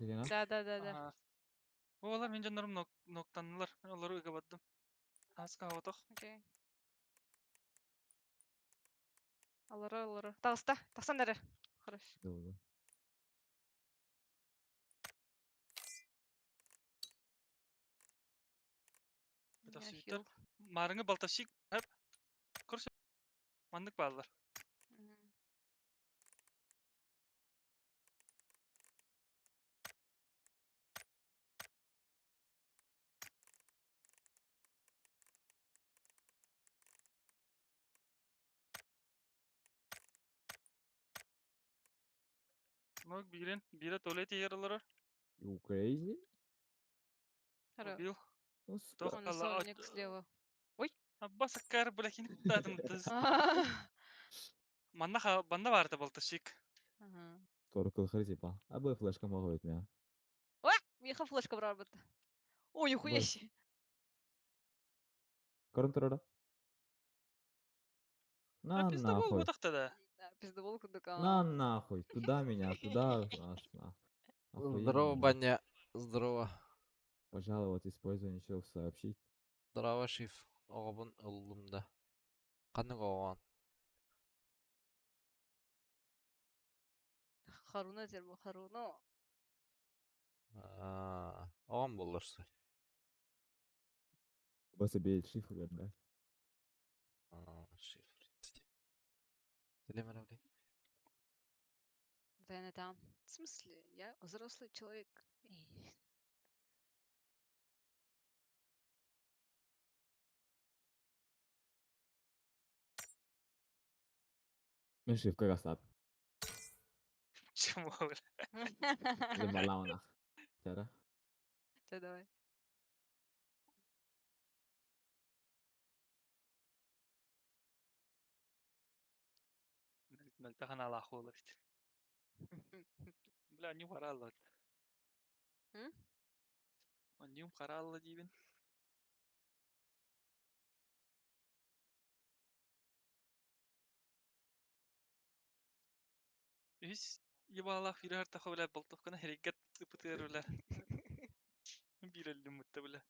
Сирена? Да. Ага. Олар мен жандарым ноктанылар. Олар өйге баттым. Аска аватох. Окей. Алыры. Тағыста. Тақсан дәрі. Хорошо. Doğru. Betasuitar. Marыңы балташик. Hep. Көрсө. Мандык балдар. Мог бире туалет егерлер. You crazy? Хорошо. Бил. Господи. Он сонник слева. Ой. Аббас аккар блакин тадым тыз. Банда барды балташик. Скоро кылхыр типа. А бы флешка могу быть меня. Ой, меха флешка брал бы. Ой, нихуя Бой. себе. Корон тұрады. На Пизда бол нахуй. бутакта да. Пиздовол кудыка. На нахуй. Туда меня, туда. Здорово, Баня. Здорово. Пожаловать использование ничего сообщить. Здорово, Шиф. Оғабын ұлымда. Қаны қоған. Харуна тербо, Харуна. Оған болырсы. Басы бейт шифр да. Шиф. Сәлем, Арабли. Да, там. В смысле? Я взрослый человек. Мен шифка гастап. Чему? Замалауна. Чара. Все, давай. Мөлтахан алах olur. Бля, не паралла. Он не паралла дивин. Ис ебалах фирар тахо бля болтовкана херегет путер бля. Бирелдим мутта бля.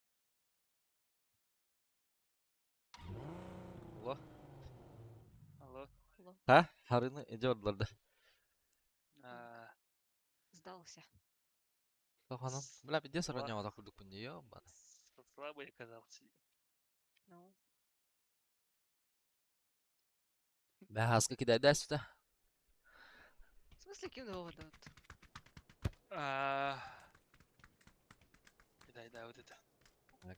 Алло. Ха? Харыны еде ордыларды. Сдался. Тоқаным. Бля, биде сұрanya вада құрдық күнде, ебаны. Слабый оказался. Ну. Бля, хаска кидайды әсіпті. В смысле кино вот это? Кидай вот это.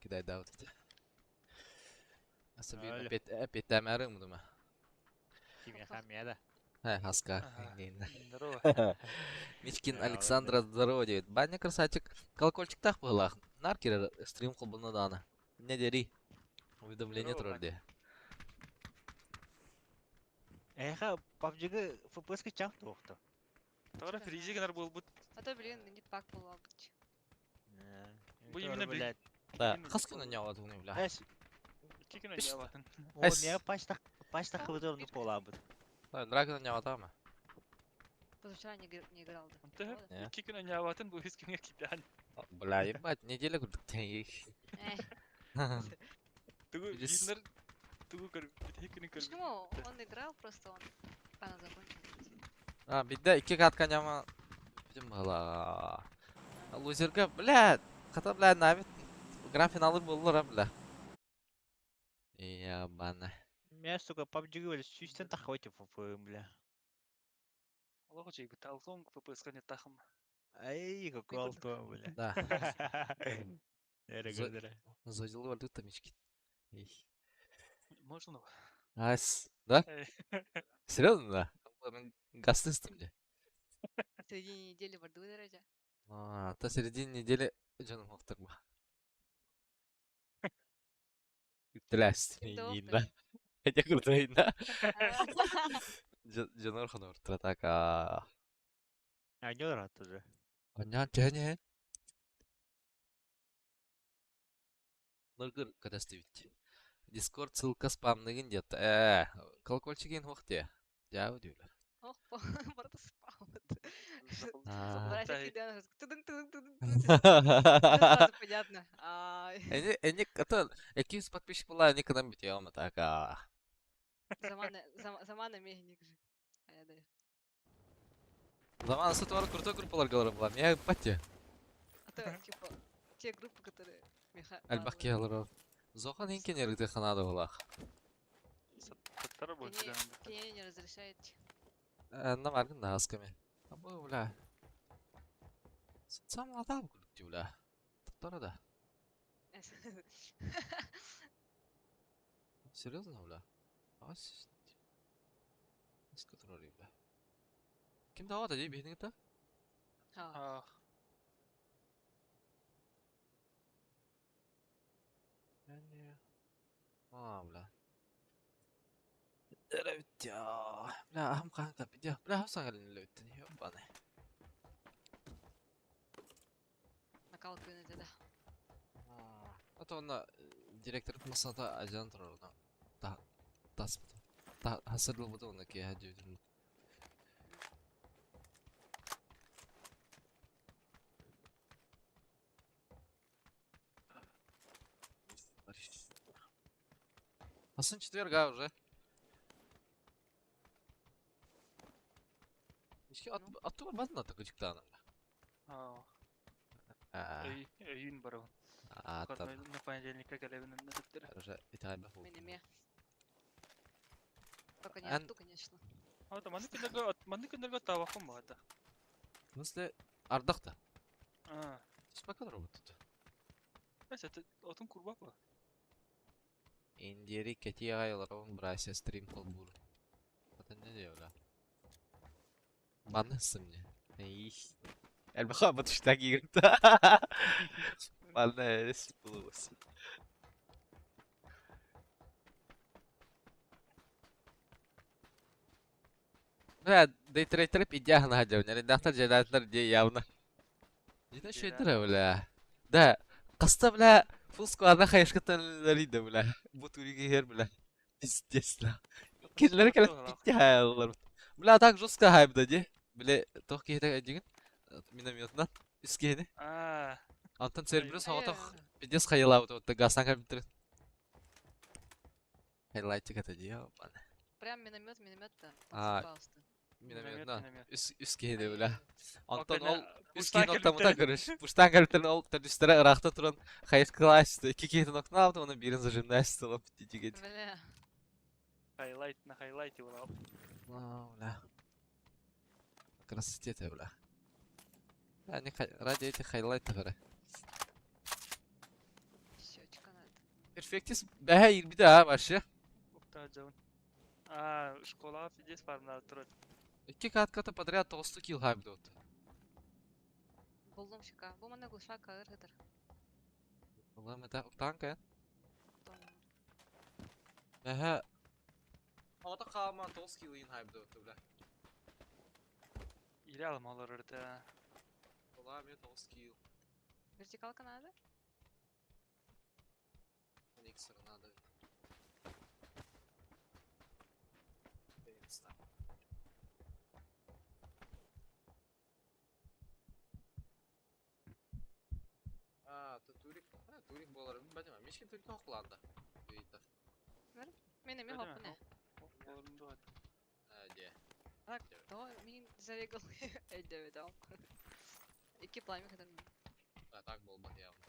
Кидайды әуді де. Асабин әпет әмәрі мұдыма. Кимия хамияда. Хаска. Здорово. Мичкин Александра, здорово, девит. Баня красавчик. Колокольчик так была. Наркер стрим клубына даны. Не дери. Уведомление тұрды. Эха, PUBG-ге FPS-ке чақ тоқты. Тора фризи генер был бут. А то, блин, не так было быть. Bu именно блядь. Да, хаскына не алады уны, бля. Эс, Кикина не алатын. о, не пачта хыбыдырны полабыд. Драгона не алады ама. Позавчера не играл. Ты кикина не алатын, bu искинге кидан. Бля, ебать, неделя күрдіктен. Тугу виднер. Тугу көр. Кикина көр. Почему? Он играл, просто он рано закончил. Бидде 2 катка нема. Бідім бала. Лузерге, бля, қата бля, навит. Гран финалы болылар, бля. Ебаны. Мен, сука, PUBG-ге өлі сүйістен тақывайты фуфуым, бля. Аллаху чей бит алсон FPS-ка не тахым. Ай, какой алтон, бля. Да. Эрегердері. Зодилы валды тамички. Можно? Айс, да? Серьезно, да? Мен гасты істімде. В середине недели в Орду дорожа. Та середине недели жаным оқтыр ба. Үттіләсті дейін, да? Әте күрдейін, да? Жаныр қаны ұрттыра така. Не олар атты же. Анян және. Нұргыр кадасты бітті. Дискорд ссылка спамныгын дет. Колокольчиген хоқ де. Жау дейлер. Ох, барды спал. Собрать Тай. кидаю, сразу понятно. Эни это 200 подписчик была, они когда бит я так. Замана механик же. Аядай. Zaman сатвар крутой группалар галар була. Мен патте. А то, типа, те группы, которые Албак ялар. Зохан инкенер где ханада була. Саттар больше да. Кенене не разрешаете. На маргин да асками. Абы бля. Сам атал култи бля. Тора да. Серьезно бля? Ас. Скотрори бля. Ким дават ади бехнег та? Ах. Бля. Древтя. Бля, ахам канка бидя. Бля, хасангалин лөттен ёбаны. Накал көнеде да. А то на директор масата ажан турарна. Та тас. Та хасырдыл буда оны ке хажыдын. Асын четверга уже. Ишке атту базна такычыктана. Июнь барабан. Там На понедельника галевин надыптыр. уже итайба. Менеме. Только не Ан- атту, конечно. А вот манды күндерге табакым бада. В смысле, ардакта. А, Ты пока работает. это отун курбак ба. Индири кети айларон брасе стрим колбур. Это не дело. Баннысы мне. Эй. Эльбаха батуштак игрит. Банна сплус. Да, дейтрейтереп идеяхна хаджавня. Редактор жадатlar де явно. Жида шойдыра бля. Да, каста бля. Фуску ана хайшкатанлары да бля. Бу туриге хер бля. Естественно. Киллер келет битяалар. Бля так жестко хайбда де. Бля тох кете жигин. Минометнан үскене. А, Антон Цербрус хаватах пиздец хайла вот гасан кабитер. Хайлайтик это дело. Прям миномет-то. Миномет, да. миномет. Үскене бля. Антон Антон, ол үскене ноктамыта көрүш. Пуштан кабитер ол тадыстыра ыракта туран хайс класс. Кикети ноктаны алды, оны бирин зажимнай стылып титигет. Бля. хайлайт на хайлайте урал. Бля. Красоте ты, бля. Они ради этих хайлайтов, бля. Щечка надо. Перфектис бәһә 20 да башы. Укта жабын. А, школа фидес парнар турат. 2 катката подряд 90 килл хайп дот. Булдым шика. Бу мана глушак калыр хыдыр. Улам это танка. Бәһә Ата калма 90 килл ин хайп дот, бля. Ире алмалар ырда. Улам 90 килл. Вертикалка надо? Никсер надо. Турик болар. Бәдәм, мешкин турик хокланда. Бейта. Менеме хоп не. Орунду ат. Де. Так, то мин зарегал. Эйде дал. Iki пламя хыдыр. Так болбат явно.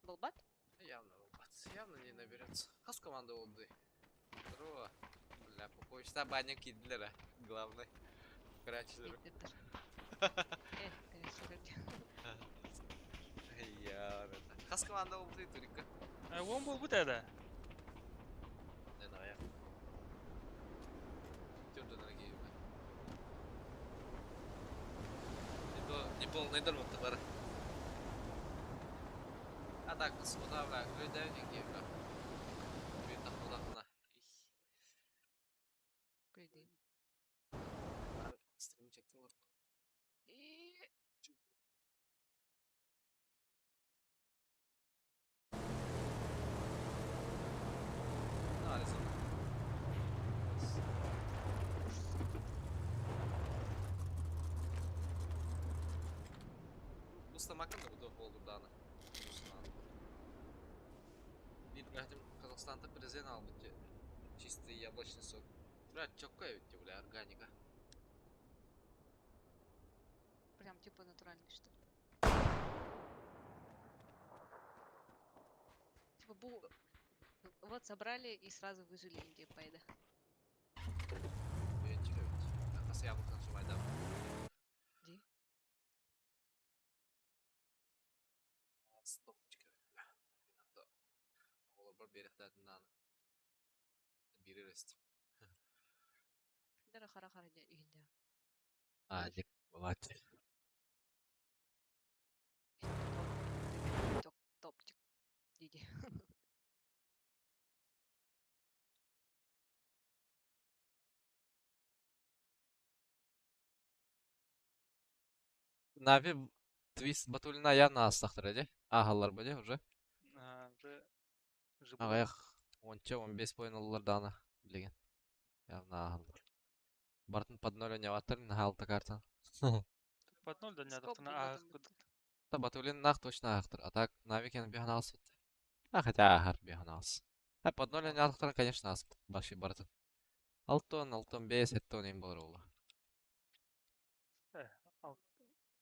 Болбат? Явно болбат. Явно не наберется. Хас команда oldu. Здорово. Бля, по почта банник кидлера. Главное. Крачилер. Гиттер. Конечно. Я это. Хас команда oldu турика. Он был вот это. Не знаю. Тёрдо дорогие. Не полный дорог товар. А так, сюда, бля, людей не бля. Видно, куда-то. Пойди. Стрим чектил. И кыстамакын да буду болдурданы. Бир бәхтим Казахстанда президент албыт. Чистый яблочный сок. Бля, чокка өтті, бля, органика. Прям типа натуральный, что ли. Типа вот собрали и сразу выжили Индия пайда. Бенчик өтті. Қасы яблоктан шумайда. Ди. Стопчик өтті. Олар бір беректәтінден бири рестім. Дара хара де Индия. Дик, болады. Топтик. Диди. Нави твист батулина явно астахтыр эде. Ағалар бөде уже. Уже Ағаяқ 10-15 бойын олар даны білеген. Явно ағалар. Бартын под 0 ойнаватыр, нағалты картан. под 0 да не Скоп адақтана болатын ағық бітті. Та батулин нақ точно ағықтыр. А так Нави кен биян алсы бітті. Хотя ағар биян алсы. Под 0 ойнаватыр, конечно, асы бітті. Баши бартын. 6-5, 7 ең болар олы.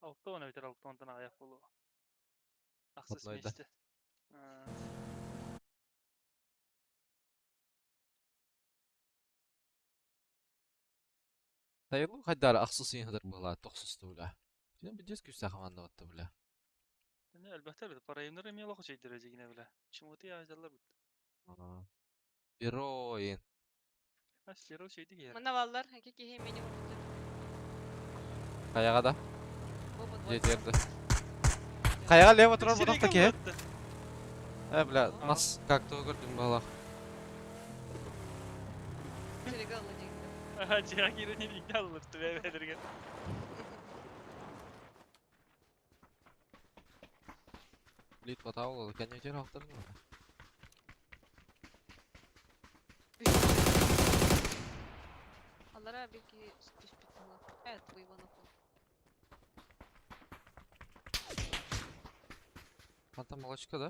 Алтон өтер алтондан аяқ болу. Ақсыз Потнойда. мешті. Тайылу қайдар ақсыз еңдір бұла, тоқсызды бұла. Сен бір дес күшті қаманды бітті бұла. Әлбәттә бит параимнар эми лохо чейдер өзегине белә. Чему-то я азалар бит. Биро ең. Серо чейди гер. Мына балалар, әке кеге мені ұмытты. Қаяға да Бобот жетерді. Қаяға лево тұрар бұдақта ке? Бля, нас как-то көрдім бала. Телегалла дегенде. Ага, Жагиры не лигне алылыр түбе бәдірген. Лит батау олады, кәне өтер ақтырын ба? Аллара белки түспіт болу. Твой Иванов. Қанта молочка да?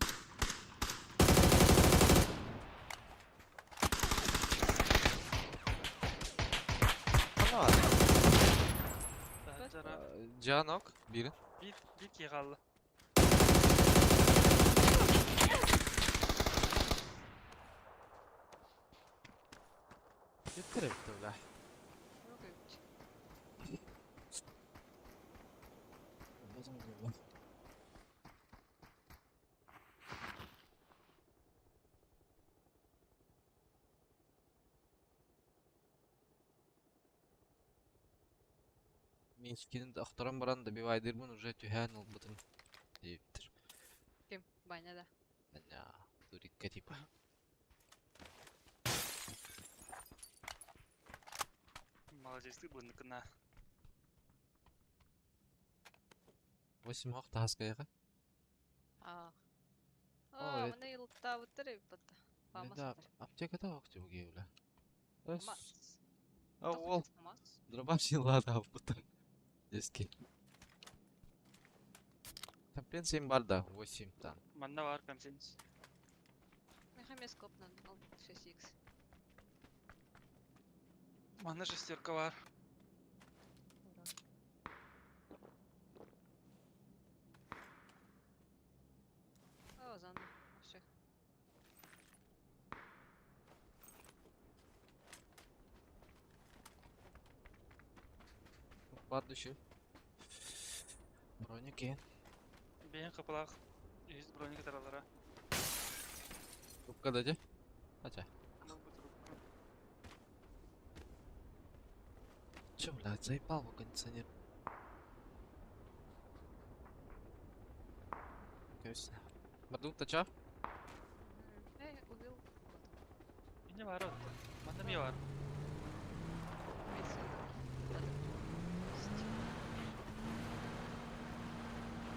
Ана, Жара Жанок, бірін. бит еғалlı. Еттір өтті бля. Много өтті. Мен скинін ақтыран баранда бев айдырмын уже түйән ол бұтын. Дейіптір. Кем? Баняда. Ана, дурикка типа. Молодецтік бұндықына. 8 оқ тағасқайға. Ой, Мына йылтта өттір еппатта. Менда аптекада оқ деп гейлі. Амаз. Ол дробаш елада бұтын. Дески. Компенсиям бар да, 8 там. Манда бар компенс. Мехамес копнан, 6x. Манда шестерка бар. Занды. Все. Бар düşü. Броник ең. Бейін қапылақ. Үйіз броника таралара. Трубка даде? Ача. Чё, блядь, заебал его кондиционер. Конечно. Мордун тача? Убил. İnce var o. Manda mi var?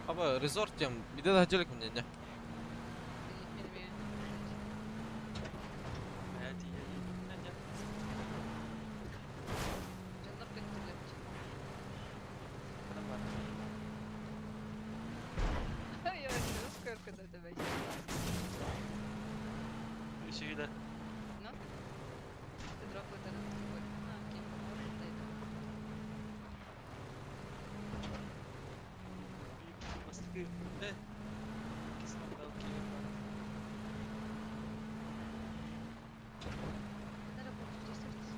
Abi resort diyorum. Bir de daha çelik mi ne? Evet iyi. Bence. Adam var. Когда давай. Üçüncü de. Ну? Ты дроп это такой. А, окей, может, это это. Bastıkı. Kesin hatta okey. На работу здесь садись.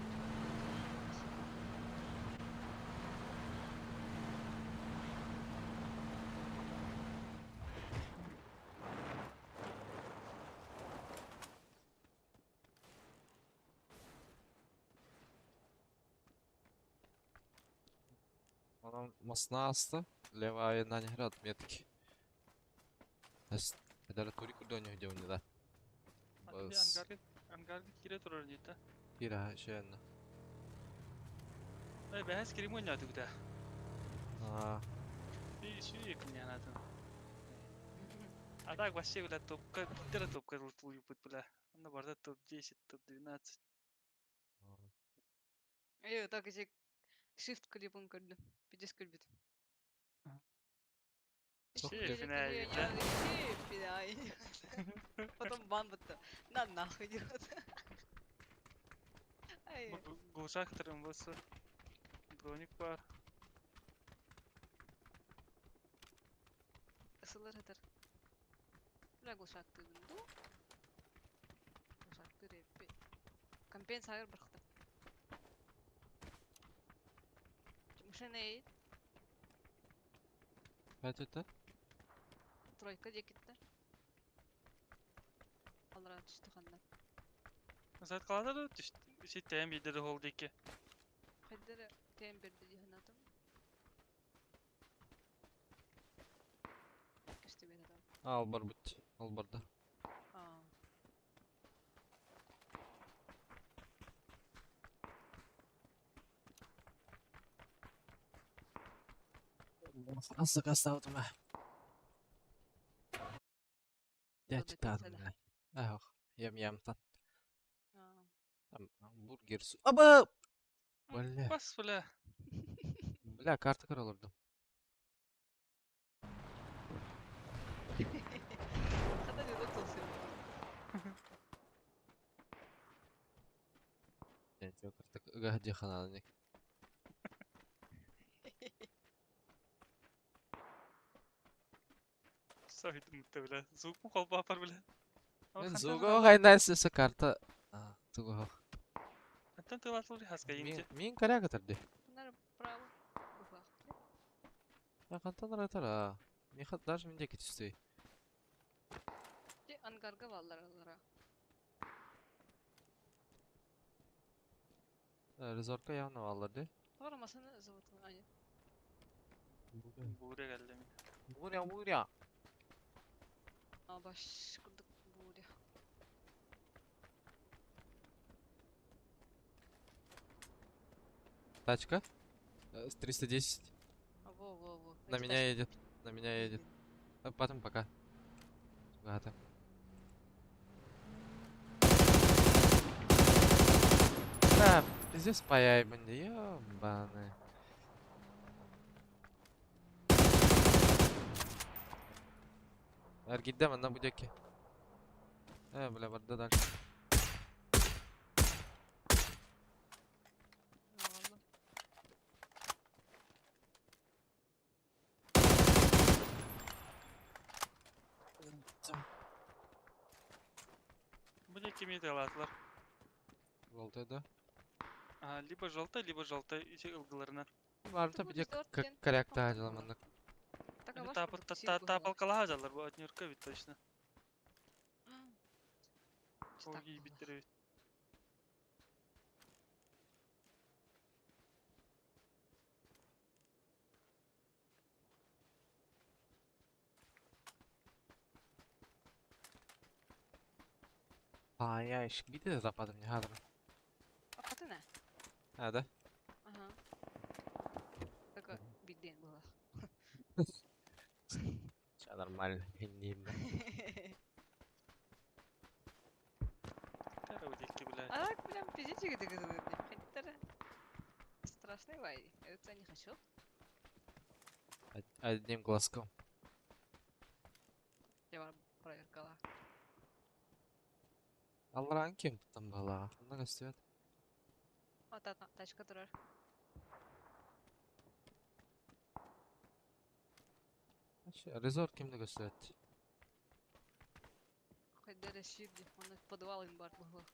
Он масна асты. Лева айынан ехер отметки. Эдара тури курдоня где у него да. Hadi bir Bas. angargı kire durur diye. Кира, шеяна. Behas kirim oynadık da. Bir şu yakın yani adam. Atak başka bile topka, bir tane topka tutuyor bile. Onda barda top 10, top 12. Эй, так эти shift клипом кырды. Пидис кырбит. Çok Или yakın ты ha, ее да? не Потом бан будто. На нахуй идет. Ай, Gulşaktırım bası. Dronik var. ысылыр хатар. Бля, гушакты ду. Гушакты реппи. Компенсайыр бырхты. Машина ейт. Kaç etti? Тройка декетті. Алыра түсті қанда. Saat kalada da düştü. Şey teyem yediri oldu iki. Қайдары тем берді дейін атым. Күшті бет адам. Al bar bit. Al barda. А, Nasıl kastavdım ha? Ya Tabii, çıkardım tabii. ha. Ah, yem tat. а. Burger su. Aba! Бля. Bas bile. Бля, kartı kır olurdu. Қада не ұтылсын. Ben çok artık ıgah cihanalını. Saydım muhtemelen. Zuk mu kolba yapar bile. Ben zugo haydan sesi kartı. Zugo. Hatta tıvatlı bir haska yiyince. Min karaya getirdi. Bunlar право. Бұфақ. Ya kantan raytar ha. Min hat даже min ceket üstü. Де ангарға баллар алыра. Rezortka явно varlardı. Торамасыны заводын. Ай, Buraya geldi mi? Buraya. баш кырдык буре. Тачка. 310. Во. На меня едет. На меня едет. Потом пока. Гата. Да, пиздец паяй бенде, ёбаный. Гидем она будет ки. Бля, барда дальше. Ладно. Buraya kimi tıvatlar? Voltaya da. Либо желтый şey ılgılarından. Var tabi de Будет дёрт, тен. корякта hacılamanlık. Так, Или ваш tapal курдык сил было. tapal hacalar bu atnyorka bit точно. Так O iyi было. bitiriyor. Я еще где-то западом не гадру. А ты не? Да? Ага. Так, бидден было. Все нормально, индейм. Kara ödeki bile. А, прям пиздите, где ты говоришь. Страшный вай. Это не хочу. Одним глазком. Я вам Алларан кем туттан балаға. Онда көстебет. Ата тачка турар. Резорт кемді көстебет. Хайда реширди. Оны подвалын бар было.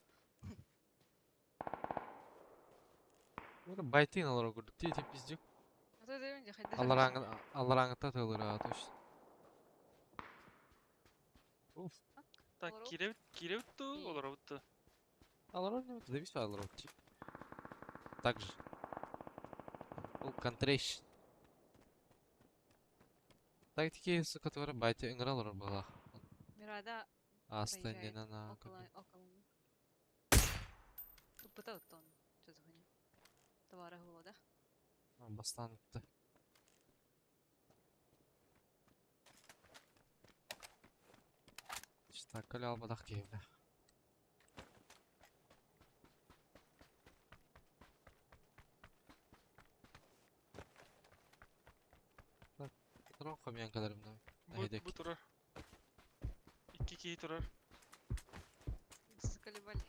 Байтын алар көрдік. Тей пиздюк. А то деймін де хайда. Аллараңыта тылыра тош. Уф. Так, Олар киребит ту, И. олар аутты. Алларан не да бис аллар отти. Так же. Ол контрейш. Тактики, которые байте играл была. Мирада Астан проезжает на около них. Пытал тон. Что за хуйня? Товара было, да? бастан. Так, калял бадах кейбля. Тұран қоймиян кадарымда. Әйдек. Бу турар. 2 кей турар. Заколебали.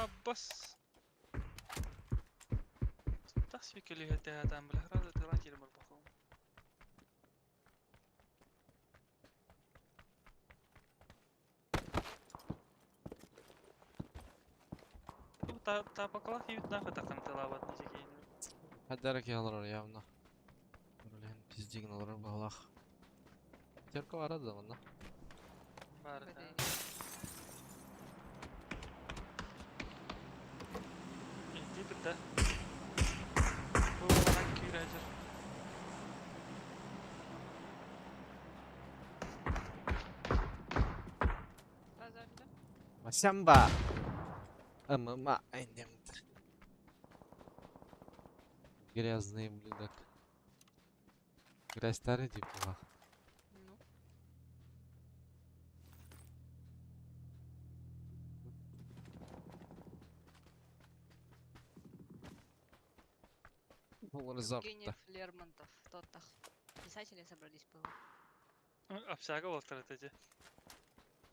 Аббас. Так свекели хәтта хәтәм белә. Раза тылан кирем бар баху. Та бакала хивит нахуй такан тылават ничек кейин. Хәддәрек ялырыр явно. Блин, пиздигін алырыр бағлақ. Терка барады да мында. Бар. Бәдәй. Инди битә. Бу балан кирәҗер. Раза да? Масямба! ММА, айнемді. Грязный ублюдок. Грязь старый типа. Ну. Бұл резорт. Евгений Лермонтов. Тот-то. Писатели собрались было. Общага болтыр эти.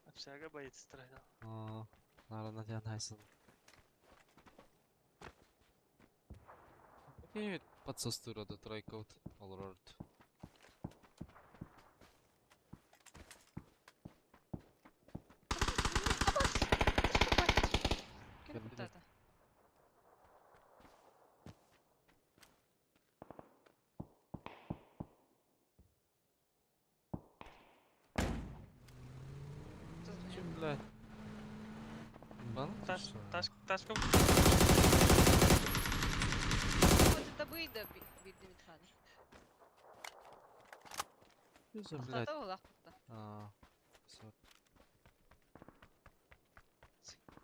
Общага боится строил. Нарана тян хайсын. Окей, подсостырады тройкаут. Олорорд. Кем Кем это? Чем, блядь? Банк? Ташка. Вот это выйда бирди митхады. Юзер, блядь. Ахтата ол ахтата. Всё.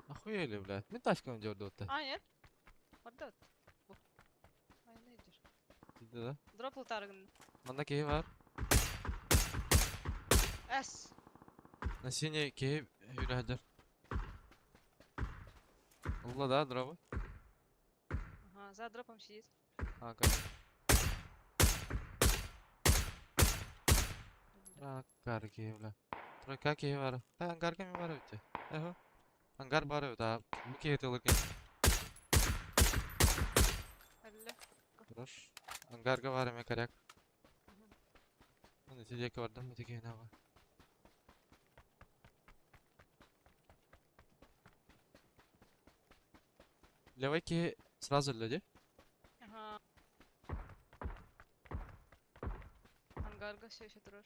Охуели, блядь. Мен тачканы жорды отты. А, нет? Ордат. Айна идер. Диді да? Дропл таргын. Манда кейі бар. Эс. На синий кейі үйрәдір. Улла да, дробы? Ага, за дропом сидит. Ага. Ангар кейі, бля. Тройка кейі бар. Ангар кеме бар өте. Эхо. Ангар бар өте. Бұл кейі тылыкен. Әлі. Хорош. Ангарга бар еме коряк. Оны тедекі бардым, мұты кейіне бар. Левый кейі сразу ілді. Ага. Ангарга все еще турар.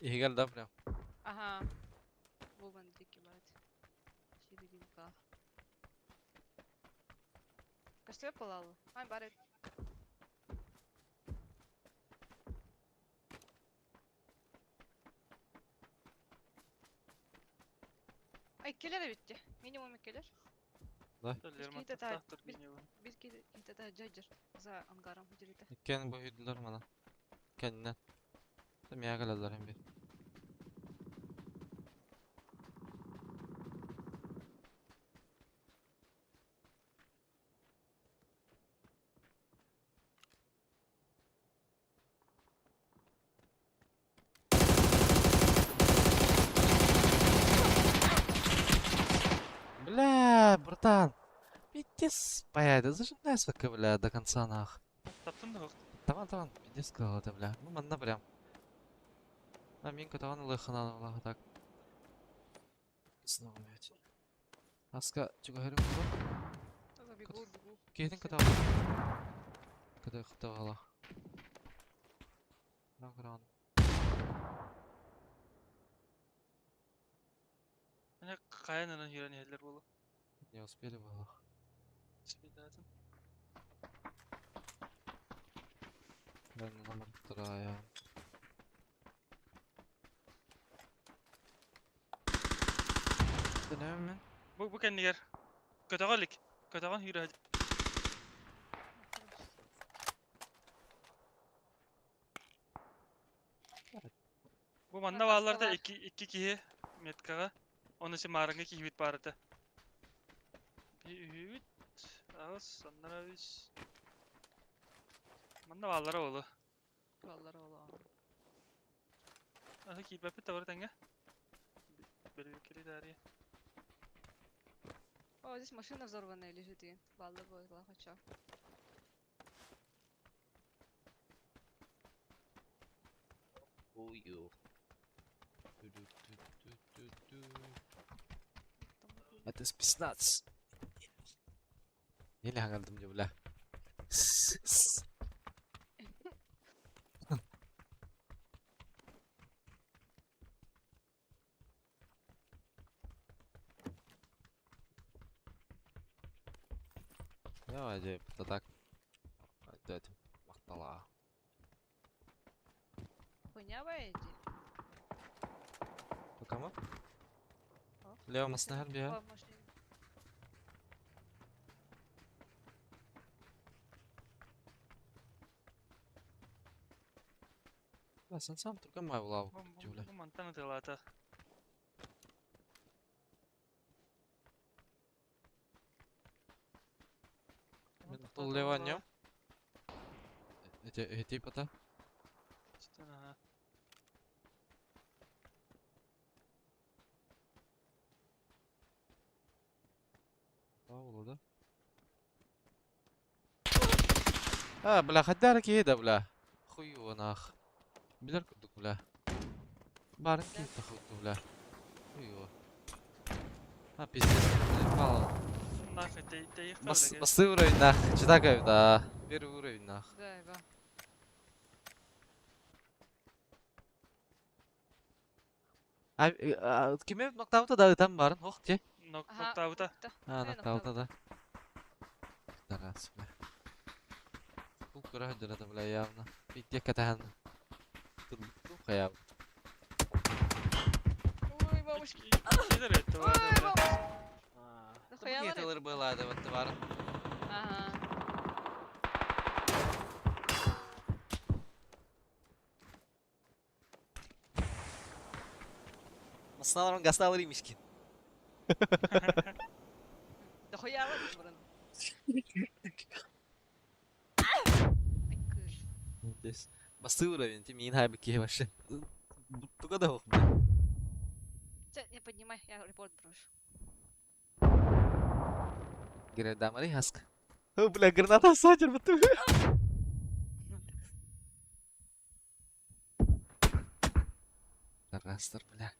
Игел да, прям. Ага. Бұл бандики бәрді. Серединка. Костюм полалы. Ай, барет. Ай, келер битти. Минимум келер. Лермонтов Какие-то та- тахтыр biz- бине бу. Biz gidip de Judger за ангаром hücrede. Кен bu hüdüler bana. Kendinden. Tam yakaladılar hem bir. братан. Пиздец, поеду. Зажимай свека, бля, до конца нах. Таптым да хоқты. Таман, пиздец сказал это, бля. Ну, манна прям. А минка таван лыхана, бля, так. Снова, блядь. Аска, чего говорю? Да, бегу, бегу. Кейтин Всё. катал. Когда их давала. Рагран. Ана каянынан үйрен елдер болу. Не успели было. Спидатын. Ben номер вторая. Dönemem mi? Bu kendiler. Kötağalik. Kötağın hüyre. Bu manda Baskı bağlarda var. iki kihi metkaga. Onu için maranga kihi bit barıda. Bir hüyüt. Ağız sanlara biz. Manda bağlara oğlu. Vallahi oğlum. Asa kihi bapit tavır tenge. Böyle kili dari. О, здесь машина взорванная лежит, и балда была хочу. Ую. Это спецназ. Или hangaldım jumlah. Ya acayip tadak. Hadi maktala. Хуйня эти. Пока mı? Aa. Leo masna her bir ya. О, машина. Ya sen sam Türkan mı bu jumlah? Bu mantan atılata. Тул Leo нем. Эти пата. İşte ha. Oldu. Ha bla haddar ki de bla. Хуй нах. Bilir kurduk bla. Barın ki takıldı bla. Хуй. Ha пиздец. Пал. Нахуй ты их тоже. Басты уровень нах. Читакай да. Первый уровень нах. Да, да. Kime nokta dağıtan barın hoqti. Ага. Nokta avuta. Да. Ha Ай, nokta da. Tarас bla. Bu kura hıdırada bla yavna. Bitti katahan. Dur kayab. Ой, бабушки. Şeyler etti bu Ой, arada. бабушки. Bu Нахуя ларит? yetaları böyle da battı barın. Ага. Masnalarım gasta alırıymış ki. Да хуя ларит, блин. Ай, кыш. Des. Bastı uğrayın. Min hay bir kiye başı. Bu kadar hoq. Всё, не поднимай, я репорт брошу. Гранат мали хаск. О, бля, граната садер betul. Terastar bля.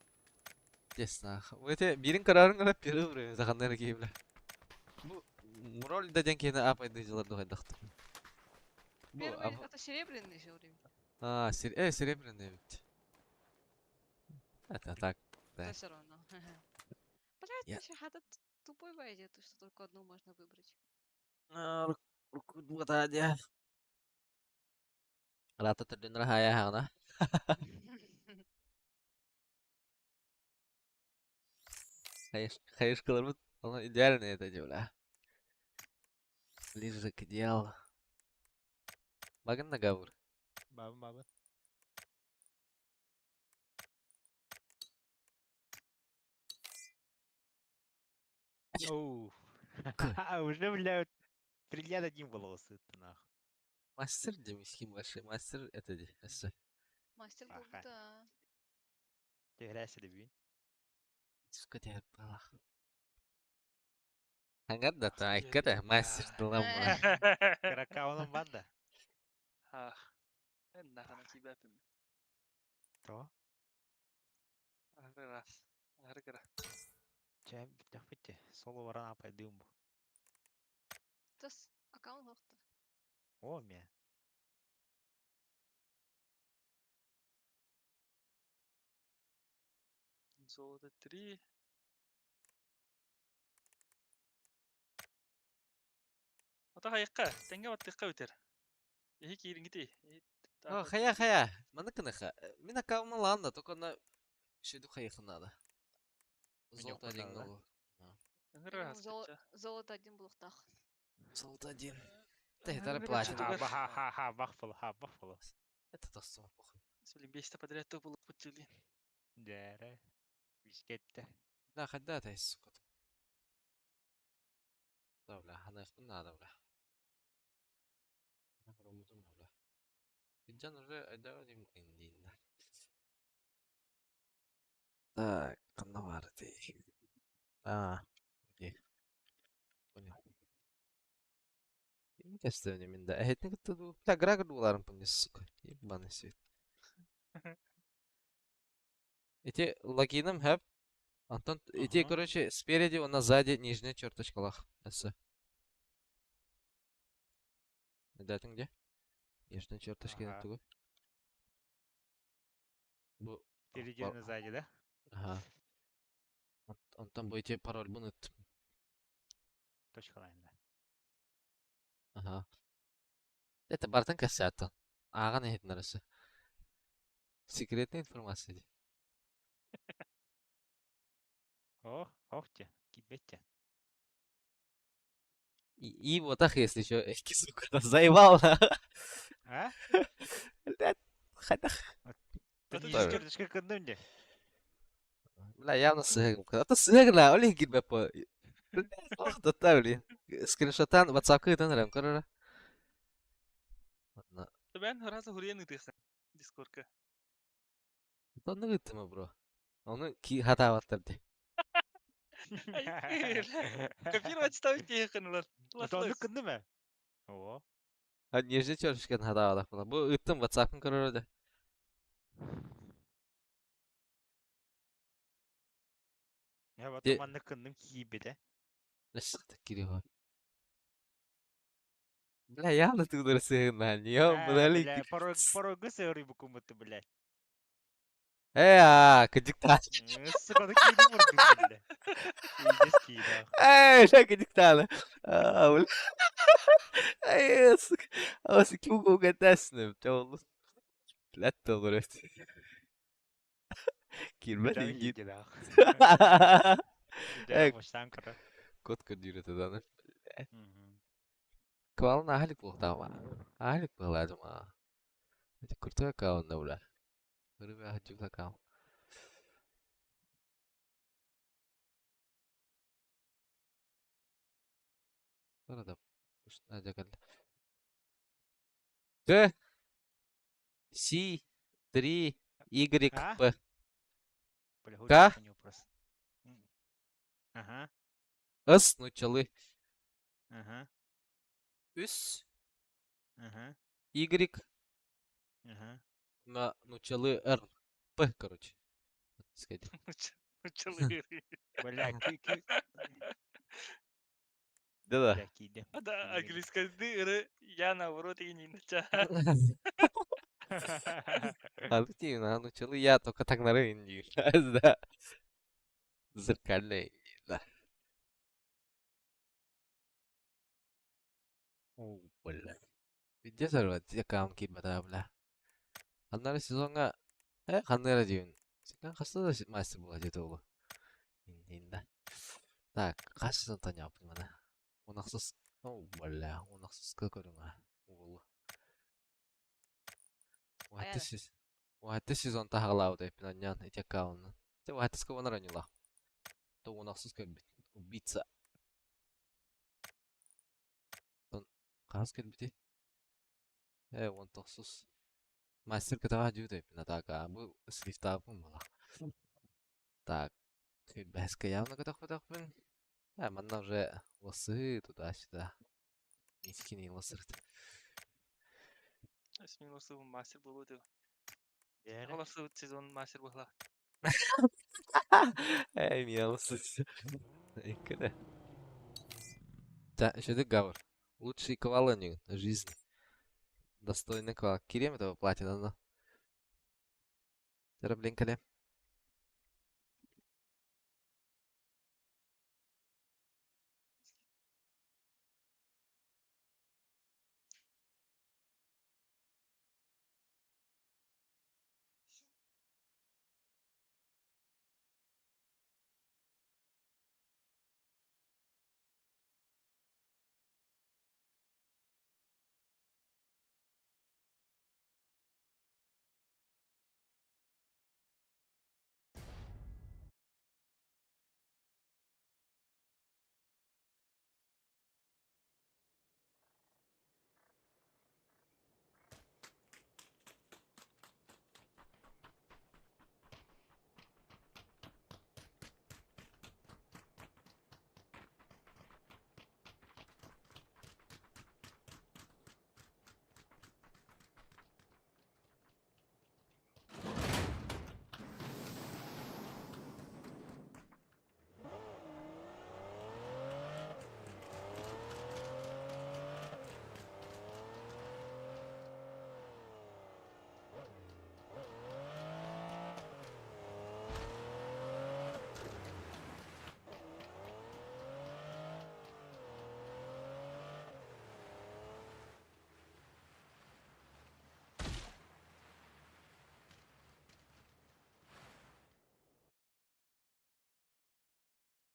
Yes nah. Öte birin kararın gana piri buraya. Zakanlar lagi bля. Bu rol da denk yine apa itu jalan tuh hendak. Bu Первый, apa? это серебряный же уровень. Серебряный ведь. Это так. Да Да. все равно. Блять, Я- вообще этот тупой войдет, что только одну можно выбрать. Rukun buat aja. Rata terdengar hayah nah. Hayır kalır mı? Ona ideal ne edeceğim lah. Ближе к идеалу. Bakın da gavur. Бабы. Оу. Уже, бля, триллиард один волосы ты нахуй. Мастер демиski başı. Master etedi. Esse. Мастер был, Ага. да. Ты грязь любви. Suka dia balah. Hangat da ta Ах, ikkada ебать. мастер тылам була. Кракауның бар да. Ах. Нахана кибәпим. То. Ары раз. Ары кыра. Чәм битек битте. Солы баран апай дым бу. Тус, аккаунт лохта. О, мен. Золото 3. Ата хайыкка. Тәңгә ваттыкка үтер. Эхи киирин гити. О, хая. Маны кыныха. Мен аккаунтны ланда, только на шеду хайыхын надо. Мен Золото yok один burada. голу. Ыңгыр раз. Золото один булуктах. Золото один. Да, это Ага, платит. Тугар. Ха, бақ фол. Это тостом похуй. Сөйлем 5 подряд топ булып бутчулин. Дәрі. Бискетті. Да, хоть да, есть, сука. Да, бля, она их надо, бля. Она промутун, бля. Пиджан уже отдавал им индин, да. Так, канавар ты. Окей. Понял. Им кестевне мен да. Эхетне кыттыду. Бля, грага дуларым пунес, сука. Ебаный свет. Эти логином хэп. Антон, эти, Ага. короче, спереди, у нас сзади нижняя черточка лах. Эссе. Датың где? Нижняя черточка Ага. не тугу. Бу. Впереди на сзади, да? Ага. Антон, bu эти пароль bunu unuttum. Точкалайын да. Ага. Это бартын кассиаттан. Аған ehit narası. Секретная информация. Ох те, кибетте. И вот так, если еще эти, сука, заебал. А? Блядь, хотя... Ты Ата не Правильно. скерточка кындым де. Бля, явно сыграл. Это сыграл, олег гильбе по... Блядь, ох, да та, блин. Скриншотан, ватсапка это, наверное, короче. Ладно. Табан раза хуриян ытыхан. Дискордка. Да ну ты, бро. Onu ki hata battırdı. Копировать ставить тихан улар. Отонды кынды мә? О. Ha нежде çalışkan hata var falan. Bu ıttım WhatsApp'ın kararı. Я потом анны кындым кибеде. Ne sıktık giriyor. Бля, явно ты удалился на нее, блядь. Бля, порой гысы рыбу кумыты, блядь. Кадиктан. Сука, да киди морды, бля. Иди скида. Ша кадиктан. Бля. Сука. А с кем угадасным, тёлу. Блядь, то, блядь. Girme de git. Baştan kara. Kod kırdı da. Kvalın ahlik bu tamam. Ahlik bu lazım ha. Hadi kurtuğa kavun da bula. Böyle bir hacıkla kavun. Sonra da aja geldi. G C 3 Y А? P. Бля, Ка? хуй понял просто. Ага, Is начали. ага, Üs ага, Y ага. на начали R. P, короче. Сходи. Учалы. Бля, Да-да. бля, киди. Ада английскайды ыры я наоборот и не нача. Halbuki на начали я только так на рынке. Да. Зеркальный. Да. О, бля. Видишь, вот я камки бата, бля. Одна сезонга ханнера дивин. Секан хасtada мастер была где-то было. Инда. Так, хассан таня апмана. Онахсыз. О, бля, онахсыз көрүңа. Улу. Уатты сезон тахалау деп пинаньян эти аккаунты. Те уаттыс кованар аняла. То онахсыз көрбит. Убийца. Кас көрбити. Он тохсыз. Мастер катава жуу деп пинатака. Бу слифта апман бала. Так. Бәскә явно катак Манна уже лосы туда-сюда. Мискини лосырт. Эсмин осы мастер болуды. Яра. Оласы сезон мастер болла. Эй, меня лосы. Когда? Да, еще договор. Лучший коваланин жизни. Достойный ковал. Кирем этого платина, но. Блин, кале.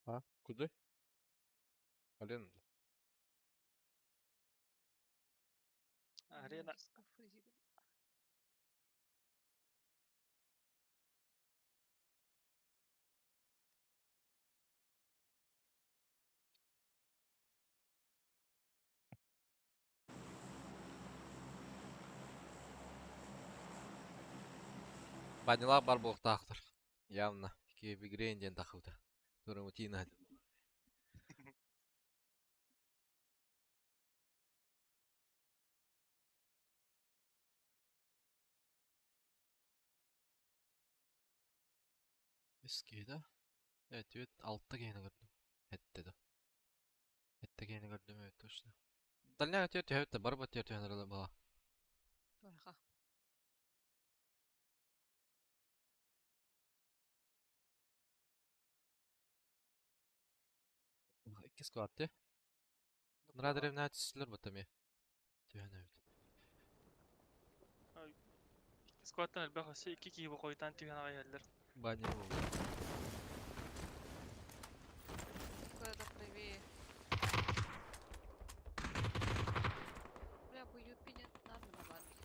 А? Куда? Ален. Арена. Банила бар болтақтыр. Явно. Бигрейнден тақылды. Туры мутина. Eskiydi. Evet, evet. Altta gene gördüm. Hette de. Hette gene gördüm, evet, точно. Дальняя тетя, это барба тетя, наверное, была. Барха. İki squad te. Нрада ревнать силер батами. Тюхана evet. Скваттан элбэх өсө 2 кийби койтан түйәнага яллар. Баня oldu. Куда-то правее. Бля, по юпи нет, надо на банке.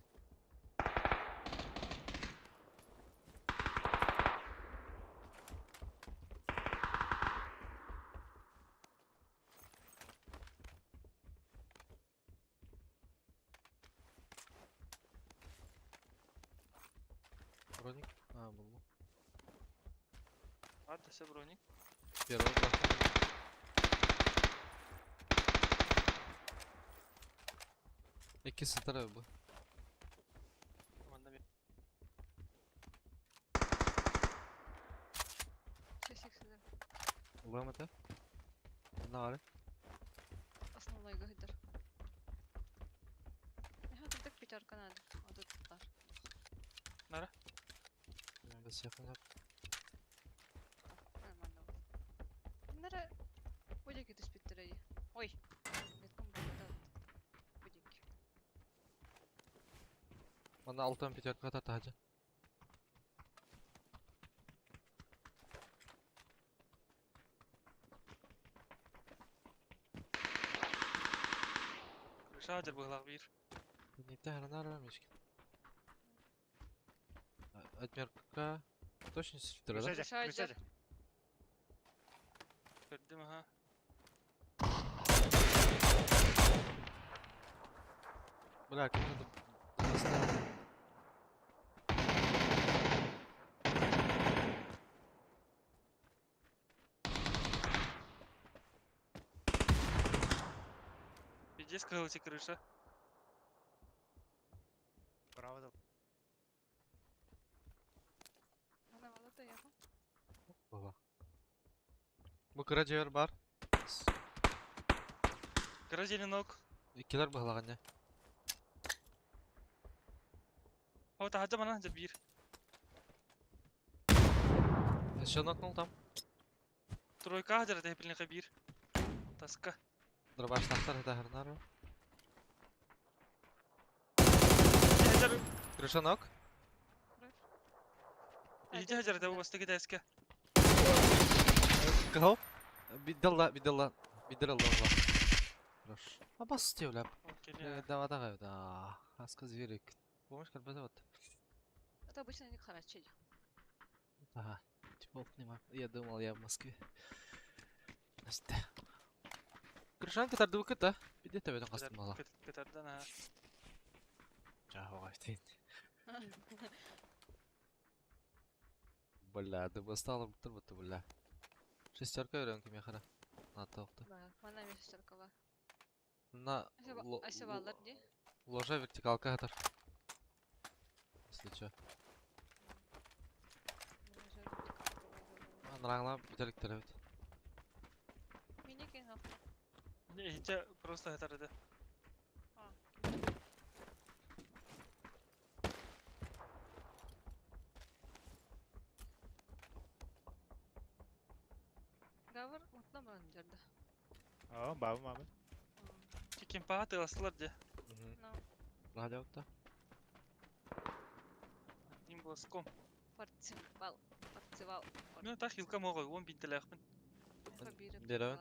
Броник. А, был. Ат десе броник. Первый бах. İkisi tarafı bu. Онда мен Сейчас их сюда. Ulan mı? Ne var? Основной гайдер. Ага, тут так пятерка надо. А тут бар. нара. Без yakın yap. Нормально. Нара. Будики ты спиттерей. Ой. Метком burada. Будики. Bana alttan bir dakika atat hacı. Шадыр булак бир. Не тягну на мешки. Отмерка. Точно фильтра, да? Күрсәтә, Шайдер. күрсәтә. Көрдүм аха. Бля, кому надо... Здесь крылья крыша. Правда. Ана валата яха. Бала. Бу кыра жер бар. Кыра зеленок. Икилер баглаган я. О, тахаджа мана жа бир. Шонок нол там. Тройка хажара тепилнеке бир. Таска. Дробаш тахтар да харнар. Хажара. Крыша нок. Иди хажара да басты китайска. Кого? Бидалла. Бидалла. Хорош. А бас стевляп. Окей. Да, да. Аска зверик. Помнишь, как вот? Это обычно не харачить. Ага. Типа, нема. Я думал, я в Москве. Настя. Крышан катарды букет, да? Биде тебе кастым мала. Кытардан а. Жауға айтайын. Бля, да басталып тұрбыты, бля. Шестерка өрен кеме қара. На тоқты. Да, мана мештеркова. На Ася балдар ди. ложа вертикалка қатар. Если чё. Анраңла бітелік тәрәбет. Минекен ах. Иди просто хатары да. Гавр мутна баран жерде. Бабы. Чекен паға тыласылар де. Ну, Радиокта. Ним бласком. партивал. Ну так хилка могой, он бинтелехпен. Берем.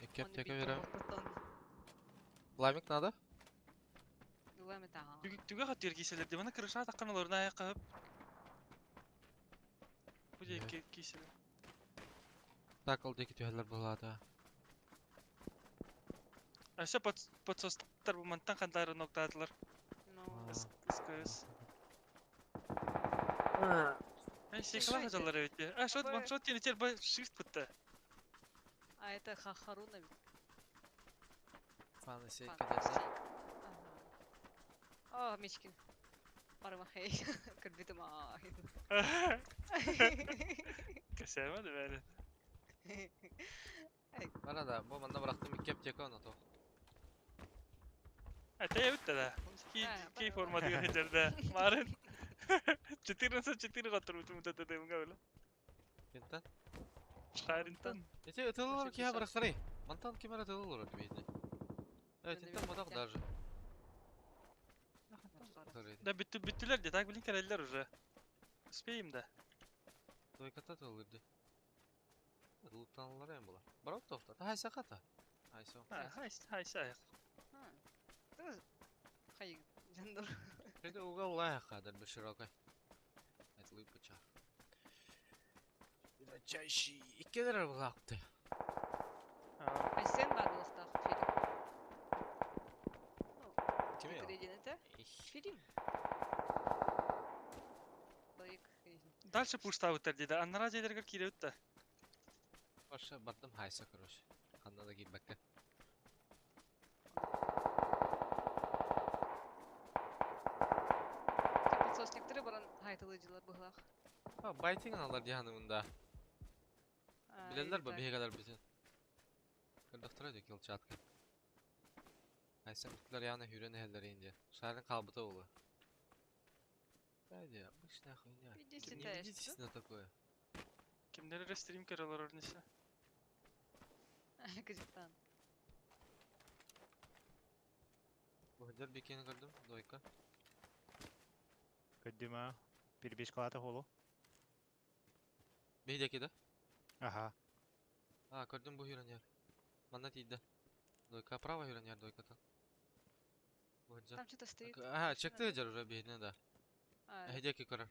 Екеп тека берем. Ламик надо? Дуаме тага. Түге хаттер киселер де, мана крыша таққан оларына аяқ қағып. Бұл Иә. де киселер. Так, ол деки түйәлер болады. Аша подсостар бұмантан қандары ноқтадылар. Ну, Скыз. Ай, сейкала қажалар өйтте. Шот ваншот тені тер бай шифт бұтты. а это Харуна ведь. Фаны сейк Фан- кедерді. Ага. О, Мичкин. Пармахей. Кырбитым ай. Кәсәмәді бәлі. Бара да, бұл манда бұрақтым екеп тека оны тоқ. Тәйі өтті да. Кей форматыға хетерді. Марын. 14 қатыр өтім өтті дәмінға бәлі. Кенттен? Шаринтан. Ете өтілілер Вообще кея писал. бұраққарай. Мантан кемер өтілілер бейді. Тенттен бұдақ даже. Да бүттілер де, так білін кәрелілер уже. Успейім да. Дойката тылырды. Луптанылар әм бұла. Барау тоқта. Хайса қата. Хайса. Хайса аяқ. Ты хай жандыр. Кеде угол лайық қадыр бір широкай. Айтылы бычақ. Чайши. Иккедер бұлақты. Айсен бар достах фильм. Ну, Кеме ол? Кредин это фильм. Лайк. Дальше пушта өттер деді. Аннара жайларға кире өтті. Башы бардым хайса, короче. Қанда да кейбәкке. Подсостниктері баран хайтылы жылар бұғлақ. Байтingen алар дияны Билелер ба бейгелер битен. Кырдыктыр өйдік ел чатка. Айсан күтлер яғына хүрені әлдер енді. Шарын қалбыты олы. Бәйді, обычная хуйня. Видите, Не таяшты? ведитесь на такое. Кімдері рестрим кералар орнесі. Кызыктан. Бұғыдер бекені көрдім, дойка. Көддіма. Перебеш қалаты қолу. Бейдекі да? Аха. Көрдім бұл хүрен ер. Манда тейді. Дойка права хүрен ер дойкатан. Бұғыдер. Там что-то стоит. Чекті жер уже бейдіне да. Әйдекі көрір.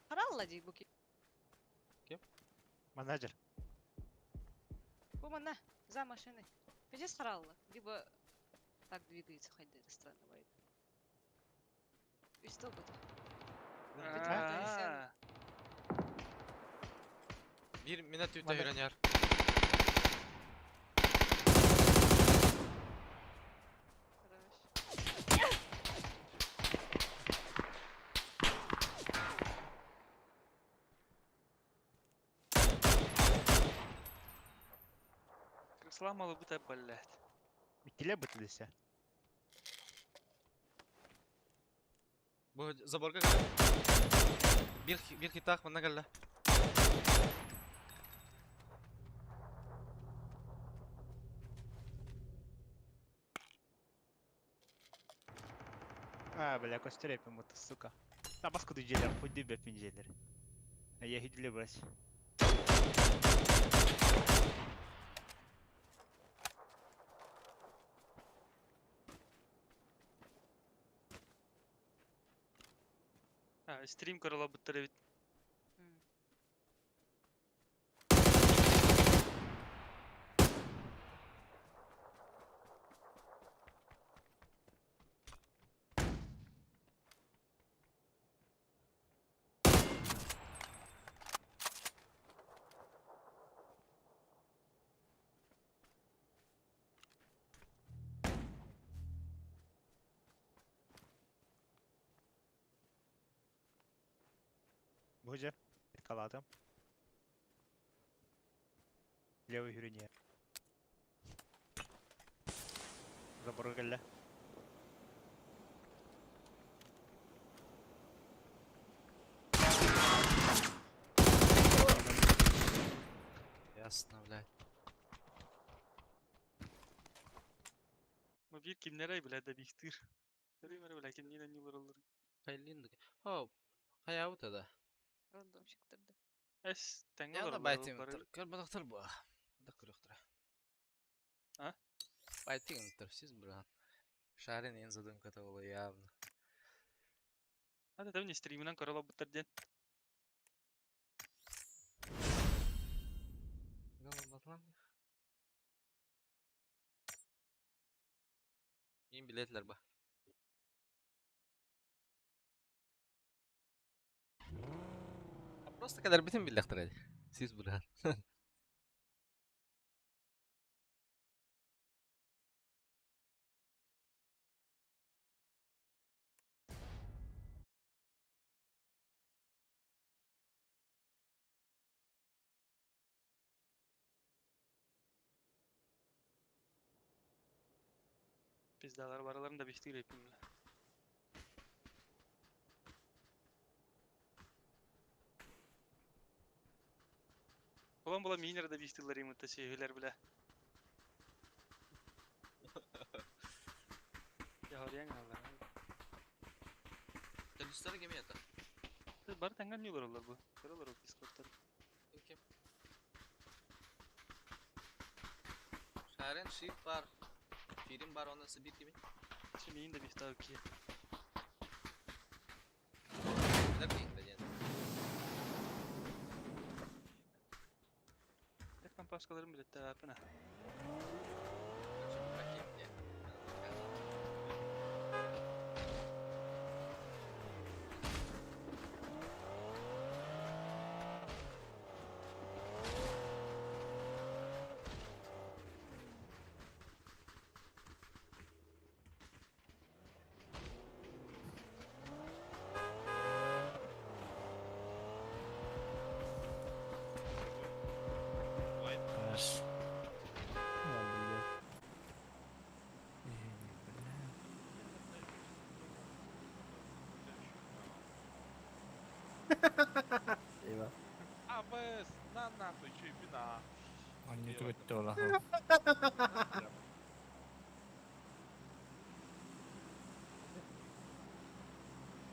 Харалла дейік бұки. Менеджер. Бұл мана, за машиной. Здесь харалла. Либо так двигается, хоть странно бывает. И что будет? Bir minut öte Manda- хүрен ер. Рекламалы бұта бәлләт. Икиле бутылысы. Bu заборга geldi. Bir hitak bana geldi. Бля, костерепим это, сука. Та баску düzceler, full dübe pinceler. Я гидле брать. Стрим корала бұттыр бит. М. Боже, откаладым. Левый гюрине. Забор geldi. Ясно, блядь. Бұл бір кімнер ай біләді бейхтір. Көреймер білә кімнен не бұрылыр. Кайлинdik. Хоп. Hayavut da. Рандомщиктарды. Әс, тәңгі Ya da бұрылыр. baytayım tır. Görmedik tır bu. Da kırıktır. Ha? Baytayım tır siz buradan. Şahin en задумка-то была явно. Hadi tabii ne streaminden korala бұттыр ден. Голуботлан. Им билетлер ба. Просто kadar bütün billektir hadi. Siz buradan. Pizdalar baralarında beyhtir yapayım bile. Bulan minер de beyhtirler yumurta şeyler bile. Ya hariyen ağlar. Telüsleri gemi yatar. Bari təngan ne olur bu? Kırılır o Discord'dan. Kim? Şahin shift var. Film var ondan bir gibi. Şimdi yine de beyhtir ki. Gider miyim de yani? Tekman paskalarım bile de yapına. Bakayım ya. Eyvah. Абес, на нахуй, чё бина. Anne Eyvah. gitti ola.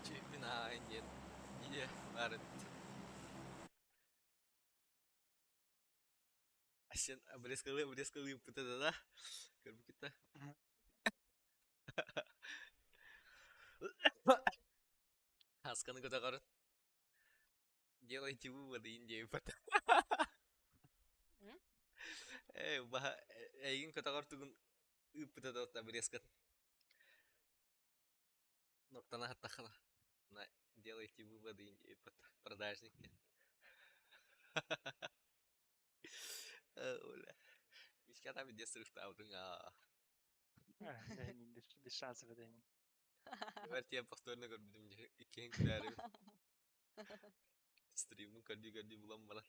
Чипина, нет. Не, барет. А сен обрезкалы вот это, да? Как бы kita. Haskаны көтө карат. Делайте выводы, Индия пата. Баха, эйгин көтө картугун ыппыта да обрезкат. Ноктана хаттахана. На, делайте выводы, Индия пата. Продажники. Оля. Мишка там где срыхтаудың, Bir şans vereyim. Berarti ya повторно көрбүдүм же экен күләрү. Стримин көрдү булам бала.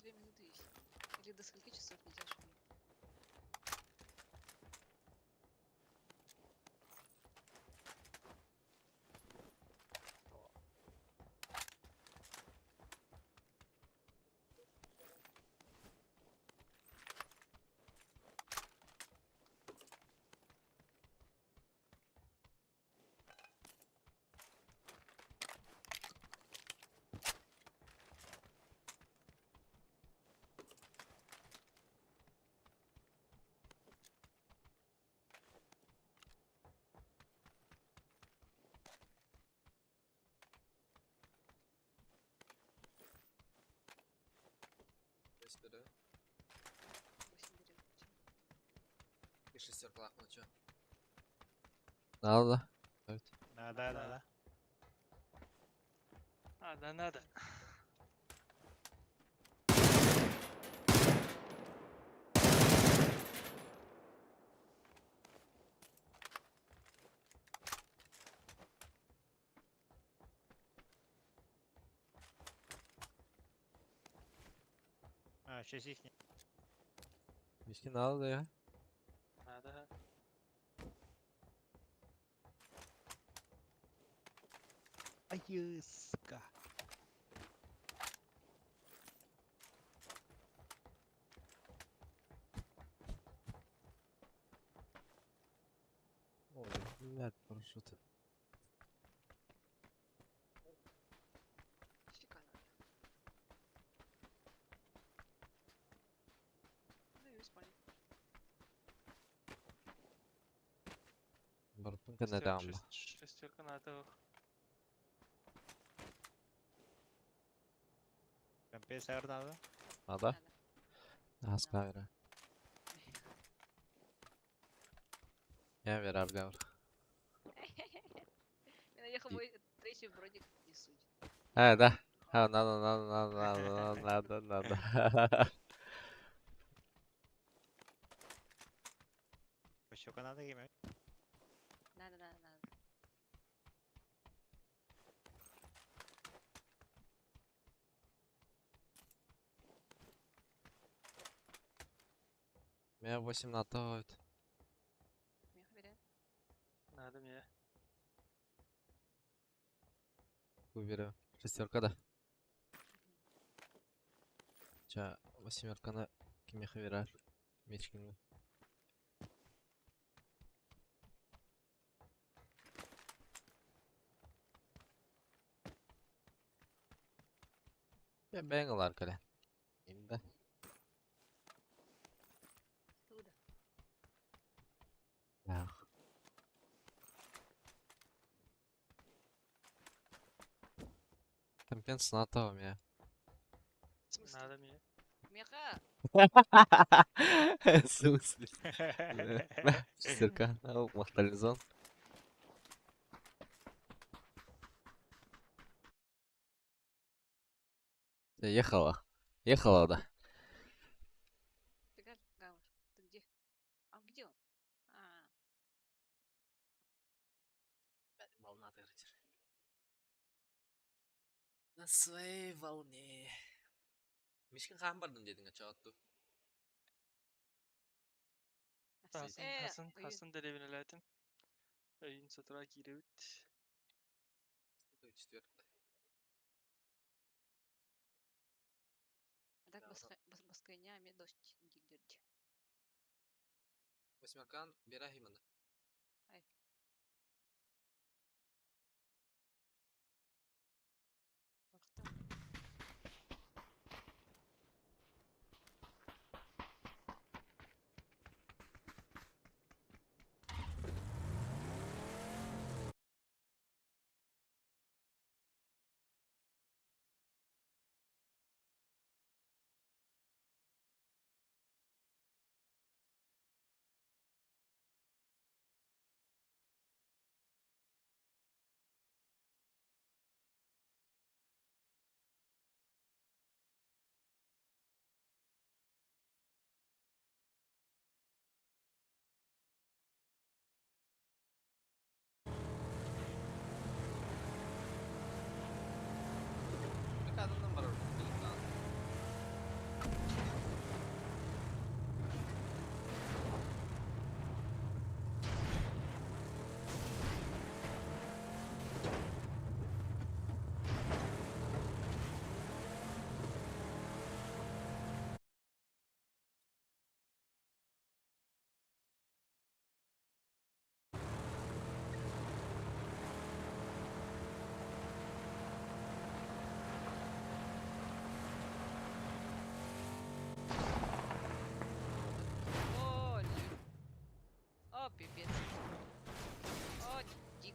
2 минуты есть. Или до скольки часов нельзя шуметь? Здесь беру. 8 берем. И шестерка лахну, чё? Надо. Да. А, да надо. А, щось їхні. Мишки надо, да я? Надо. Ай, сука. Ой, блядь, парашюты. Шикарно. Ну и спали. Барпунка не там. Шестерка надо. МПСР надо. Надо? Надо. Az kamera. Я верю, Абгавр. Я наехал мой третий бродик, не суть. Да. Надо. Щука надо гімей. Надо. Меня 8 натовывают. Меха берем. Надо мне. Уберу. Шестерка, да. Ча, восьмерка на кимеха верар. Мечкин. Я бенгал аркаля. Инда. Туда. Ах. Компенс натовал меня. В смысле? Надо мне. Меха! В смысле? Шестерка. Махтализон. Ехала. Ехала, да. Фига, Гаур. Ты где? А где он? Волна тыртыр. На своей волне. Мишкин хан бардым дедиң ачаатту. Уюн. Хасын деревин эләтим. Өйін сотура киреут. Четвертый. А так баскайня, а мне дождь дигдерди. Восьмеркан Берахимана. Ай. Бахтам.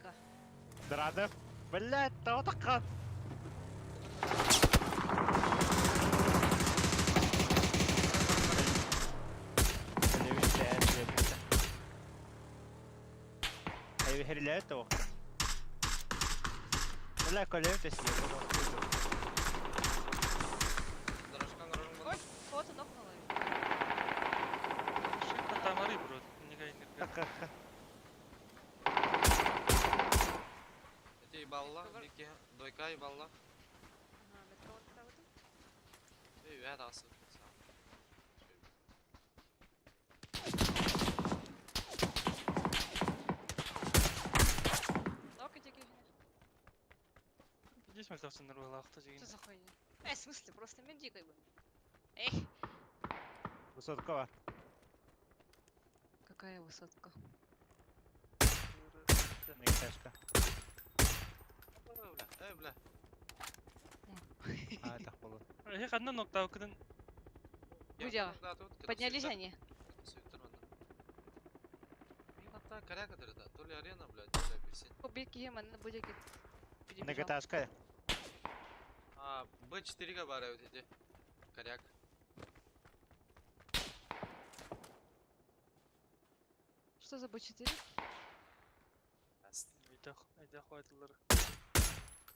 высотка. Драдов. Блять, та отака. Ай, гірляють того. Бля, колейтесь, я буду. Дорожка наружу. Ой, кого-то нокнула. Шипка там ары, бро. Нигай нирга. Эти ебалла, Микки, дойка ебалла. Ага, метро вот там вот. Эй, я дасы. Нок иди гене. Здесь мы кажется на руэлах-то Что за хуйня? В смысле, просто менди как бы. Эй, Висоткова. какая высотка. Не тяжко. Эй, бля. А, это холод. Я одна нокта окудын. Будя, поднялись они. Hatta kare kadar da. То ли арена, блядь, то ли апельсин. Побеги геман, будет гет. Многоэтажка. А, Б4 бар вот эти. Коряк. Что за Б4? Айда хватылар.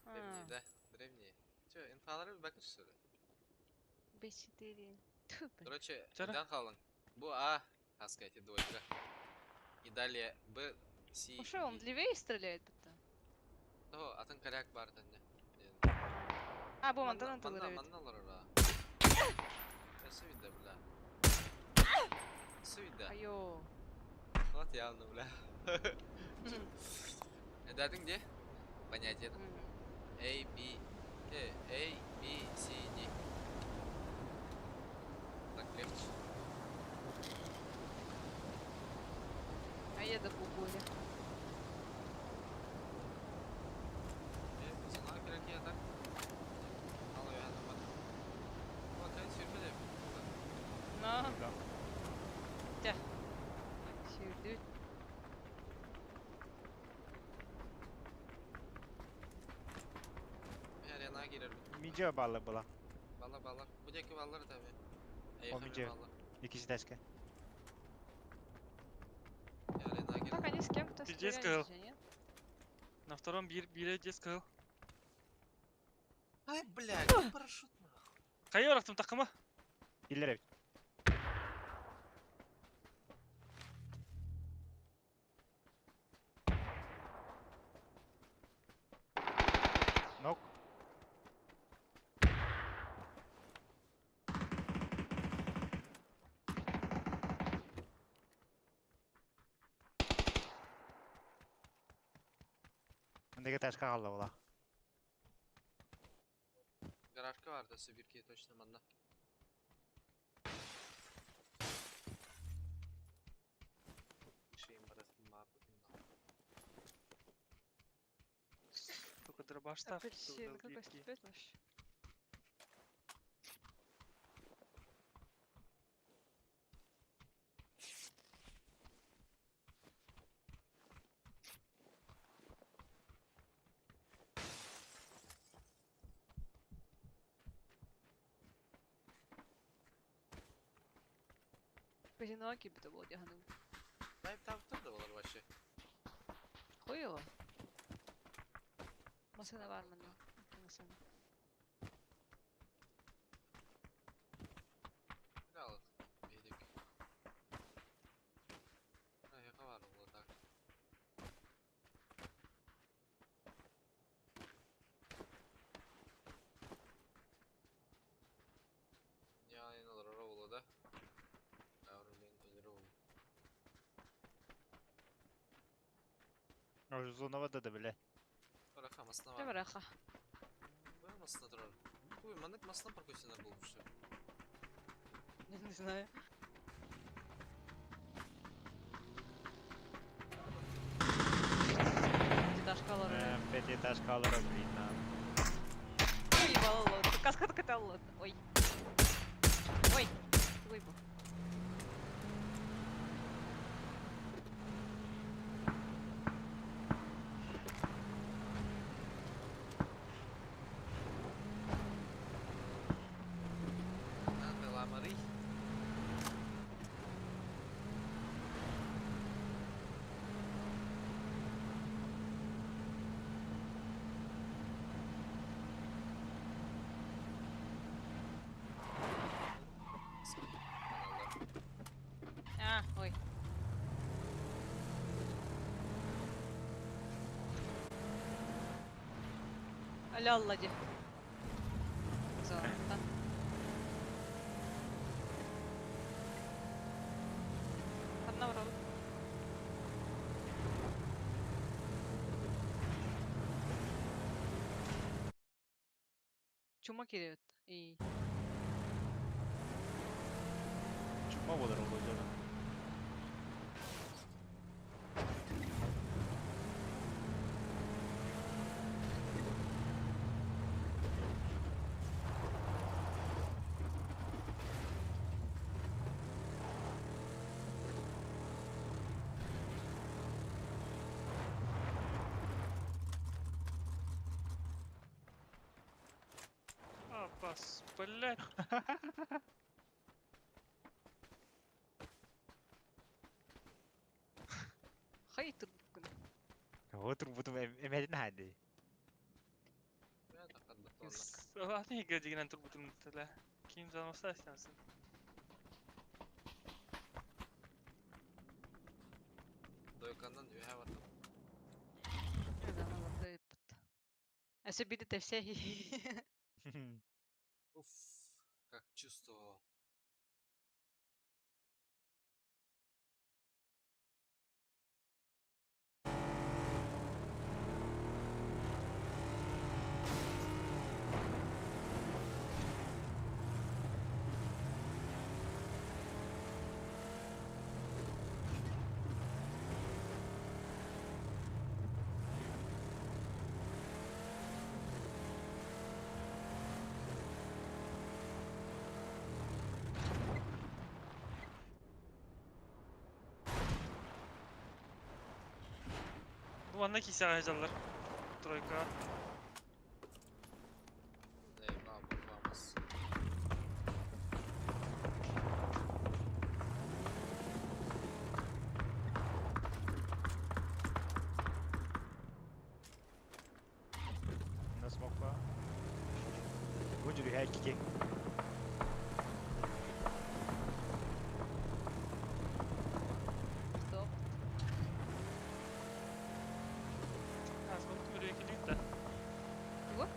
Древние, да? Древние. Чё, инфалары bir bakın şöyle. Б4. Тьфу, блин. Короче, Чара? дан қалың. Бұл А, так сказать, двойка. И далее Б, С, Ну что, он левее стреляет будто? О, атын коряк бар тәнде. А, бу мантан тылы ревет. Манналар ора. Nasıl видно, бля? Nasıl видно? Айо. Вот явно, бля. Дадың де? Понятие. A, B, C, D. Так, легче. А я до бугоря. Sana gerek ya da. Al ya da bak. Bakın sürme de. На. Тя. Сюрдүт. Arena girer. Mice bağlı bula. Valla. Bu deki valları tabi. Omic'e. Valla. İkisi тяжко. Arena girer. Так, они с кем-то Пиздец, стреляли сказал. же, нет? На втором биле сказал. Ай, блядь, парашют нахуй. Кайор автом такыма. İleri. Nok. Многоэтажка kaldı bula. Garajka vardı Sibirki'ye точно manda. Şeyin parasını muhabbetin. Только дробаш ставь. Апельсин, какой ступет вообще? Одинокий бы это был дягнул. Hayır tabi da olur başı. Хуево. Машина var mı ne? Машина. Kiralık. Yedik. Yaka var burada tak. Ya yine olur orada da. Yavrum ben ölürüm. Zunova da bile. Bırakamazsın Ты ama. браха. Bırakamazsın durar. Ой, mandık masasına parkosyoner bulmuş. Не знаю. Пятиэтажка Лора. Пятиэтажка alır блин. Ебало лот. Каскад катал лот. Ой. Ой. Выйбу. А, ой. Аляллади. Золото. Одна вроде. Чума келет. И Чума болар ол өзі. Аббас, блядь. hayır bugün. Отыр бутум эмедин хады. Ладно, гадигинен турбутун тэлэ. Ким занмаса истемсин. Дойкандан үһә батып. Evet anladım. Evet. Ese bir de tefse. Уф, как чувствовал. Bu anda kişi ağacalar. Тройка. Eyvah vurmamız. На смокла. Гуджури хайкики. Стоп. А, сколько мы реки лита? Его?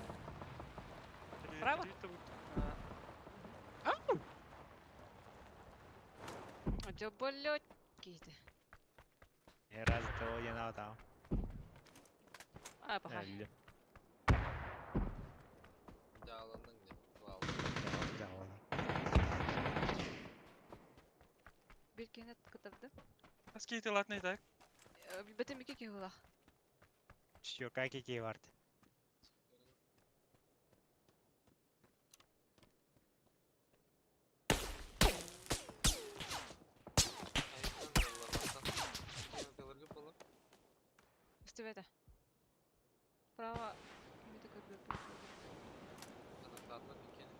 Право? Acaba блядь. Giydi. Раз того yana там. Ha bakar. Öldü. Dağlandın ne? Wow. Devam. Bir kere tıkıtırdı. Скільки латний так? Betim iki kere. Четверка какие варты. Ayıptan yollarmazsan. Yemeklerge falan. Üstüvete. Право. Kimde kapıyor? Anahtarlar dükkanı.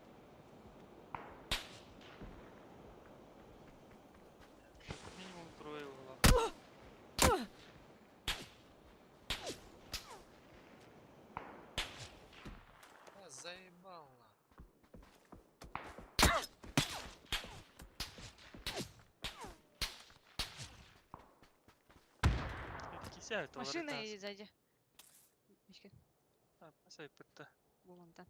Мінімум троє угла. Заебал на. Kişi evet olarak Машина lazım. и сзади. Мишка, Ha, sayıp bitti. буландан.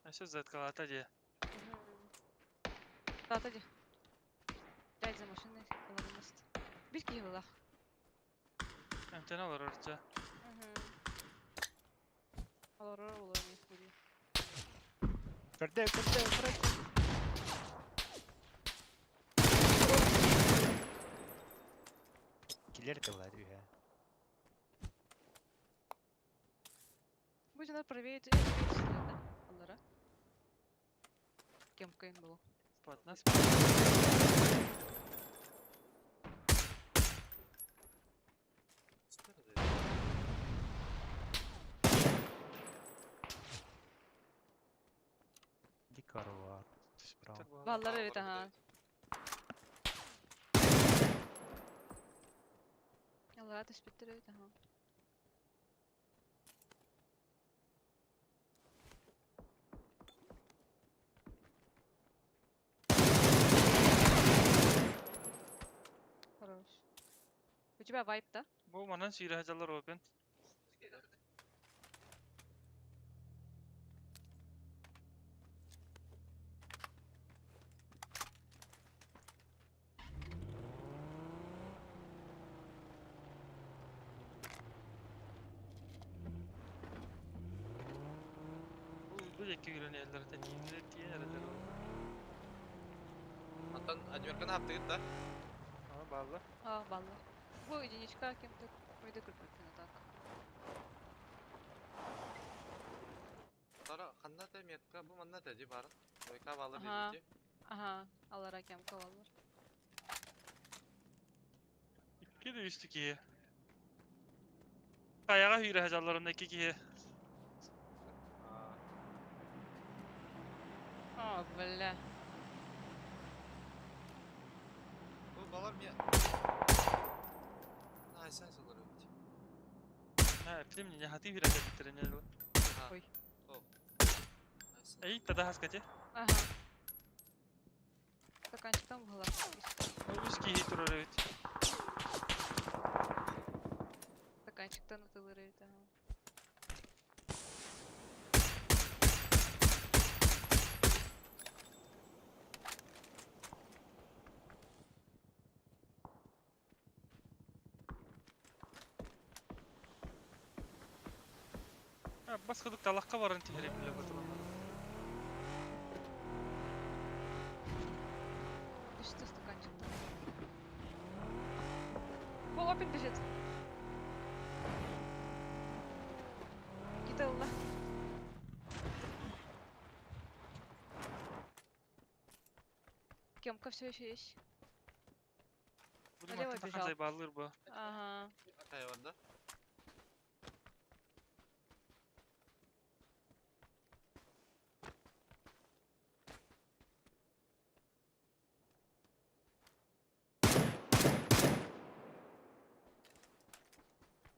Neyse zaten ата diye. Тата ди. Дядь за машиной. Колонность. Bir kere. Emtiyeni alır orada. Aurora olur mu? Kuruyor. Körде. Киллер это владу я. Bu yüzden проверить onlara. Kim kayın bu? Под нас. Дикар var. Справа. Valları evet aha. Allah tespittir evet aha. тебя вайп, да? Бу манан сүйрәһәҗәләр опен. Бу яки гөрән әлләрдә тиәрләр. Антон, Адмирканы аптыгыт да? Балла. Балла. Бу единичка кем-то ойда көрпөтүн атак. Тара, ханна да метка, бу манна да ди барын. Ойка балы Ага. берди. Ага, алара кем каваллар. İki de üstü ki. Kayağa sүйрәһәҗәләрендәки ки. Бля. Бу балар мне... Ай, sen solar öpti. Ha, film ne hati sүйрәһәҗәләр ne. Ой. Эй, тада хаскати. Ага. Стаканчиктан була. Үски турар бит. Стаканчиктан атылыр эйт. Ha, баскыдык талакка барын тиһереп биле бутылам. Düştü стаканчиктан. Бұл опен бежит. Гида алла. Кемка все еще есть. Бу Налево мактан бежал. кандай баллар бу. Ага. Hayvanda.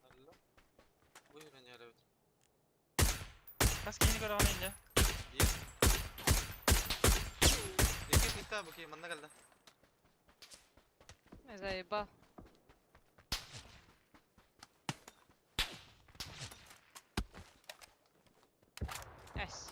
Hallo. Buyurun ya evet. Kas kiyini görәгән инде. Iki kita bakayım mana kaldı. Заебал. Эс.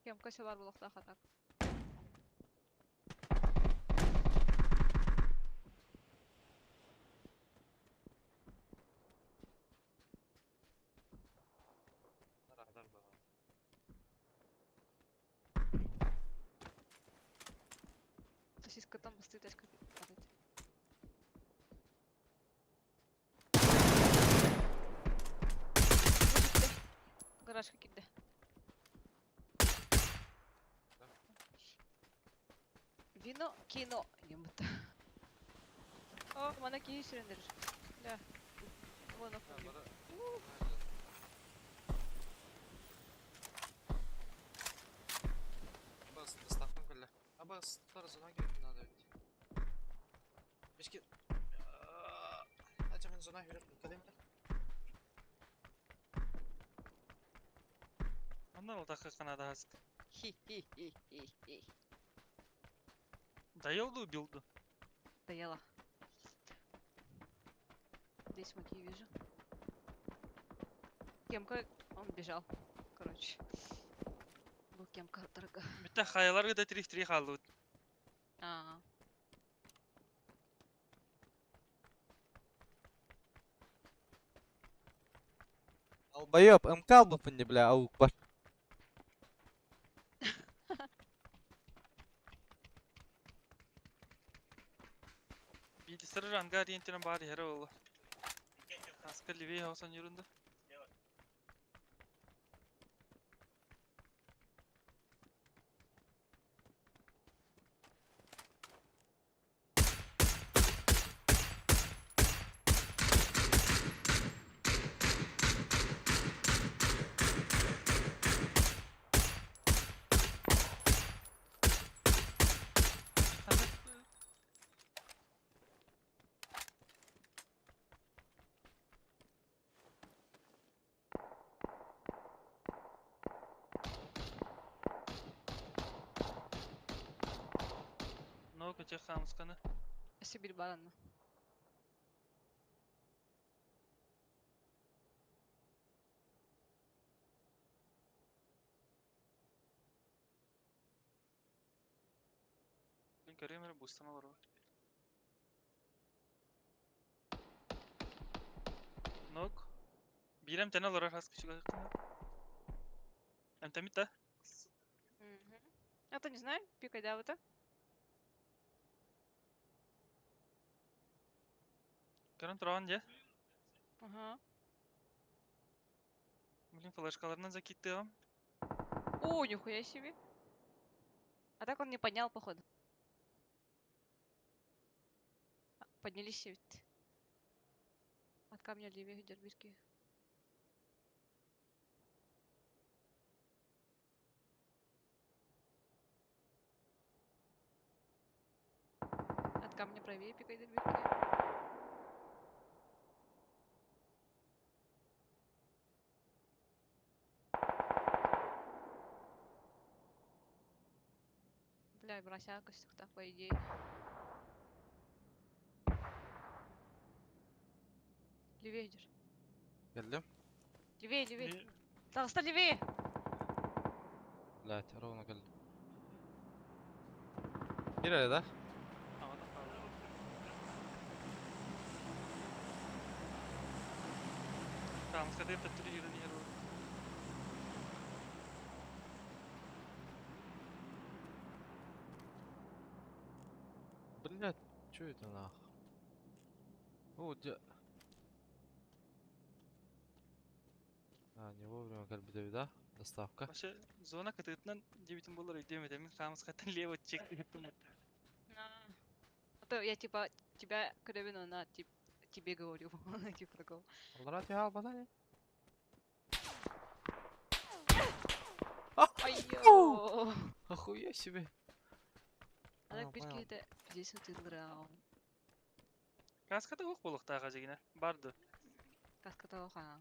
Кемка бар булакта хатак. Radar bakalım. Сосиска там стоит, очка падает. Гаражка кидде. Вино, кино. Ембіті. О, мана кейі сүрендер. Ля. Вон окундю. Абас, доставкам көлі. Абас, зона келіп надо ведь. Бешке... Ача мен зона жүріп көлемді. Андан ул такы канада хаск. Хи-хи-хи-хи-хи. Доелду убилду. Доела. Здесь маки вижу. Кемка, он бежал. Короче. Был кемка дорога. Битә хаяларга да трих-трих алды. Ага. Албоёб, МК бы не бля, аук бар. Bilgisayarı ranga orientine bari hera oldu. Haska livi hausan yüründü. Ете қамысқаны. Если бир баранна. Мен көремір бустан олар. Нок. Бирем тәне олар хас кішігі қына. Әмтәмит та? Это не знаю, пикай да вот. Көрін тұрған де. Ага. Блин, флешкаларынан закиттығым. О, нихуя себе. А так он не поднял, походу. Поднялись все ведь. От камня левее дербиски. От камня правее пикай дербиски. Бля, бросякость так, по идее. Левее идешь. Geldim. Левее, левее. Пожалуйста, левее. Блядь, ровно geldim. Bir öyle de. Havada kaldı. Қамысқа деп тәттірі үйрен ер ол. Блядь, чё это нахуй? О, А, не вовремя как бы да? Доставка. Башы зона кытыытынан дебитин болар өйдеме мен қамысқаттан лево чек дегеттім. А то я типа тебя, Кровину, тебе говорю. Типа такого. Onlara diye al bana ne? Айо. Охуя себе. А так А, бир понял. кейде пиздец утылдырау. Қасқата оқ болықтаға жегіне. Барды. Каската охана.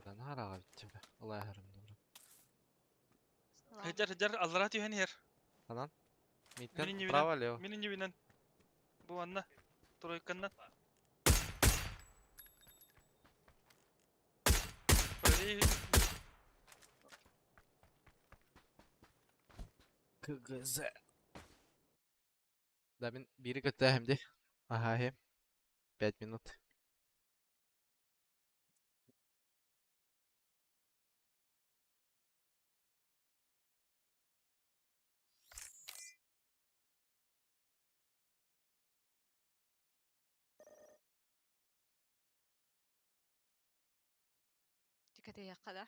Да нараға бітті бе. Алай әрімді бұрын. Хеджар аллара түйен ер. Канан? Менің Миттен небінен. право лево. Менің небінен. Бұл анна. Тройканнан. Правее. КГЗ. Да, мен бiri götürdüm de. Aha hem. 5 minut. Тика те якка да.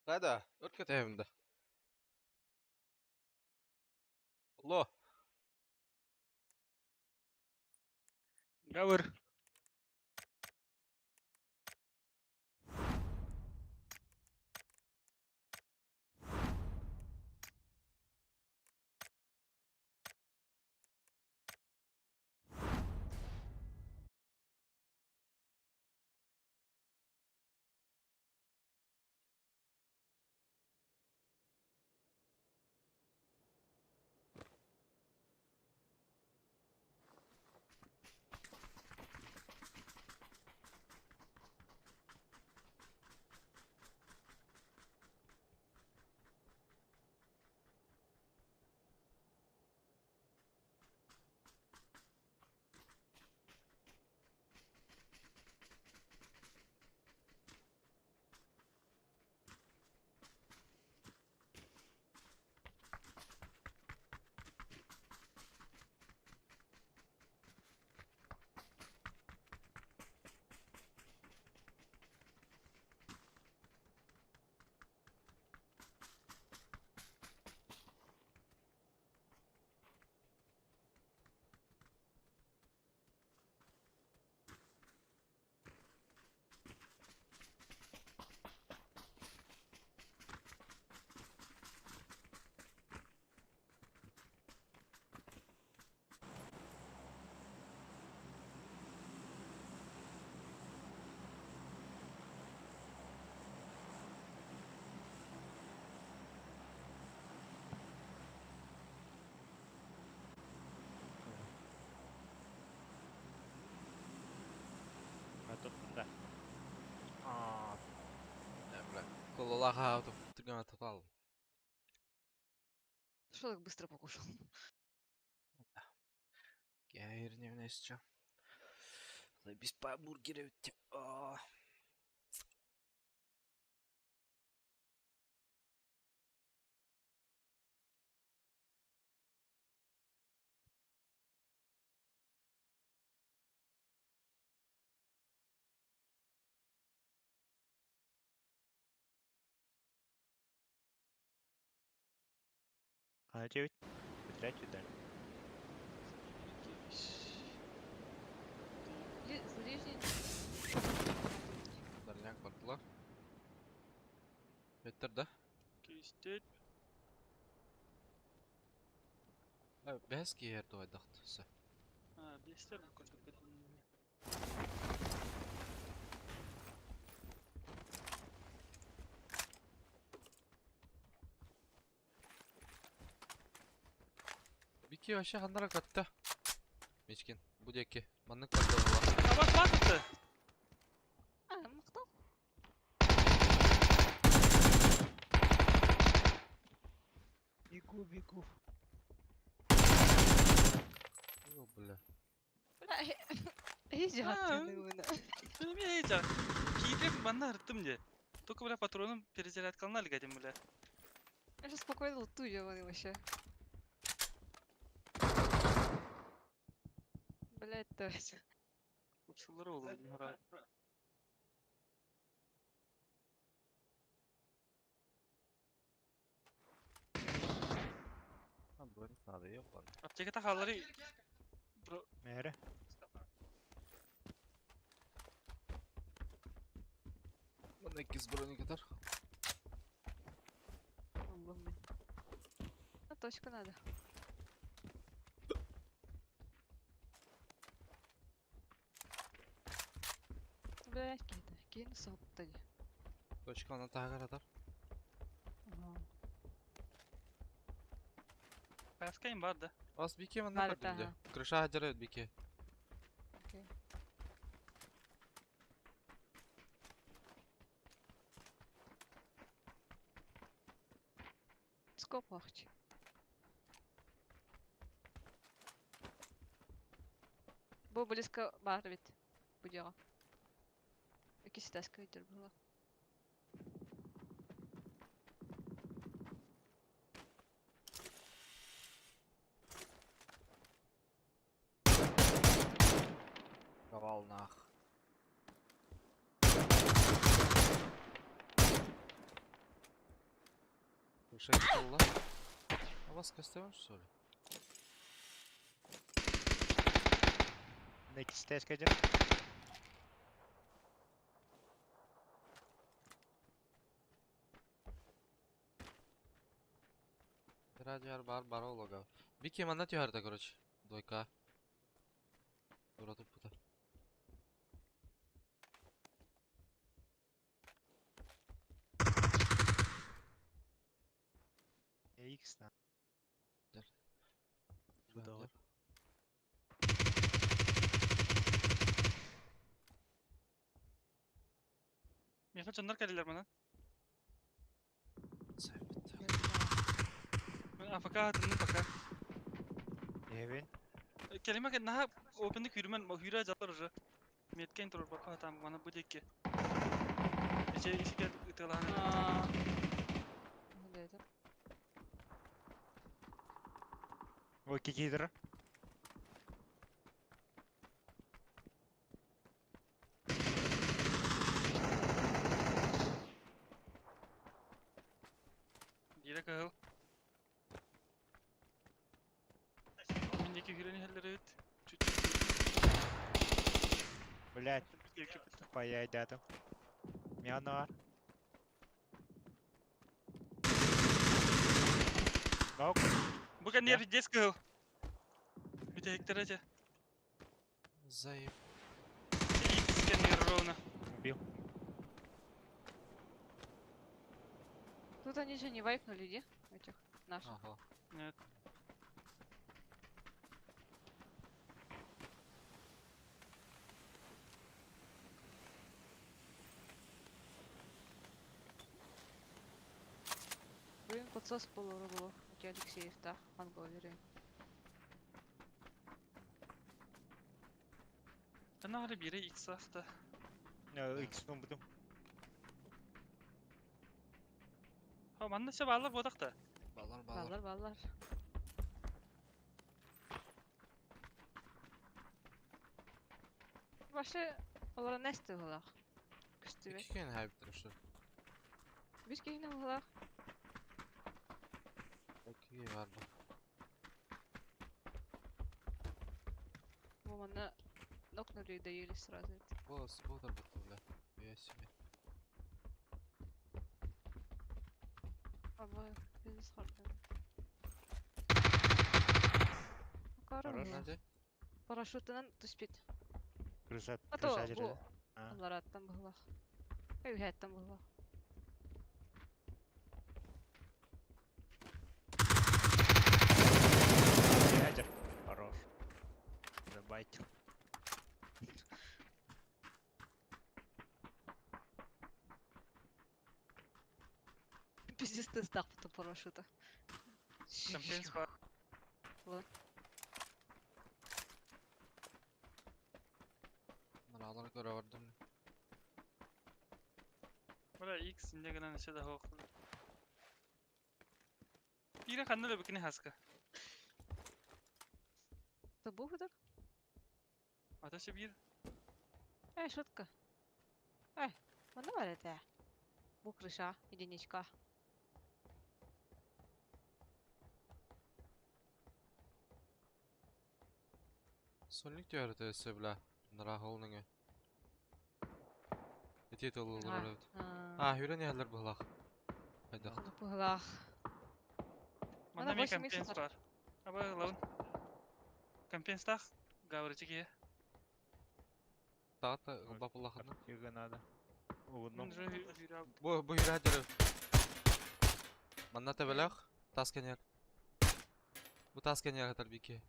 Кайда? Өрт кетемді. Алло. Гавыр. Mä tottun tää. Бля, кололаха ауто тригана тотал. Что так быстро покушал? Гейрне внесче. Без бургеры. Kaçıyor. Bitirek gider. Ближний. Дальняк бардылар. Беттер Кейстет. да? Бәс кейерді ойдақты. Бестер көтөп. Бики вообще хандара катты. Мечкин, будеки. Маннык бардылар. Бak baktı. Мактал. Бегу. О, бля. Бля, изи А, отсюда вона. Benim ya heyecan. Kiydim bana hırttım diye. Только, бля, патроном перезарядкалына ілгәдем, бля. Я же спокойно лутую вони вообще. Блять, точно. Кучулары ол генерал. Böyle sağda yok var. Аптека тахалары. Бро, Mere. Мана киз брони катар. Бомбами. На точку надо. Блять, кин соптади. Точка ана тагар атар. Паскайым бар да. Ас бике мана Надо, кардым де. ага. Крыша хаджарает бике. Окей. Скоп ахчи. Бо близко бар бит. Будяга. Якийсь теска вітер була. Кавал нах. Шестолла. А вас костюм что ли? Ne ikisi de eskece. Радио бар олога. Вики мана тюарда, короче. Двойка. Дура тупута. X lan. Bu da Ждем, var. Меха чондар келдилер мана. Мен АФК атымның пока. Evet. Kelime ke naha open'dik yürümen yürü azaplar уже. Metken turur baka atam bana bu dekke. İşe gel ıtılan. Кандай это? O iki gider. Diye kahıl. Minneki hüreni helleri et. Блять, паяй дядым. Мяна var. Nok. Bu kan yer des kahıl. Bir de hektar aja. Заеб. X kan yer ровно. Убил. Тут они же не вайпнули, где? Этих наших. Ага. Нет. Блин, подсос полура было. У тебя Алексеев, да? Англ, уверен. Ana harbi biri X hafta. X'ini buldum. Ha bana şey bağlar bu odakta. Балар. Баллар, баллар. Başı olarak ne istiyorlar? Küstübe. İki kere hayp duruşu. Biz keyine bular. İki var bu. Bu bana noknuluyu da yeri sırası et. Bu da bitti bile. Я себе. Ama bizi sardı. Хорош. Karım. Hadi. Парашютынан түспейт. Крыша Ато крыша бу жерде. А. алар аттан булак. Өйһәттән булак. Ядер. Хорош. Забайтил. Пиздец ты сдах по парашюта. Компенс var. Manalar göre vardım. Bura X ince gelen neşe daha okul. Biri kanlı da bikini haska. Ты бугдыр? Ateşe bir. Шутка. Мына бар это. Бу крыша, единичка. Сонник diyor ötesi bile. Nara holnunge. Eti olur evet. Ah, hüren yerler bulak. Haydi. Пуглах. Bana bir 8 компенс var. var. Ama lavun. Компенс так. Gavırıcı ki. Dağıt da babulakını. Юга надо. Угодно. Ben de hürü abi. Bu hüren diyor. Manna tebelak. Tasken yer. Bu tasken yer kadar bir ki.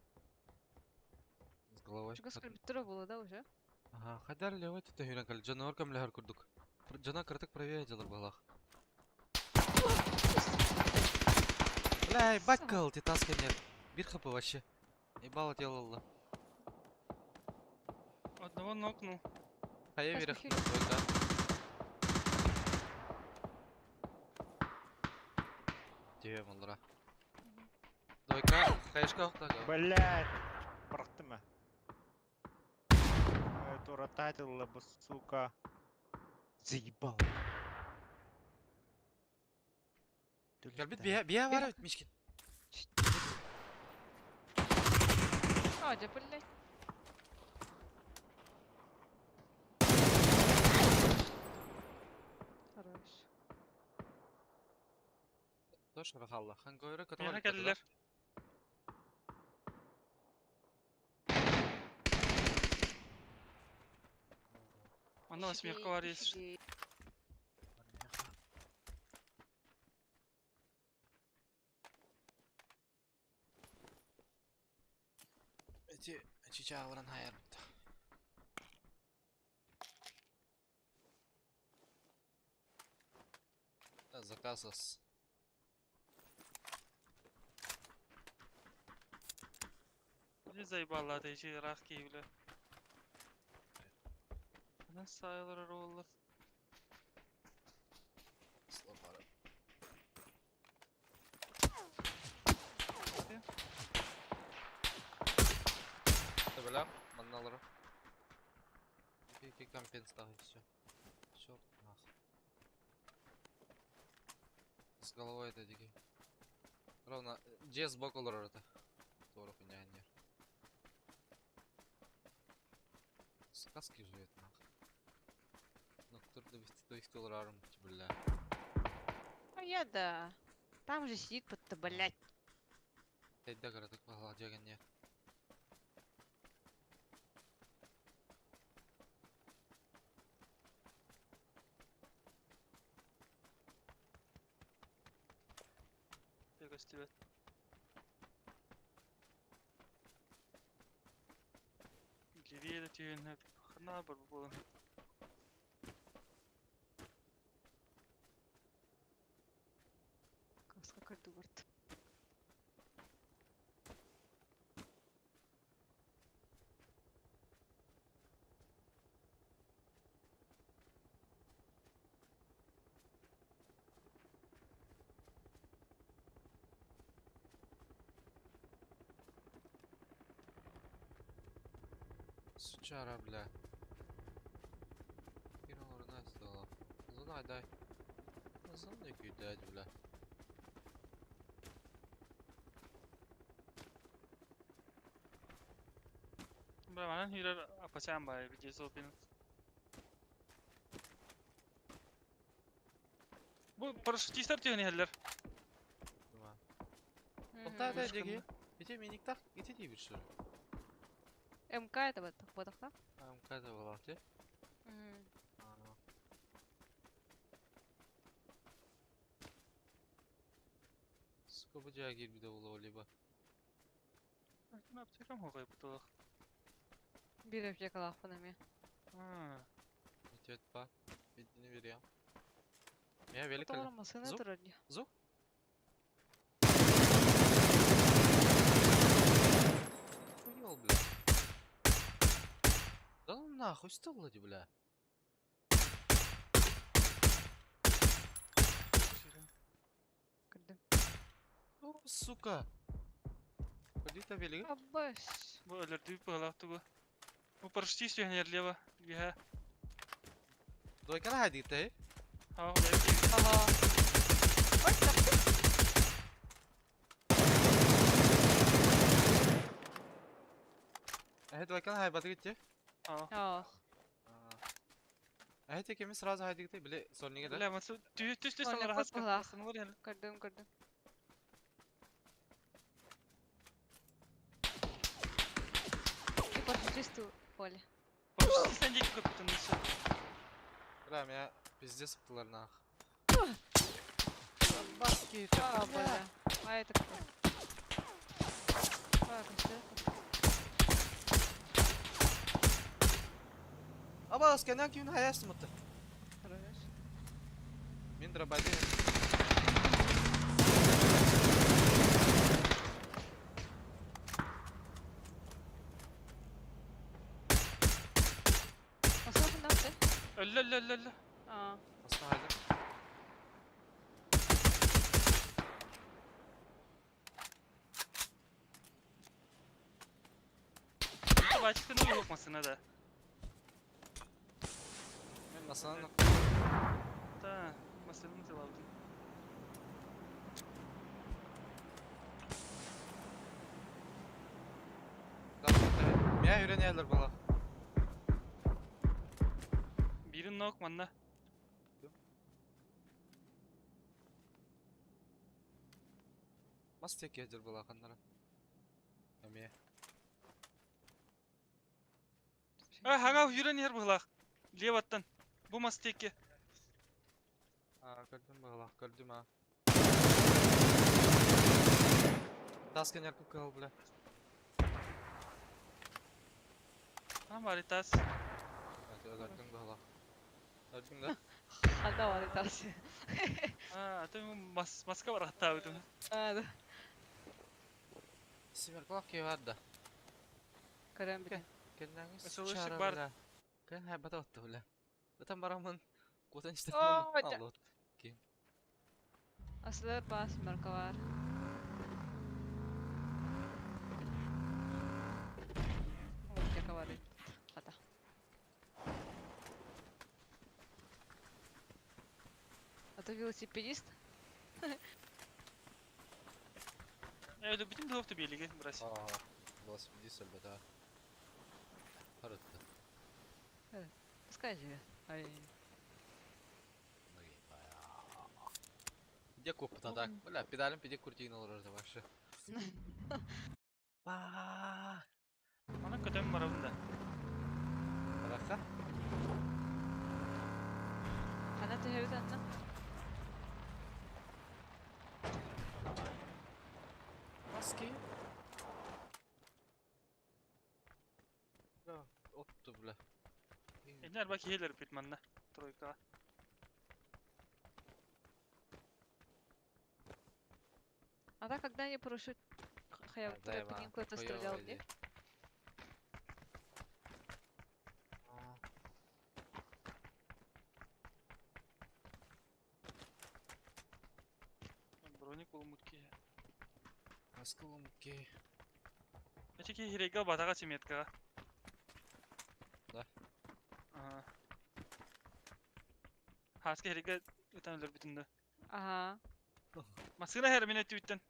С головой. Чуга скульптура было, да, уже? Ага, хадар левой ты хюрен кал. Жанор кам лехар курдук. Жана кыртык правее делар балах. Бля, батькал, ты таска нет. Bir kapı вообще. Ебало делала. Одного нокнул. Хая Сейчас верх. похилю. Двойка. Тебе малдыра. Двойка. Хаешка охтага. Блять. Бырықты ма? Турататила бы, сука. Заебал. Gelbit bir var evet Mişkin. Hadi блядь. Хорош. Dur şaka Allah. Han göre kötü Mene var. geldiler. Anda восьмерка var есть. Эти чağıran hayal bitti. Заказос. Ne zaybaladı işi rak kiyivle. Ne sayılır oğullar. Слабара. Табля, манналары. Iki компенс daha еще. Черт нах. С головой это дикий. Ровно. Где сбоку это? Торов у меня нет. Сказки живет нах. Но кто-то до их толраром, бля. А я да. Там же сидит кто-то, блядь. Тайда городок погладяга нет. Я гостевет. Левее да тюнет. Хана барбулан. Сколько дурт. Сучара, бля. Ирон орна стала. Зона дай. Зона кидать, бля. Bra man hyrar apa samba i video så fint. Bu paraşütistler diyor neler? Дума. Мгм. Олтай да Ишканды. деги. Ите миниктар, ите дей bir şey. МК это вот так? Кайда была те? Мгм. Сколько жагир bir de було либо. Ne yapacağım o kadar bu Бери в лахпанами. Ha. Итет па. Бидini veriyorum. Ya велик Потом калды. масына Зуб? тұрады. Зу? Хуёл, бля. Да ну нахуй, что вроде, бля? Кірді. О, сука. Ходи-то велик. Аббаш. Bu öldürdüğü bu halaktı bu. Bu paraşütist diyor neler leva. Ya. Дойка на хади ты. Ha ya. Ага. Ой, так. Дойка на хайбаты гитти. Ha. Ах. Экими сразу хайди гитти. Биле сольниге да. Bile masal tüslü Öyle sana rahat kutlular. kalmasın var ya. Кірдім. И парашютисты поле. Paraşütist sen değil kaptanın işi. Бля, меня пиздец птылар нах. Баски, А, бля. А это кто? А, концерт. Аба, сканан ким хаясты мыты. Хорош. Мен дробади. Масына кімді? Ölle. А. Асна хайди. Sabah çıktığında uyukmasına da. Мен масанын Da masanın cevabı. neler bala? Biri nok manna. Mas tek yedir bala kanlara. Amiye. Hanga yürен yer bıhlak. Levattan. Bu masteki. Gördüm bala, gördüm ha. Tasken yakıp kal bile. Ha maritas. Hadi gördüm bala. Gördüm de. Ханда var итасы. Atı maska var hatta ödüm. Да. Simer kulak ki var da. Көрем бит. Kendiniz Isılışık çare var. bile. Kan hebat otu bile. Zaten baramın kutan işte Oo, bunu да. alır. Аслар бас марка var. Вот я говорю. Хата. А ты велосипедист? Öyle bütün hafta birliği burası. Велосипедист elbette ha. Harıttı. Пускай живет. Ай. Где купта так? Бля, педалем пиде куртин olur orada başı. Ba. Bana kötü var bunda. Bırakka. Хана тежевит анна. Maske. Ya, ottu bile. Ender bak healer pitmanna. Troika. А да, когда они парашют я Да, я по ним кто-то стрелял, не? Броник улмутки. Маскалумки. Эчеки хирега батага чиметка. Да. Ага. Хаска хирега ütän ölür bütündü. Ага. Maskına her minüt ütten.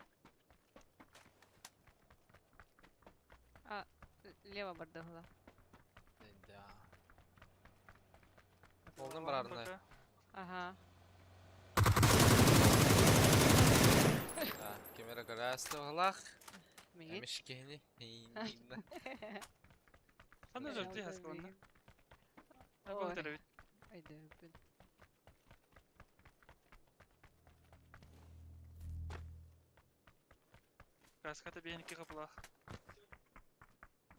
Лево бардагла. Да. Полным барарны. Ага. Да, кемера гарасты олах. Мигит. Мешкени. Sen özür dilerim haska bana. Bak tabii. Айда, блин. Haska tabii yeniki kapılar.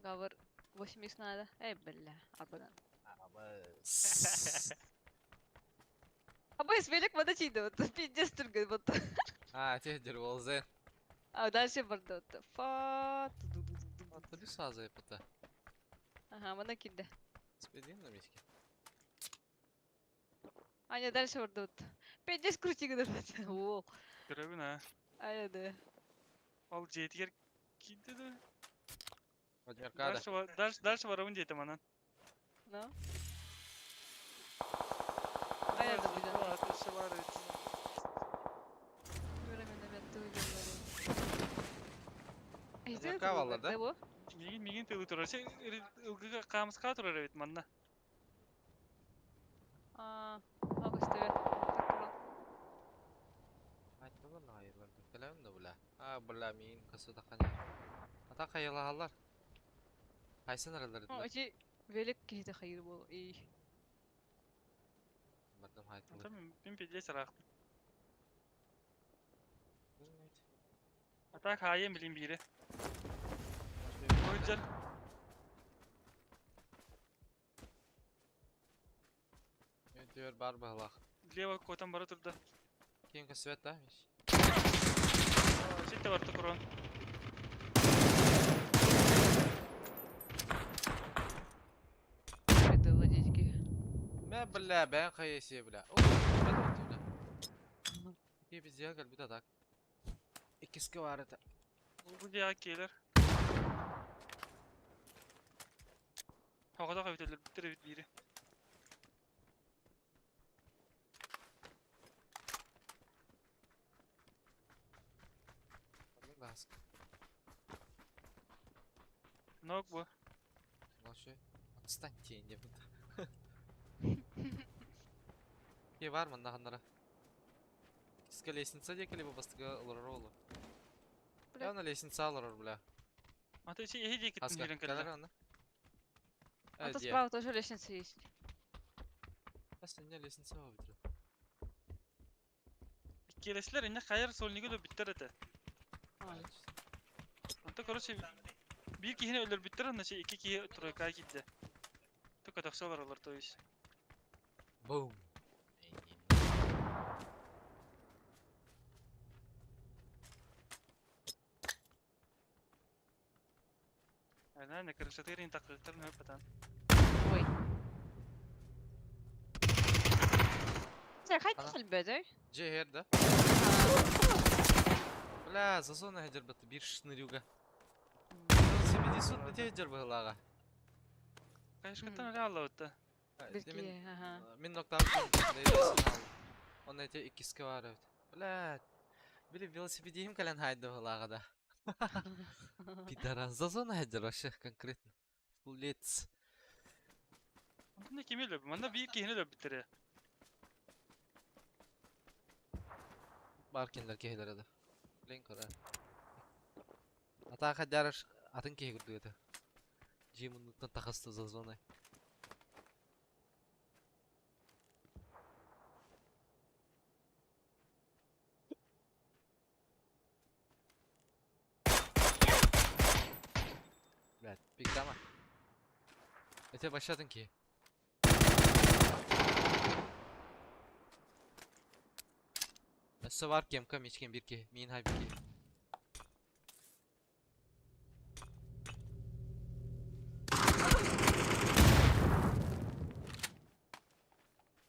Гавар 80 надо. Эй, бля, абадан. Абай, велик вода чийді, вот, пиздец түрген, вот. Tehdir olzen. А дальше барды, вот, фа. Atladı sazı yapıta. Ага, мана килді. Спедин на миски. Аня дальше барды, вот. Пиздец крутигідер, о. Görevin ha. Аня, да. Al jetiger gitti de. Vladimir Kada. Ders var onun jeti manan. Ну. Аня, да, блин. Ateşi var. Vladimir Kavalar da. Bu? Migin tığlı turar. Şey ılgı kamız ka turar evet manna. Aa, bak işte. Айтты бана айырларды. Келем да була. Була мин кысы да кана. Ата кайла халар. Кайсын аралар Ну, да. эти велик кейде хайыр бол. И Бардым айтылар. Tamam bin pidye sarak. Atak haye bileyim biri. Koyacağım. Diyor bar bahlak. Leva kotan bara turda. Kim kasvet da mis. Sitten vardı kuran. это владельки. Ben billa ben kayısı billa. O ben billa. İyi biz ya gel bir tak. İkisi var da. Bu diye gelir. Havada kaybedelim. Bitir biri. Gaz. Nok bu. Вообще, отстань тень, не буду. Ке бар мында ханнара. Киска лестница декели бу бастыга олар олу. Бля. Явно лестница алар, бля. Аты içi ehi diye gittin Аска, hirin калар kelle. аны. А то Де. справа тоже лестница есть. Аста не лестница var битре. Kelesler inne kayar solniga da bitter ete. Anta korose bir kihine ölür bitter anna şey iki kihi troika gitti. Tu kadaksalar olur to iş. Boom. Ana ne krışaterin takıltır ne patan. Ой. Sen kaç Ana. filbede? Же herda. Бля, за зона хеджер бит bir шнырюга. Сибиди суд бит хеджер былага. Kayışkıtan öyle Allah otta. Belki, ага. Min nokta deylesin. Onun ete ikisi var evet. Bля, bile велосипедим кален хайды былага да. Пидорас, за зона хеджер вообще конкретно. Улиц. Anta ne kimi löp? Manda bir kihine löp bitter ya. Barkenler kehlere de. Link ora. Ата хадяраш атын кеhe гүрдү ете. Жимундуктан тахасты за зоной. Блядь, пиктама. Эте başladın ki. Nasıl var ki kam içken bir ki. Min hay bir ki.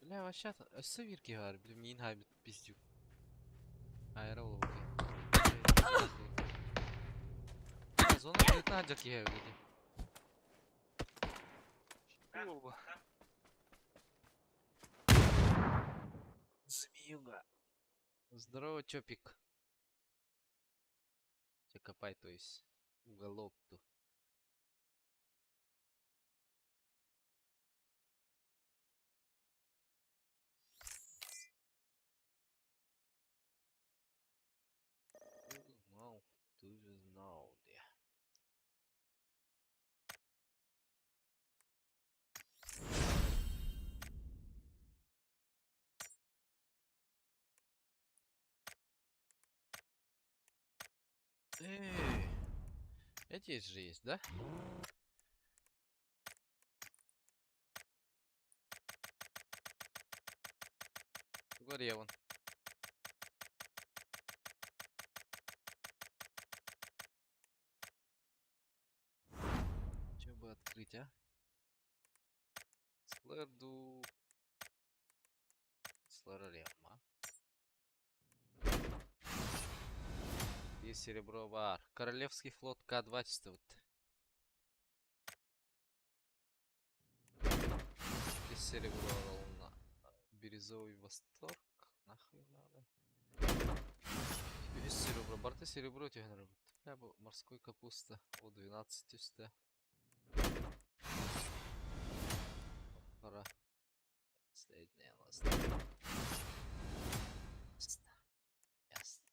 Бля, вообще össe bir ki var. Bir min hay bir pizjuk. Hayır oğlum okey. Zona kırıklı ancak ki evliydi. Oba. Змеюга. Здорово, чопик. Че копай, то есть уголок тут. Знал, ты же знал, где. Эти же есть, да? Горе вон. Че бы открыть, а? Слэрду. Слэрарема. Есть серебро бар. Королевский флот К-2 чисто вот. Есть серебро ровно. Бирюзовый восторг. Нахуй надо. Есть серебро. Борты серебро тебе нравится. Бля, морской капуста. О, 12 üstte. Para. Средняя ласта. Ясно. Ясно.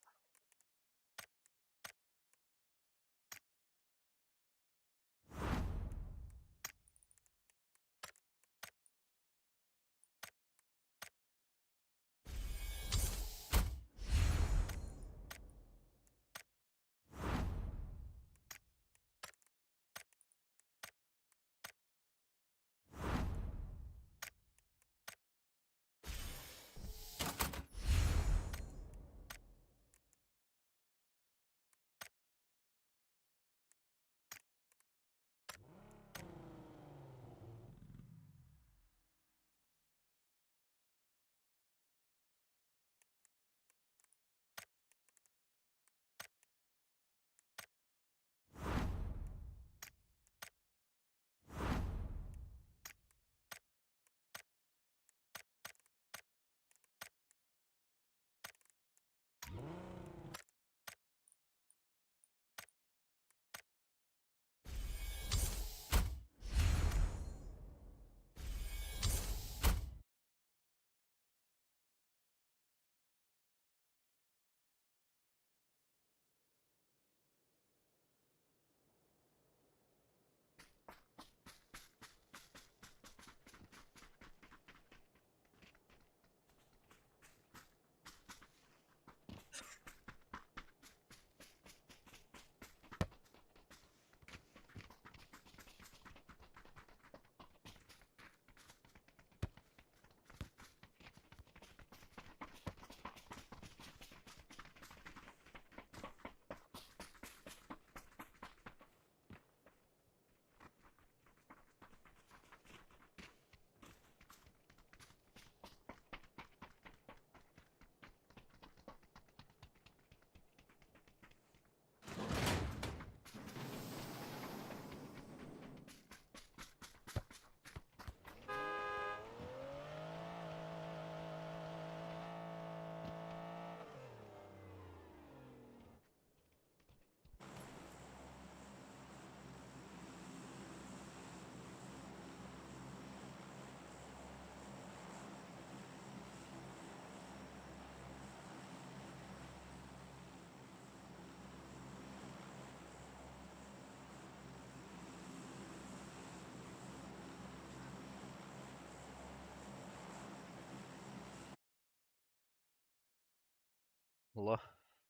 Алло.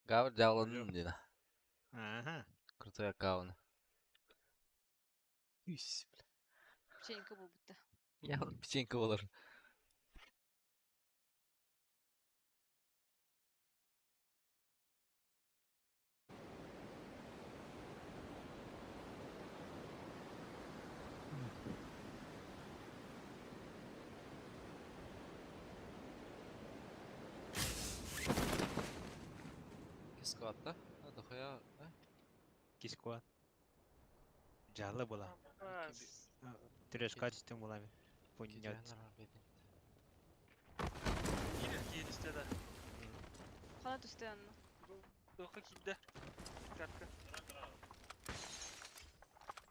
Гавр жавланын дина. Ага. Крутой аккаунт. Үс. Печенька был будто. Я печенька болар. Кискатта. Дохая. Кискуат. Жалы була. Бас. Треш качествен була. Понят. Кирер киристе да. Қана түсті анна. Доқа килді. Картка.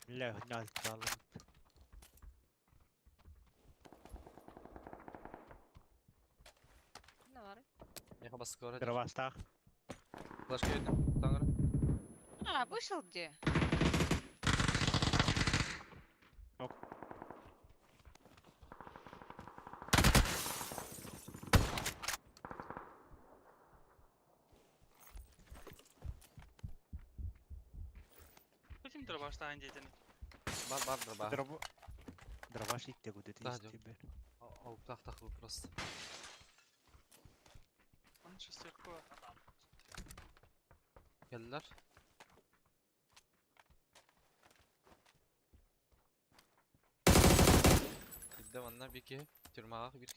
Ля, нал талы. Не бар. Яха басып көреді. Дровастах. Флешка едім. Таңыры. А, вышел где? Каким дробаштайын дейтін? Бар дроба. Дроваш итте куды Да, ты жок. тебе. Алып тақтақыл просто. Onun шестерку var. Geldiler. Giddi bana bir ki. Tırmağa bir.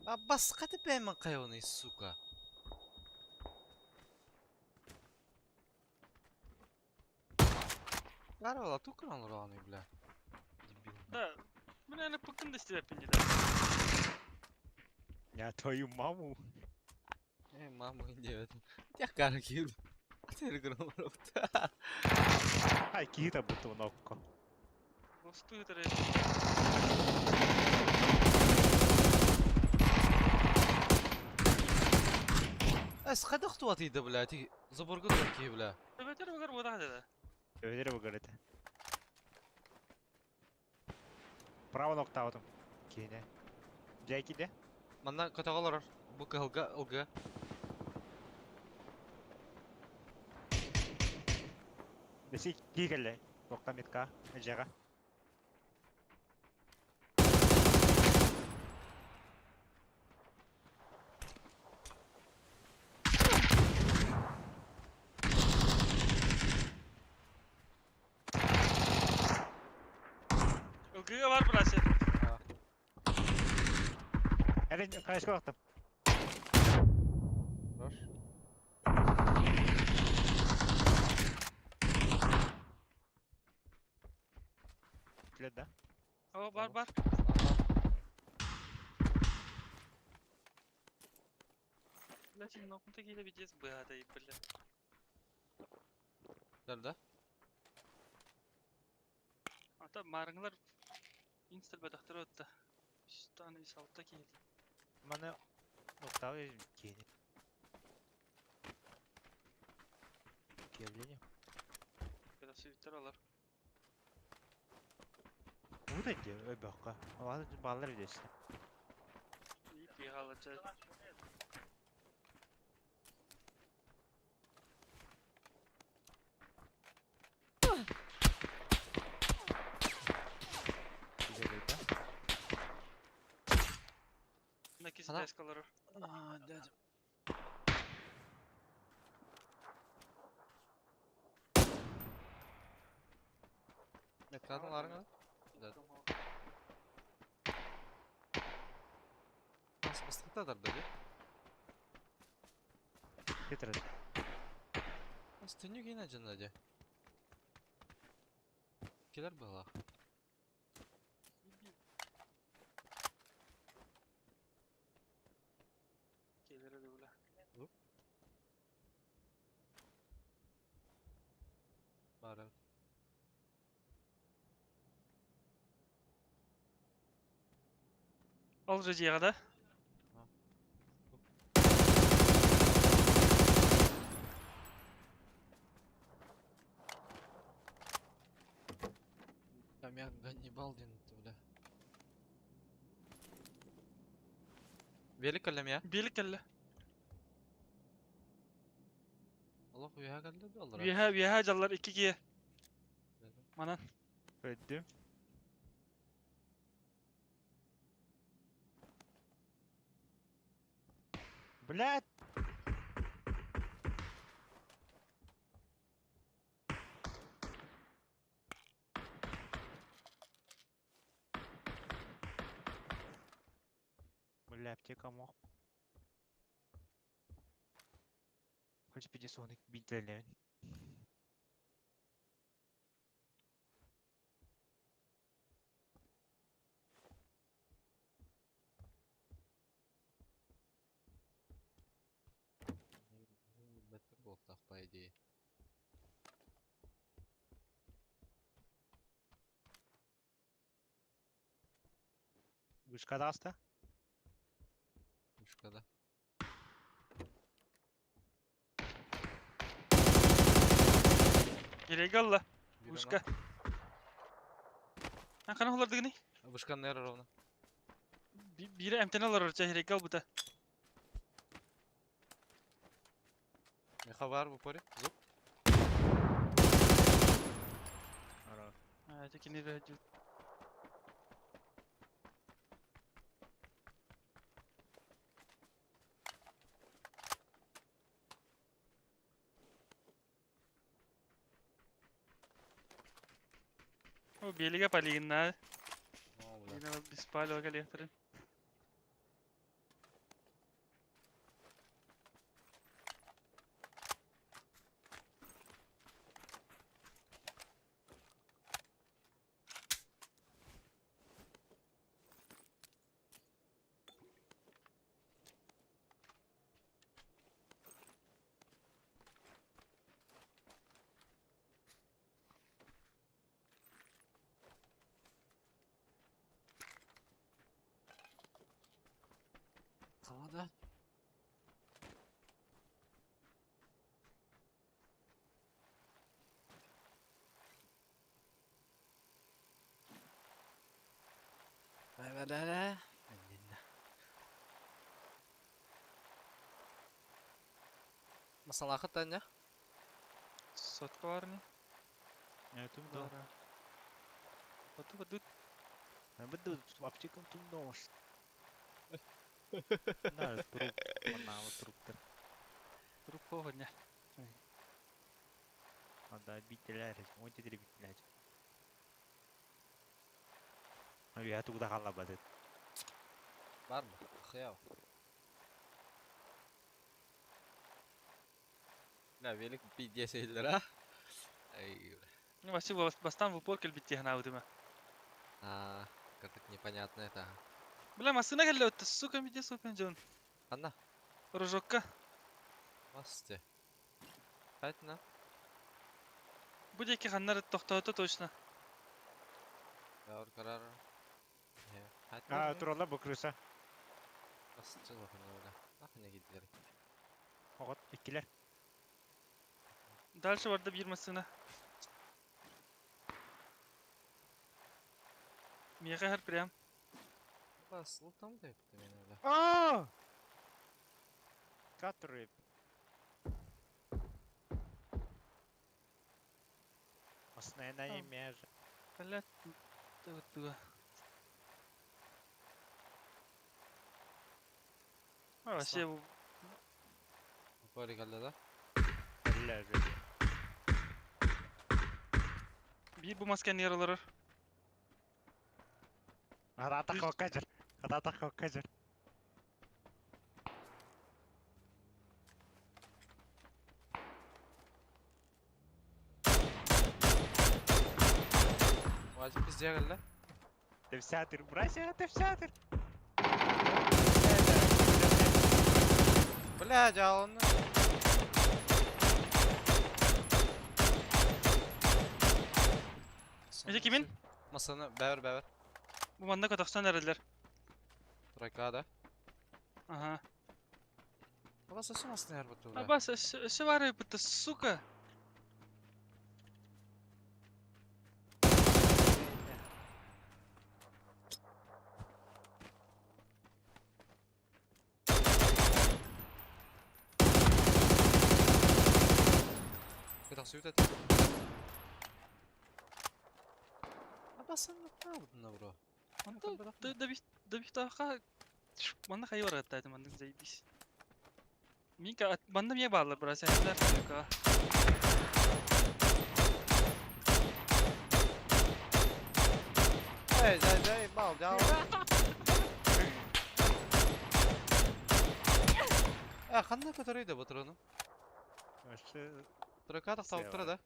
Abbas hadi be hemen kayını suka. Var valla tukran oranı bile. Да, мен ана пыкын да істеп пенде да. Я твою маму. Маму индивид. Я каракил. Телеграм робот. Ай, кита будто в ногку. Осы туйтер Эс хада хтуатыйды бля. Ти заборгы дурки бля. Төбетер багар бодақ деді. Öyle bu garete. Право нокта атым. Кейне. Жайки де. Мана катагалар. Bu kılga ılga. Десе кигеле. Нокта метка. Жага. Ылгыға бар бірасы. Әлен кайышқа бақтым. Roş. Біледі да. О, бар. Бля, сен нокунта келе бедес бұядай, бля. Nerede? Ата марыңлар инстал бадақтар өтті. Үстаны салтта келді. Маны нокта өзім кейне. Келдене. Когда сөйттер олар. Бұл да де өбаққа. Олады балалар өдесі. И пиғалы жай. Güzel да. Накесі Ана- дәскалары. Дядя. Metradın var mı? Dядя. Nasıl bıstıkta da dedi. Кетіреді. Nasıl tünük yine canı dядя. Keler bağla. Келері де бұла. Bari. Ол жеға да. Там я Ганнибал ден бля. Велик әлем я? Birlik geldi. Allah uyağa geldi bir olur. Viha jallar 2-2. Manan. Öldüm. Блядь! Бля, аптека мог. Хоть пятисотник бить дали. Беттер болтақ, по идее. Вышка даста? Ушкада. Gerek Allah. Ушка. Ha kana olardı gini? Ушкан нері ровно. Biri emtene olar orça gerek al bu da. Меха var bu pori. Zup. Ha tekini racı. O birliğe paligin na. Yine bispal o geliyor tabii. Havada. Hayvanlara. Masalah katanya. Sotka var mı? Это да. Batu batu. Я бы тут аптекам тут нож. Да, труп. Манава труп-то. Durup kovanya. Надо бителер, он теперь бителер. Я туда халабады. Var mı? Hıyav. La velik bir diye şeyler ha. Ай. Ну вообще бастан в упор кельбит хана удима. А, как-то непонятно это. Бля масына geldi öttü. Сука миде сука Джон. Anna. Рожокка. Масте. Хайтна. Bu deki hanlar toxtadı точно. Yavur karar. А, Хайтна. турала bu крыса. Basıcı bakın öyle. Bakın ne gidiyor. Оғат, иккилер. Дальше vardı bir masına. Мега her прям. Basılı tam da yaptı beni öyle. Ааа! Который... Основная межа. Блядь. Tuh. Вообще bu Bu pori geldi da. Бля, bir bu maskenin yaraları. Рата хокажер. Рата хокажер. Vacip bizce geldi. Ты вся ты, братья, ты вся ты. Блядь, а он... Ece kimin? Masanı bever. Bu manda Kazakhstan erediler. Trakada. Aha. Baba sesi masasını yer bu Abbas, şu var ya bu suka. Süt et. Abasın ne yaptın bro? Да бих таха манда хайвар аттайдым манда зайдис. Мика манда мне баллар брас айтылар только. Hey, mal ya. Қандай көтерейді бұтыр оны? Вообще, Тұрақатық тауып тұра да.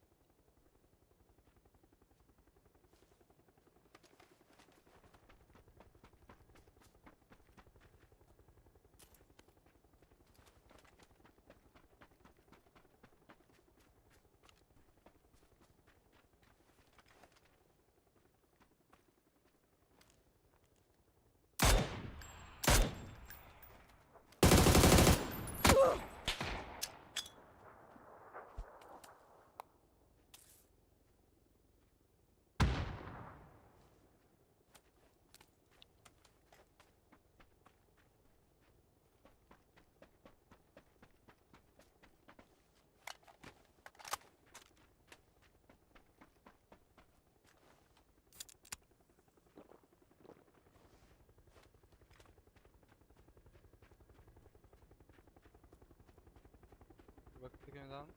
Bak bakayım lan.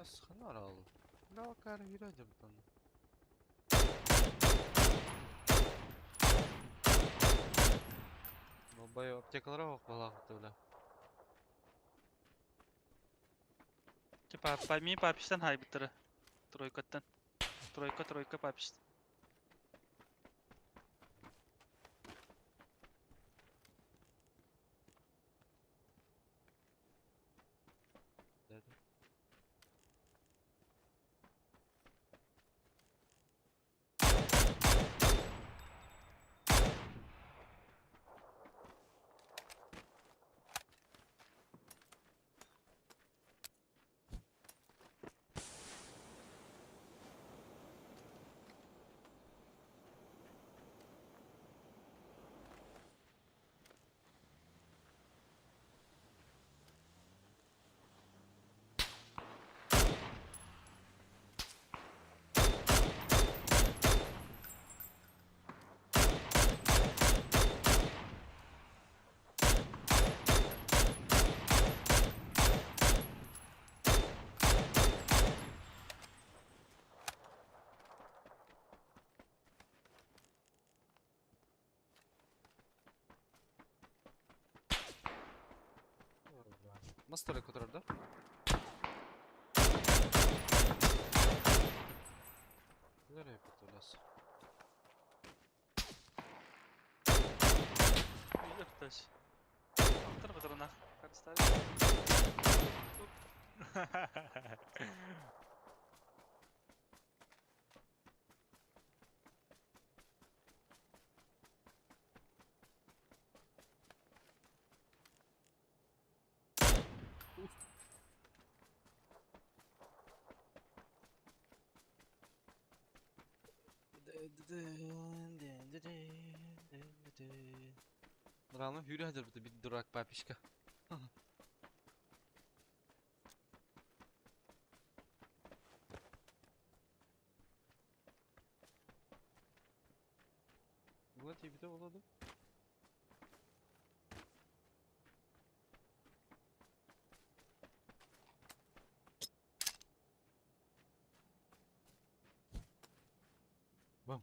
Asxana aralı. Ne bakar yürüyeceğim tanı. Bayağı аптекаларға бақ балақты бля. Типа пойми папиштан хай битары. Тройкаттан. Тройка папишт. Деді. Мастер көтерді. Nereye patolas? Ёптась. Автор патрона. Представь. Рано hürüyedir bu da bir durak papişka. Bu TV'de oladı. Bam.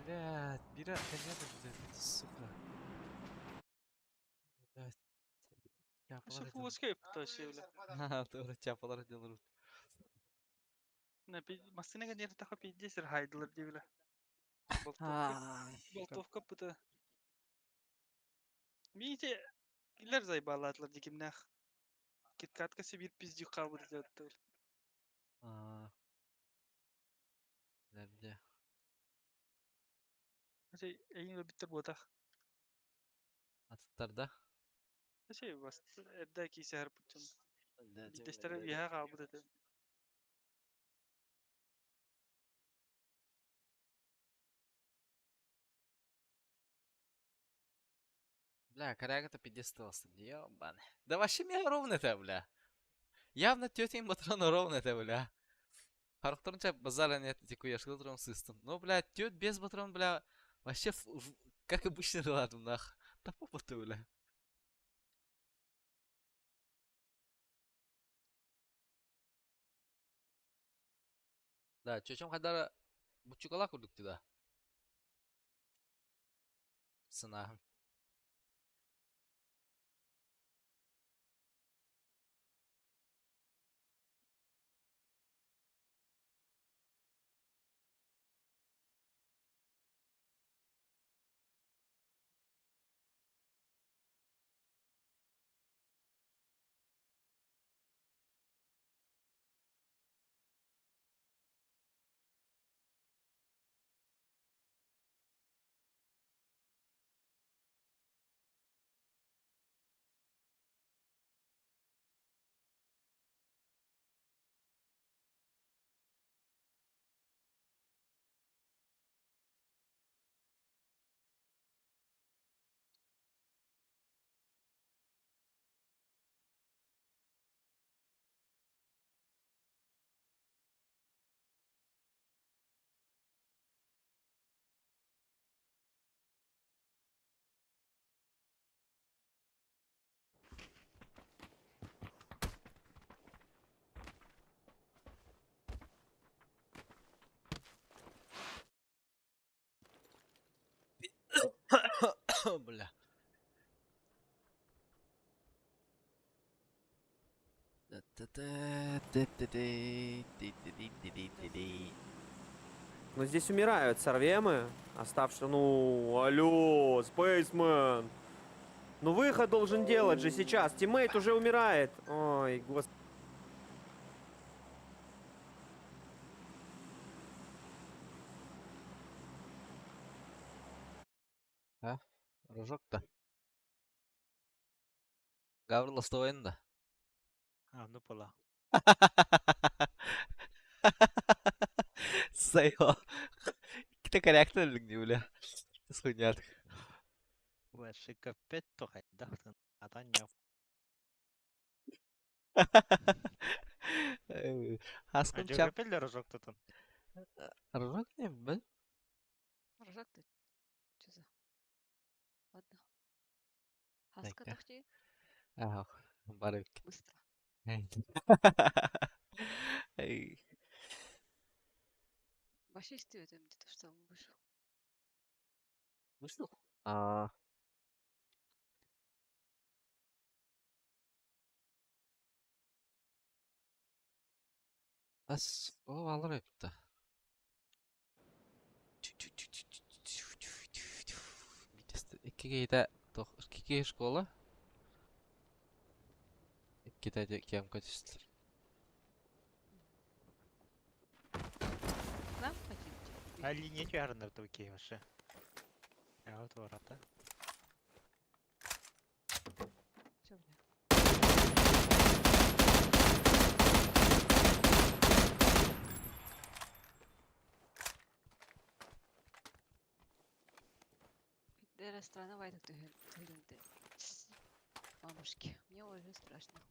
Блядь, бира, понятно, блядь, сука. Блядь. Çapalar Шуфу скейп таши бля. ediyorum. Doğru çapalar ediyorum. На массина гэнер таха пиздесер хайдылар ди бля. Болтовка пыта. Мите киллер зайбаладылар дикимнах. Киткатка себе пиздюк кабыр деді. Nerede? şey eyin bitir botak. Аттарда. Şey bas. Edda ki seher putun. Gidişleri yaha kabul edelim. Бля, коряга-то 50 ёбаный. Да вообще меня ровно это, бля. Явно тетя патрона ровно это, бля. Характернча базара нет, тику я шкилтром систем. Ну, бля, тет без патрон, бля, вообще как обычно релату, нах. Да попа ты, бля. Да, чё kadar buçuk kurduk da. Sınav. Бля. Но здесь умирают сорвемы, оставшие, ну, алло, Спейсмен. Ну выход должен делать же сейчас, тиммейт уже умирает. Ой, господи. А? Рожок-то. Гаврила стоен-да. А, ну пола. Сайо. Kita коряктор не, бля. Схуйнят. Ваше капет то хайдахтын. Атанья. Хаскун Анча чап. капеллер рожок тотын. Рожок не, бля. Рожок ты. Чё за? Ладно. Хаска Так-то. тохти. Ах, барык. Быстро. Эй. Вообще стою там где-то, что он вышел. Вышел? А. Ас, о, алыр өпті. Iki кейді, iki кей школа. Iki de кем качествор. К нам хотите? Али не чарнер то окей ваше. Я вот ворота. Чё, бля? Дера страна вайдак төгілді. Мамушки, мне уже страшно.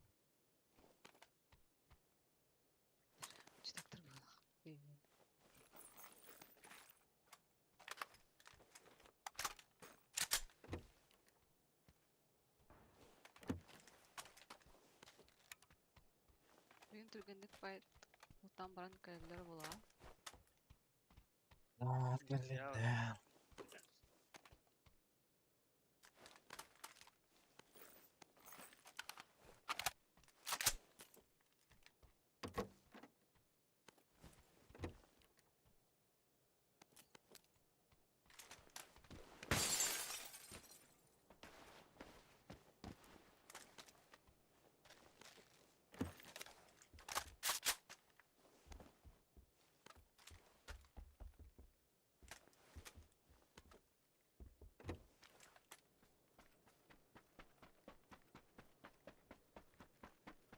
Что так было? Үйін түргендік байт. Ұлтан баран кәрілер бола. Да.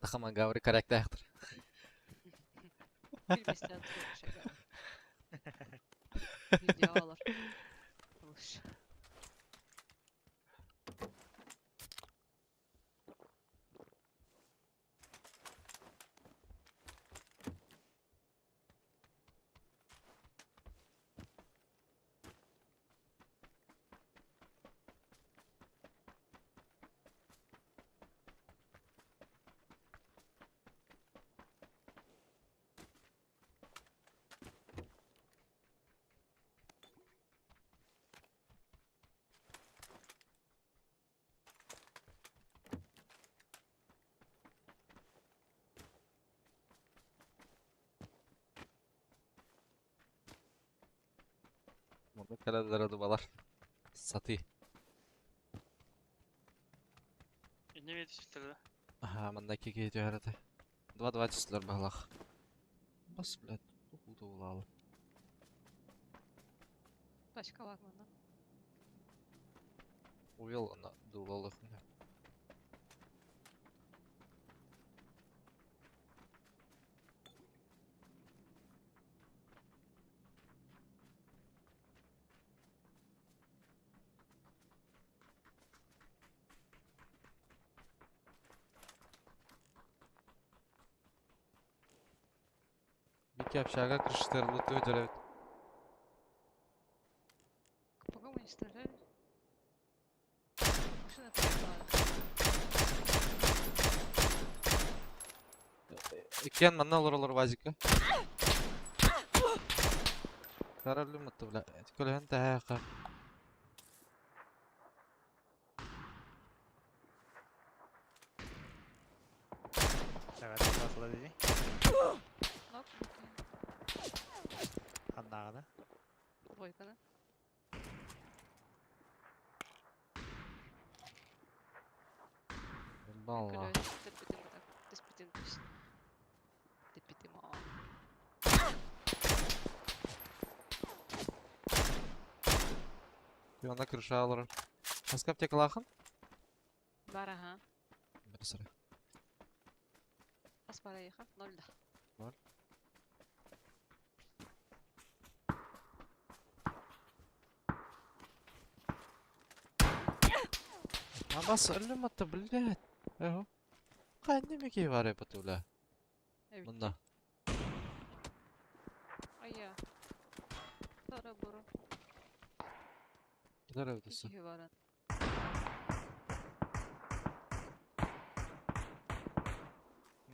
Тахама гаври корректахтыр. Bilmestен çok şey var. Videolar. Uş. Мында кәләләр дубалар. Саты. Не ветчилтер. Ага, мында кеге жәрәте. 2-2 числар бағлақ. Бас, блядь, ұлды ұлалы. Başka var mı lan? Уел ана дулалых. Бики общага крыштырлы төдерет. По кому они стреляли? Машина проехала. Кен манна олор вазика. Карарлы мытты, бля. Көлген тәхәқы. Сәгәт басыла деді. Нок. Қандағы да. Двойканы. Балла. Күлөйін. Теппетім так. Теспетім түс. Теппетім ау. Күйонда крыша алыр. Аскап тек лахын? Бар аха. Бір сыры. Аз пара ехав. 0-да. Абас өлі мыты, блядь. Эхо. Қайны мекей бар епіті, бля. Evet. Мында. Aya. Тара буру. Gider evdesi. İki varan.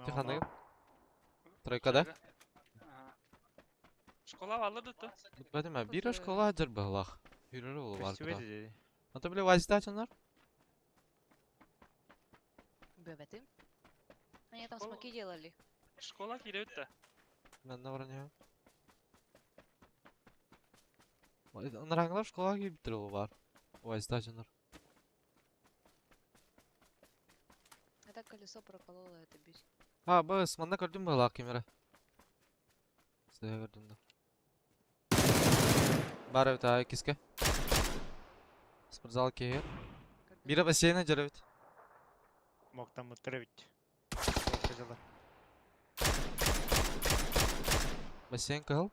Ти қандай? Тройкада? Школа алырды то. Бәдім, бір школа жыр бағлақ. Үйрері олы бар Фестиваль кыда. деді. Ата біле вазита açanlar? Бебетим. Они там О. смоки делали. Школа киреут та. Ben de var ne? Onlaranglar şkola gibi bitiriyor var. Vazita açanlar. Это колесо прокололо, это бить. Ha bu ısmanda gördün mü lak kamera? Size gördüm de. Бар evet ha kiske. Спортзал кейер. Biri baseyine jar evet. Моқтан мұттыры бит. Жылы. Бассейн кыл.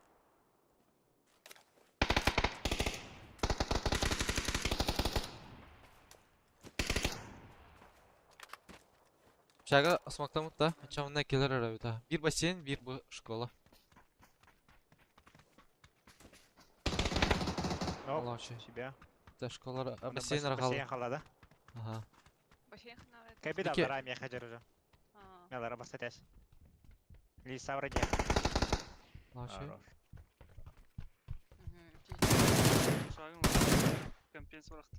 Şaga asmakta da açamında keler evet ha. Bir basseyn, bir bu şkola. Оп, Allah şey. себя. Da şkolar Бассейн бассейн арқалы. қалады. Aha. Бассейн хнавет. Кәбеді Пеке. алдара меха жүрі. А, Мелара бастатяс. Лиса вроде. Allah şey. Хорош. мгм. Шагым. Компенс бырақты.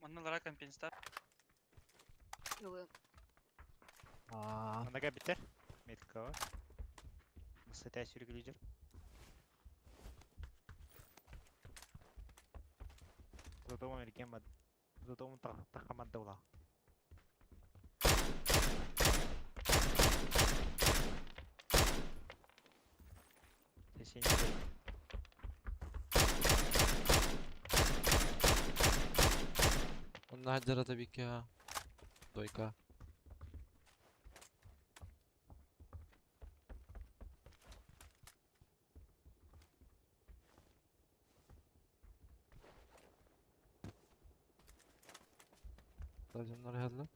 Манналара компенста. Ылы. Aa. Мында кәбіттер. Метка бар. Бастатяс жүргілі жүр. Зато мерген мад. Зато тақамадда ола. Сесен хаджара табике. Дойка. Стадиондар хәлле.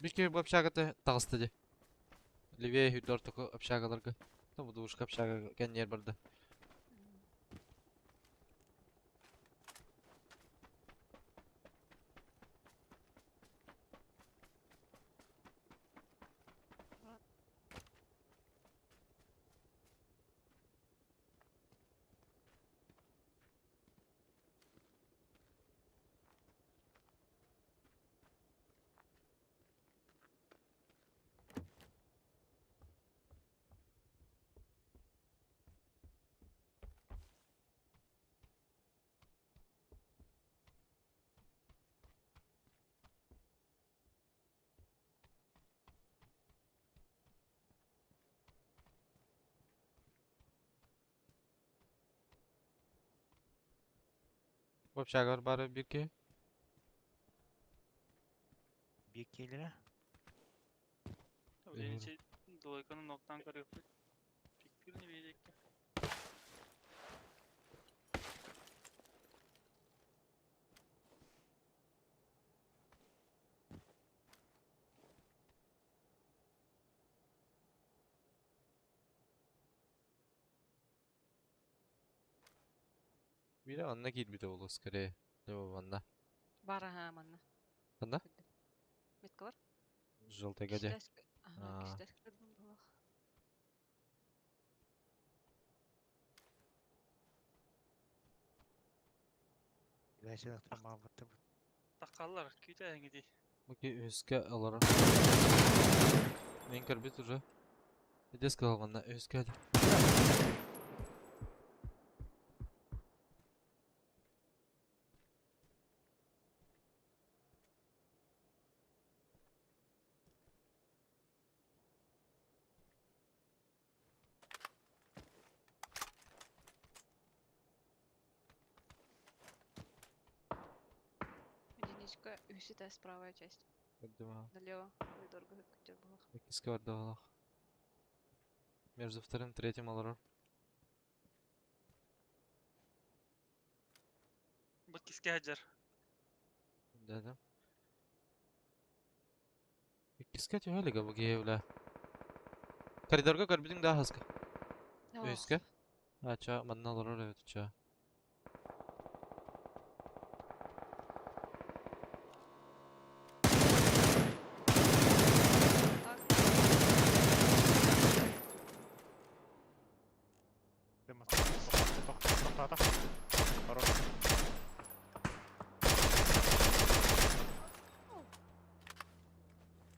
Бишке бу общагаты тагысты ди. Левее хүддор току общагаларга. Там бу душка общага кеннер барды. Бу общагар бары бирке. Bir kelire. Öyleyince Dolaykanın noktan karıyor. Piktir ne diyecekti? Бире анна кит болу скорее. Лево ванна. Бар аха манна. Анда? Метка бар? Желтый гаде. Ага, киштәс көрдüm булах. İlaçın aktarma avuttu. Takallar küte en di. Окей, өскә аларым. Мен кірбет уже. Иде сказалғанда өскә. Единичка, виситая правая часть. Көрдім. Налево, коридорга көтер булах. Өкіске барды алақ. Между вторым и третьим аларым. Bu kiske hacer. Дәдім. Өкіске түйелігі бұл кейеулі. Коридорға көрбідің да хасқа. Өйске? Ача, манна аларыр өт ча. Demos. Tok. Хорош.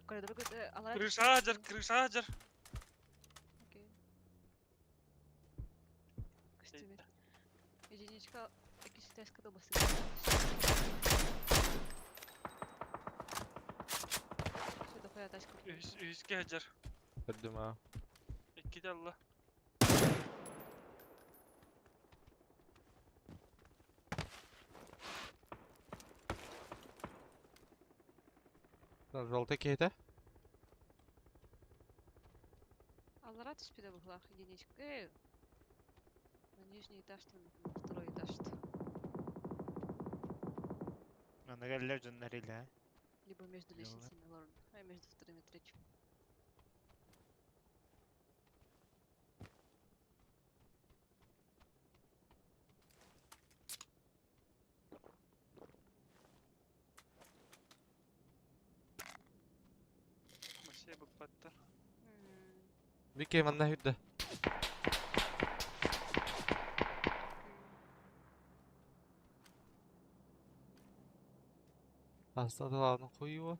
Коридорга алар. Krışa hacer, krışa hacer. Окей. Костюмер. Единичка, киштәс кадо басты. Сюда поя тачка. Üske hacer. Көрдім а. İki de Allah. Желтый кейті. Алара түспеде булах единичка. На нижний этаж, на второй этаж. Ana geller canlarıyla. Либо между Дело. лестницами, ладно. А между вторым и третьим. Masaya bak battı. Бике манна хүдді. Астады лавны қойуы.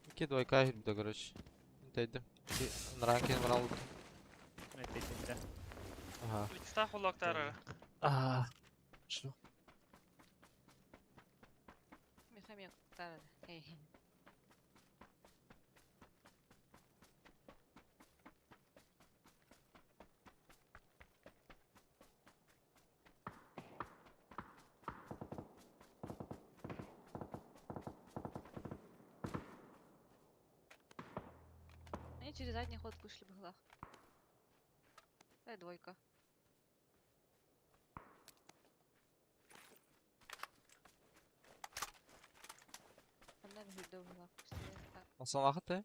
Бике дойка хүдді, короче. Тәйдім. Наранкен варалды. Evet elimde. Ага. İkisi kulakları. Что? Мехамек, тарады. через задний ход вышли бы глах. Дай двойка. Onlar hüdde глах. Onsan vaqt te?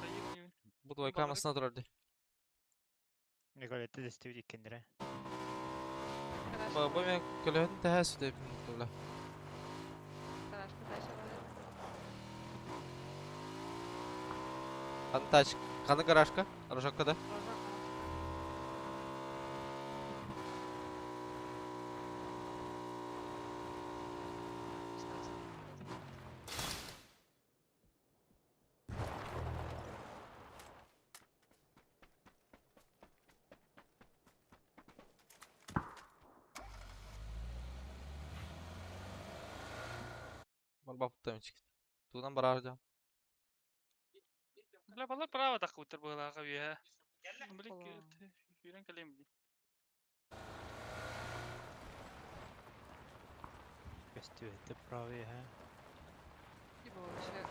Hayır, Bu двойка amasına durardı. Ne kadar etti de istiyor kendine. Bu men kölöhün tähäs de muhtemelen. Гаражка дальше валит. Kanı taç. Kanı garajka. Garajka da. Рожок. Бар бапта мичик. Тудан барар да. لا والله براوة تقوتر بغلا قوية. ملك والله. فيران كلام دي. Gösteriyor etti pravi ha. Типа вообще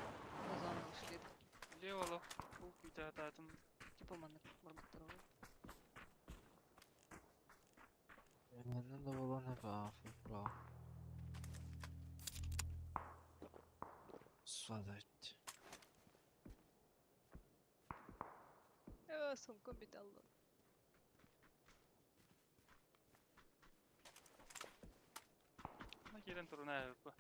на зону ушли. ليه والله فوق تاعتهم. Типа манер. Барбатарова. Benden de olan hep afı bra. Sadat. Сумку металла. ما كيران ترونا يبقى.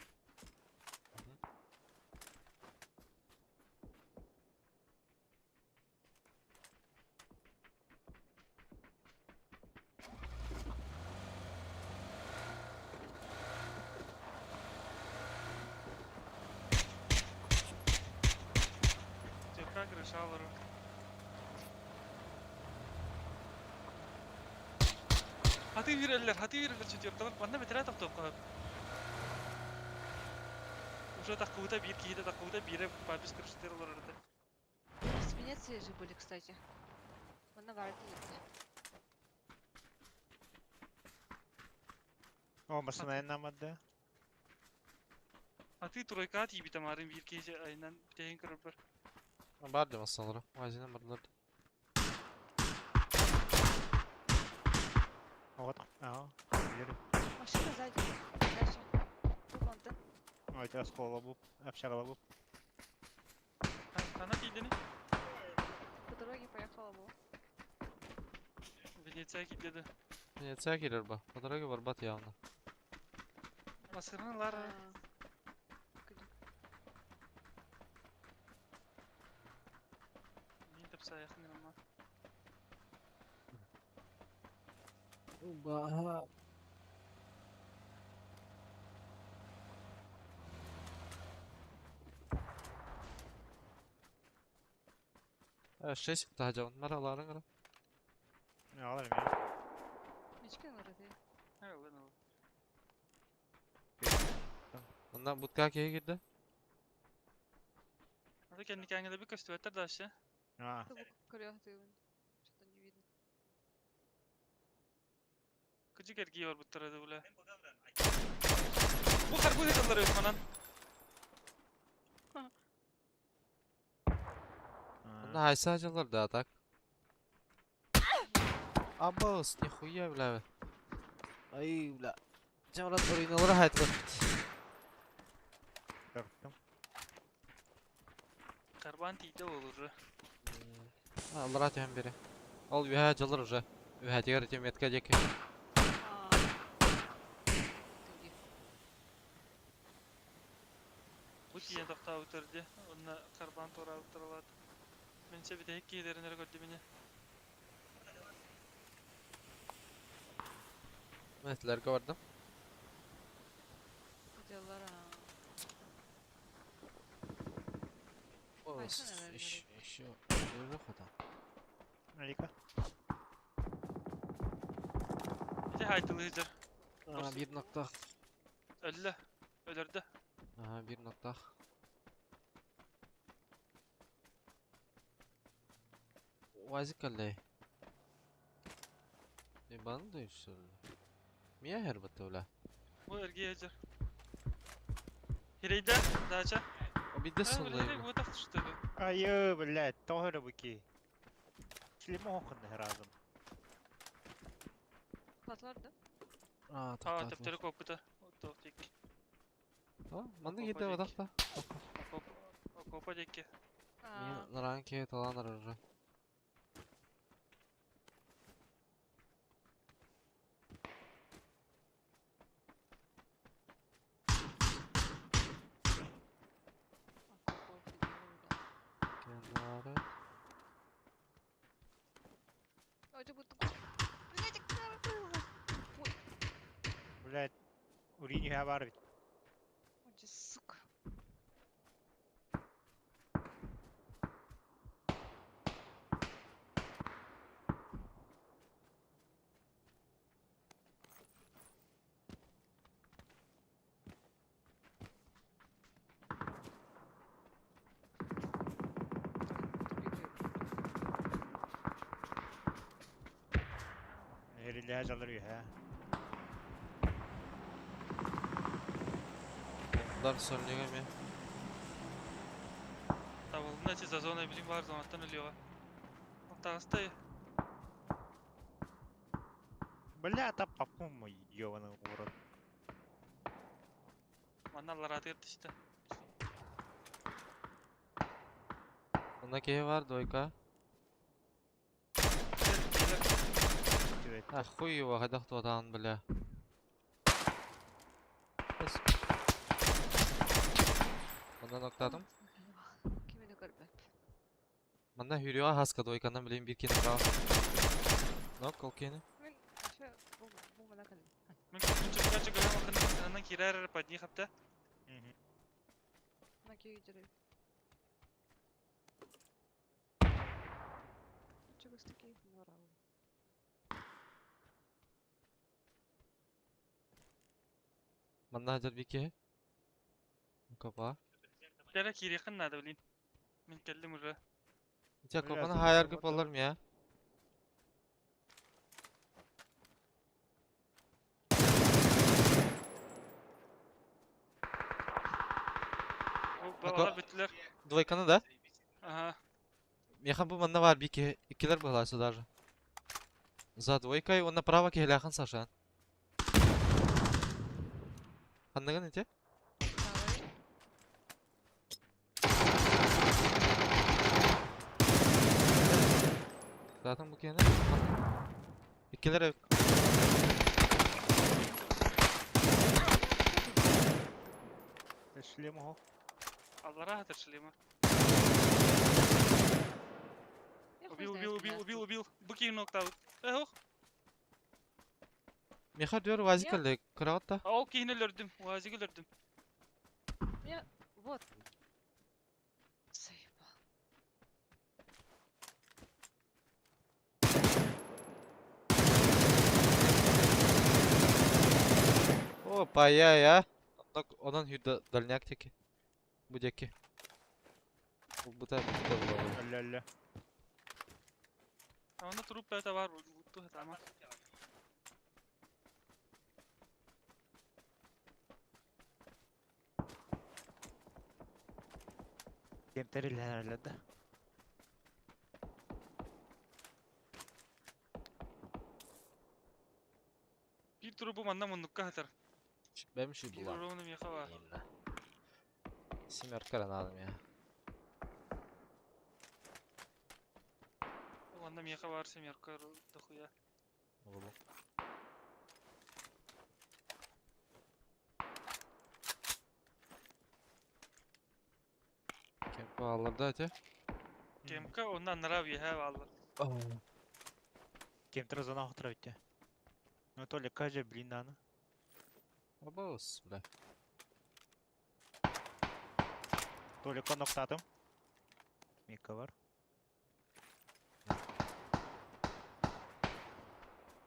Tekrar решалару. Hadi virerler çocuklar. Bana bir tane top. Уже такую-то бир, какие-то такую-то биры по бескрыштырлар это. С Венеции же были, кстати. Она варит. Olmasın dayanamadı. А ты тройка at gibi tamarın bir kez aynen teyin kırıpır. Бар дем sanırım. Mazinen barlar. Вот. Ага. Bilirim. Машина сзади. Дальше. Ремонта. Ой, teraz kola bu. Apşarala bu. Kanat iyidini. По дороге поехала была. Venetsiya gitti. Venetsiya girer ba. Fotoğrafı var bat yağına. Masırnalar. Niye tapsa yakın ama. Ba. Şey sıktı hacı onlar aların ara. Ne alırım ya. Мечки на рыдые. Ha ben o. Ondan butka kiye girdi. Hadi kendi kendine bir kostümetler de aşağı. Ha. Ты колех ты что-то не видно. Küçük erkeği var bu tarafa bile. Bu karpuz edenler yok lan. Onda haysa hacılar da atak. Abos nихуя бля. Ay bля. Cemrat oyunları hayat var. Korktum. Karban tiyde olur. Allah rahat hem biri. Al ühe hacılar уже. Ühe diğer cemetka cek. Ты Bu tiye takta oturdu. Onunla karban tora oturuladı. Bence bir de hek giyderinleri gördü beni. Metlerge vardım. делала. Os neler iş yok. Yok adam. Melika. Bir de haytılı hıcır. Aha bir nokta. Öldü. Ölürdü. Aha bir nokta. Vazik kalle. Bana da yüksel. Miye herbatı öyle? Bu erkeği hıcır. Hireyde. Daça. Bir de Ha, солай. блядь, вот так что ли? Айы, блядь, тоже быки. Шлемохан разом. Платвар, да? А, А, так. тептері көпіті. Оттық тек. Манда Окопа гиде дек. вадақта. Окопа декке. А, Наранки таланыр уже. окопов фигура. Kenarı. Ой, ты будто... Блядь, как было? Блядь, урини хабар бит. Ой, ты сука. Nereye alır ya. Bunlar söylüyor mi? Табылдың әте за зоной білім бар заматтан өлеуға. Тағыстай. Бля, та по-моему, ёбаный урод. Манна лараты ерді işte. Bunda keye var doyka. Тюет. Ha хуй его, когда кто там, бля. Bunda noktadım. Kimine garip. Bunda hürüyor haska doykandan bileyim bir kere bravo. Nok kol kene. Мен вообще бомба накалим. Мен күнчікке жүгірем оқының сынынан керер падни қапты. На кей дерев. Чего с таких ворал? Bunda hacer bir kere. Kapa. Кері кері қыннады білейін. Мен келдім уже. Ya Bля, kapanı sen hayal kapat gibi olur mu ya? Ол балалар біттілер. Doykanı da. Ага. Механ bu bunda var bir iki. İkiler bağlası даже. За двойкой он направо кехляхан Сашан. Anladın mı te? Давай. Zaten bu kene. İkiler ev. Шлемохан. Аллара хатыр шлема. Я хуй Убил, знает, убил, куда. убил, убил, убил. Буки ноктау. Ох. Meha diyor vazikalı. Kravata. Ол кейін өлірдім. Уазиге өлірдім. Вот. Заебал. Опа ya. Ondan hüda dalnyak teki. Bu deki. Bu da bu. Ля-ля. Анда труп это бар. Бутту хатама. Кемтери ля-ля да. Bir трубу манда муннукка хатыр. Benim şey Bir bulan. уровны меха бар. Семерка ранадым ya. Манда меха бар, семерка дохуя. Oğlum. Kim pahalılarda öte? Кемка ондан нрав еха валла. Кемтер зона хутра бит. Ну то ли каже, блин, аны. Обоз, бля. То ли коноктадым. Мика бар.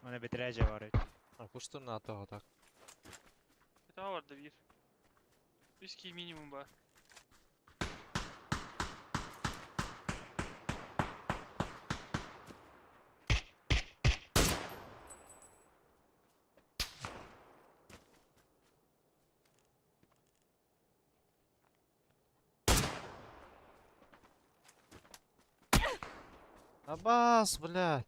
Mana bitirecek var. Куштур на того так. Это бар да бир. Виски минимум бар. Абас, бля.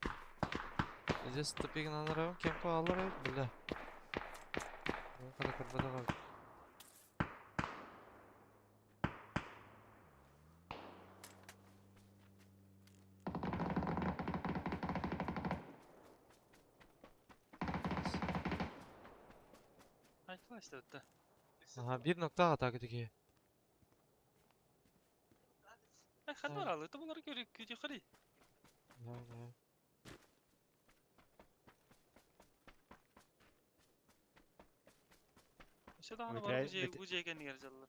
Здесь тупик на нравом, кем алыр, бля. Айтла işte ötte. Ага, bir nokta hata kötü. Ay хадвар алды. Это bunları görüyor. Kötü kırı. İşte daha var bu jeygen yer жаллар.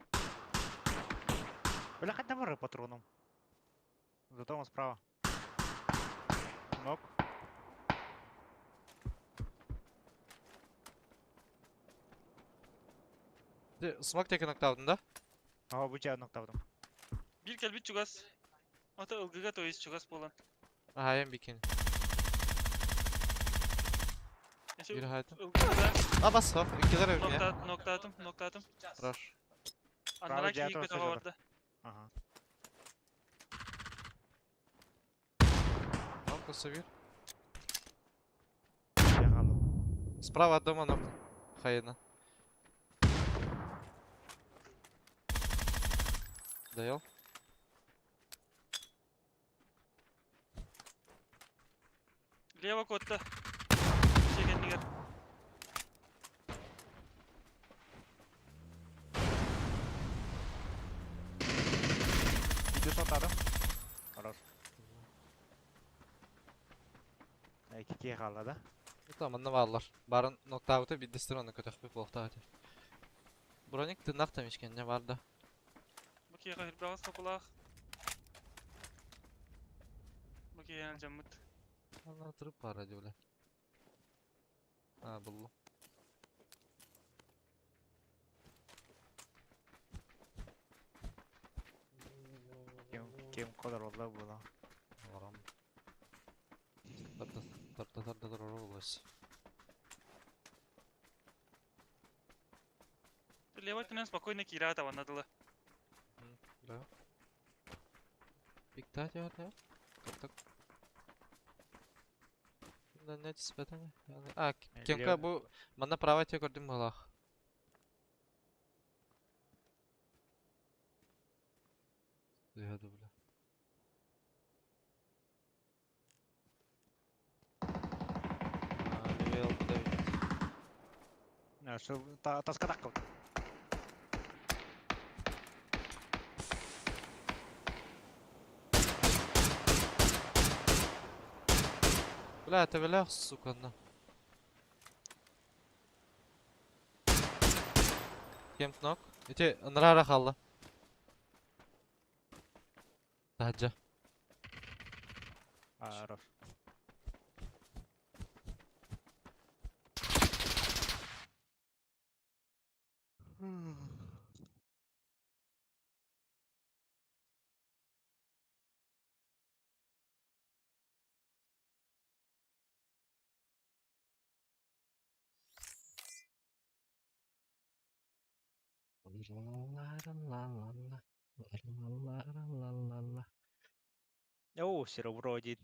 Бля, хоть давай патроном. Зато он справа. Нок. Смок teki nokta aldın da. Ага, быча ноктавдым. Bir kelbit çugas. Ata ılgıga toyuz çugas bolan. Aha, en bikin. Eşe Bir hayatım. ılgıga Abas, hop. İkiler evim ya. noktadım. Rush. Anlara Jihad kiyik olsa betağa olur. vardı. Ага. Нокта собір. Я халу. Справа от дома нокта. Хаена. Доел. Лево котта. Jeygen yer. Videosu atladım. Хорош. İki kişi kaldı da. Tamam, ne varlar. Barın nokta avıta bir destir onu kötü bir blokta hadi. Bronik tırnak demişken ne vardı? Bu kiye kahir bağız kapılaq. Bu kiye yanıl jammıt. Allah tırıp var hadi öyle. Ha, buldum. Kim kadar oldu bu lan. Varam. Tarda olası. Лево тінен спокойно кирата ванадылы. Да. Бигтать ya da. Так. Да не спетане. А, Кемка bu mana private gördüm valla. Hadi bile. Level bu da Ne şu taska takıl. Бля, это велях, сука, на. Кемп нок. Эти нрара халла. Таджа. Хорош. О, серебро один.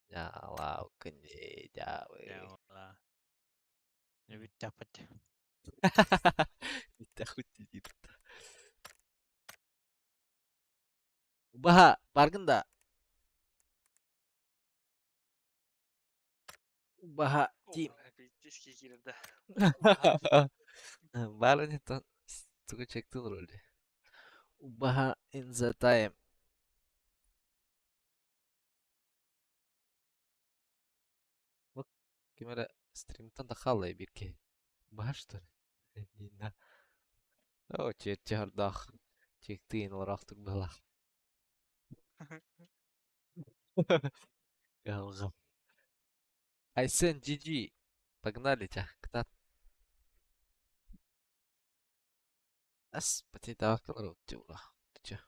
Ya Allah, kendi jauh. Ya Allah. Ne bir dapat. Takut jadi. Ubaha, farkında. Ubaha, Jim. Пиздецкий girdi. Barangnya tuh suka cek tuh loh deh. Ubaha in the time. Bak, gimana stream'den de kalıyor bir ke. Başta. Yine. O çardak. Çektiğin olarak belah. Галгам. Айсен, GG. Погнали тебя. Кто? Ас, потетал колорот тюла. Ты чё?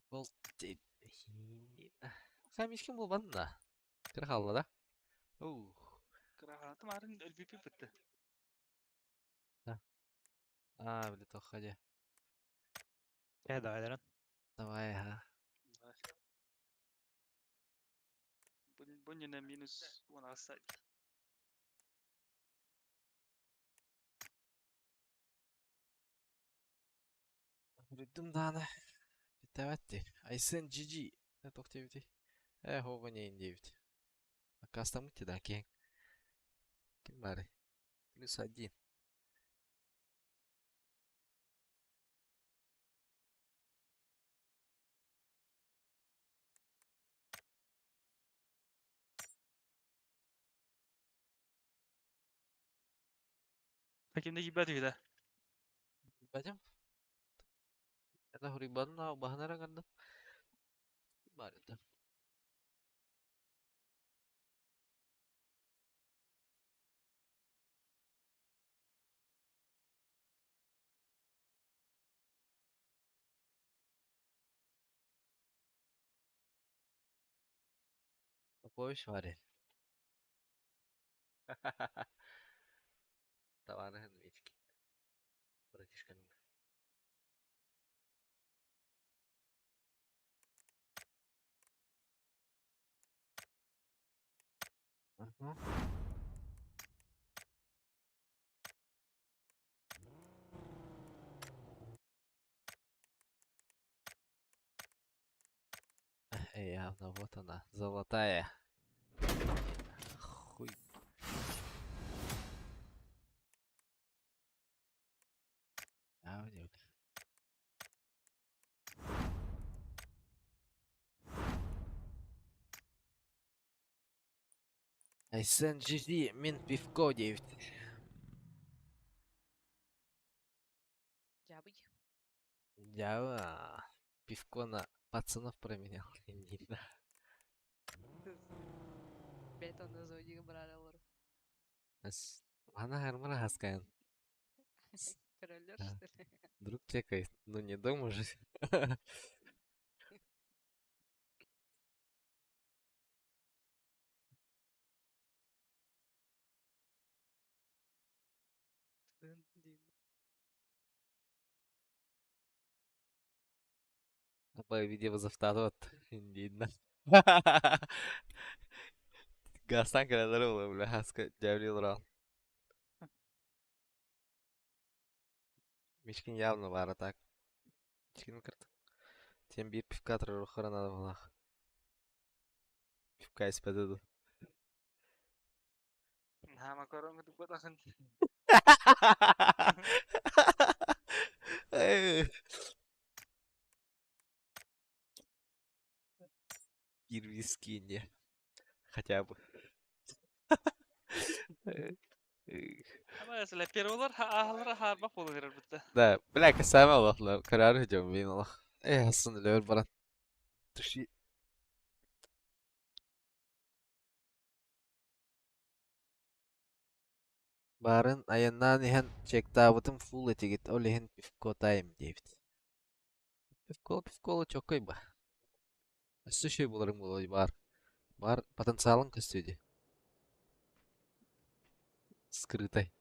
Бол, Хамишкин был банда. Кырхалла, да? Kıraatı marın ölbüpü bitti. بده توخجه ايه ده يا давай ها Bunun minus 1 asaydı. Ритм дана. Битеветти. Айсен GG. Тохтевити. Хова не индевити. Акастамути да кен. Кем бари. +1. Peki ne gibi de? Бадям. Это хурибанна бахнара ганда. Бари да. Попович вари. Тавана ханвички. Братишкан. Ага. Явно вот она, золотая. Хуй. Аудио. Айсен GG, мин пивко 9. Дябый. Я пивко на пацанов променял. Индийно. Бетон название брали лору. Она гармара хаскаен. Королер, Да. что ли? Друг чекает. Ну не дома же. Абай видео за второй. Индийно. Гастан kadar olur bile haska devriyorlar. Мишкин явно var так. Мишкин кырт. Тем bir pivka atırır надо было. Pivka ispedi. Ha makaron gıdık bakın. Bir виски не. Хотя бы. Ama mesela perolar ahlara harbak oluverir bitti. Да, бля, касаемо Allah. Karar ediyorum benim Allah. Aslında öyle bana. Tuşi. Барын аяннан иһэн чектаабытым фул этигит ол иһин пивко тайм диэбит. Пивко чоккой ба. Өссө шөй буларың болой бар. Бар потенциалың көстөйдү. Скрытай.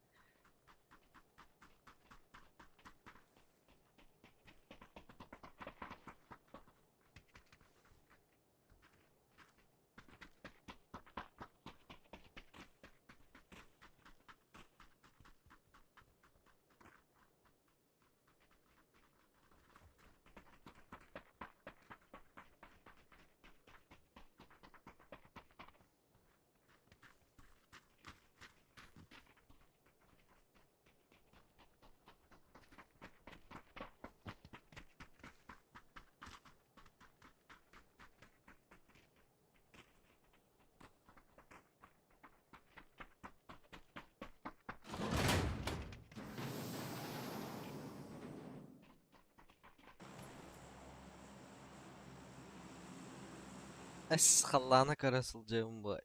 Эс халлана карасылжым бу.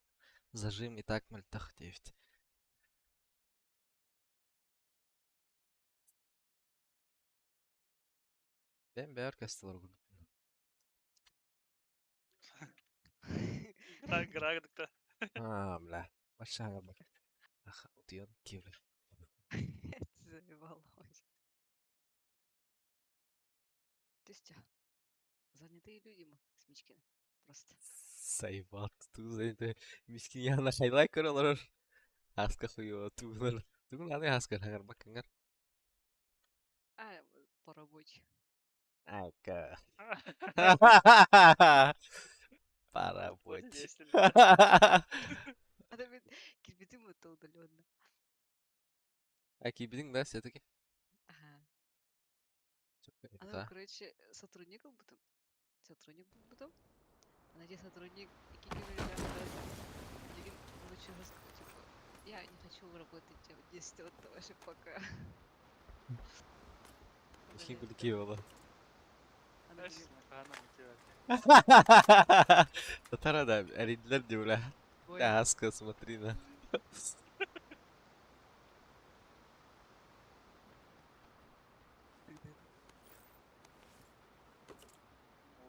Зажим и так мальтах диэбит. Ben bir orkestrar kurdum. Kıra gıdık da. Ha, bля. Машаға бар. Аха, утуян кебір. Заебал. То есть, занятые люди мы с Мичкиным. Просто. Сайбат, туз енді. Мискин яғына қайлай көрілер. Аска хуйо, туғылар. Туғын аны аска хағар бакыңар. По работе. Ака. Пара Вот быть. здесь ли? Мен кирпичим это удаленно. Аки бидің да сетіге. Ага. Çok Она, да. короче, сотрудник был потом. Сотрудник был потом. Она где сотрудник, и Дегин ночью рассказал, типа, я не хочу работать 10 лет ваши пока. İşin gülü ola. Она Аш, говорит, мақана мекева. Татара да, әридлер де бля. ой, Да, аска, смотри на.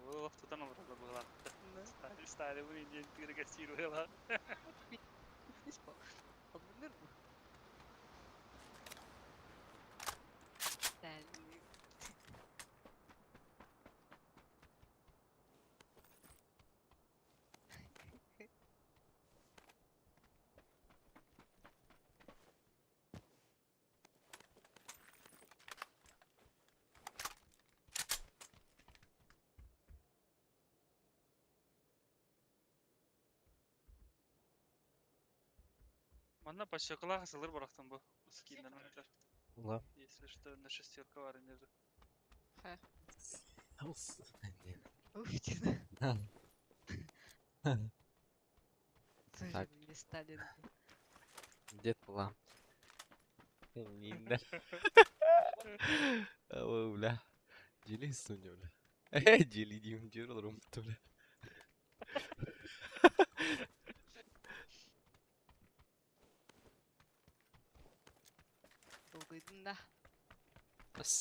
Олаф тутан образа была. да, Стали вы не перегастировала. не спал. Он умер бы. Да, Манна пощекла сылыр барақтан бұл. Скинден айтар. Ulan. Если что, на шестерка var инде. ха. Olsun. Уф, честно. Тоже Так. мне Сталин. Дед план. Нинда. Ава бля. Жили суня бля. Жили дим жирал румту бля. Долгойдың да. Бас.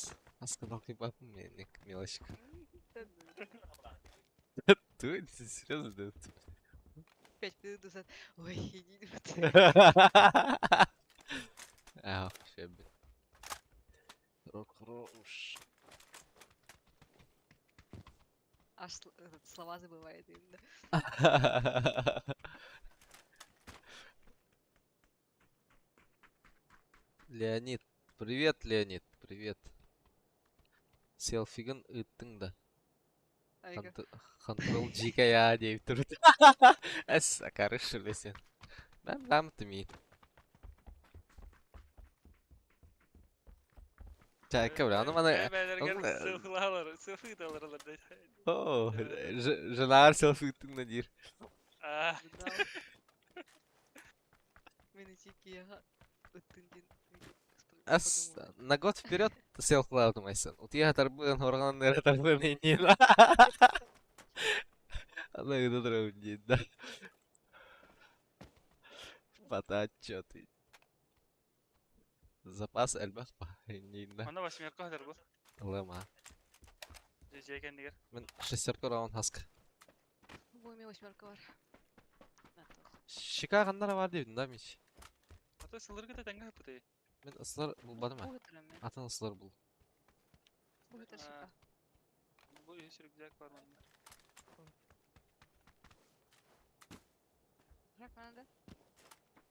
Асканал кебаб менек мелочка. Да, Ты серьезно да? 5 минут назад. Ой, иди Ау, шебе. Хорош. Аж слова забывает именно. Леонид. Привет, Леонид. Привет. Селфигін ыттың да. Айга. Control G-ға я deyip тұрды. Әс, қарыш үлесен. Ben тімейін. Çayka bile anam ana. Бәлерген сылғылар, сылғы далар да. Oo, жыналар selfie ыттың да дейір. Мен ичекеға өттіңден. Әс, на год вперед селфie алмайсың. Утия тарбын, орған нері тарбын енен. Ана гыда тұрауын дейін да. Патачо ты. Запас әлбәқ па, енен да. Манна восьмерка хадыр бұл. Лыма. Жейкен дегер. Мен шестерка рауын хаска. Ой, мен 8 бар. Шика қандара бар дейбін да меш. Ата сылырғы да тәңгі бұтай. Мен ысылар бұлбады ма? Угытырым мен. Атын ысылар бұл. Угытыр шыка. Бұл еш рюкзак бар манна. Рак надо?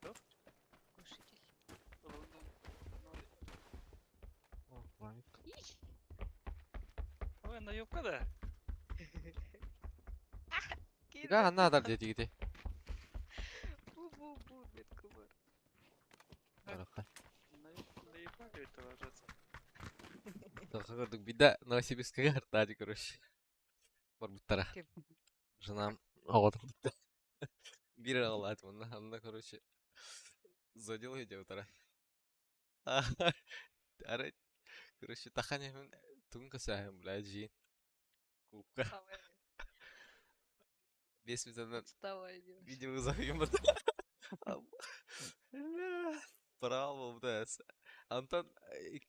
Жоқ. Глушитель. О, ламик. Ой, наебка да. Шика қанда адар деді геде. Бу-бу-бу, метка бар. Арақа. Наебка это ложится. Тоқа көрдік бида Новосибирскіге артады короче. Бар бұттара. Кем? Жанам оғады бұтта. Бир алады мұнда. Анда короче. Зодил видео тара. Ара. Короче, таханя мен түн көсәйім бля жиын. Клубка. Вставай. 5 минуттан Вставай, девушка. видео ұзақйым бұрды. Прал болды әсі. Антон,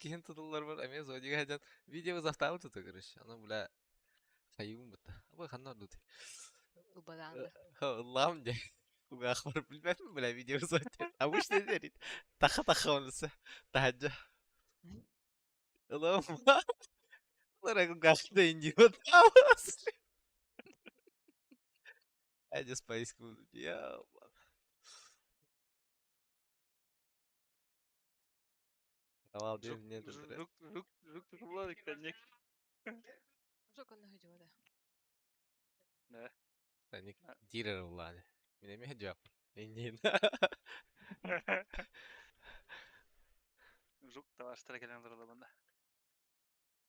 кейін тұтылар бар, әме зодиға әден видео ұзақтауы тұты көріш. Ана бұла қайуым бұтты. Абай қанна орды. Убаданды. Лам де. Uga akhbar bilmem mi bile video zaten. Avuç ne derin. Taka onысы. Tahaca. Oğlum. Ulan aku gak inji tawas. Aja Spice Girl. Ya Allah. Tamam Жук, diyorum ne dedi. жук было икенник. Жоқ, аны ходила, да. Да. Hani direr ulan. Bilemiyor cevap. İndiğin. Жук таваштыра келен дұрыла банда.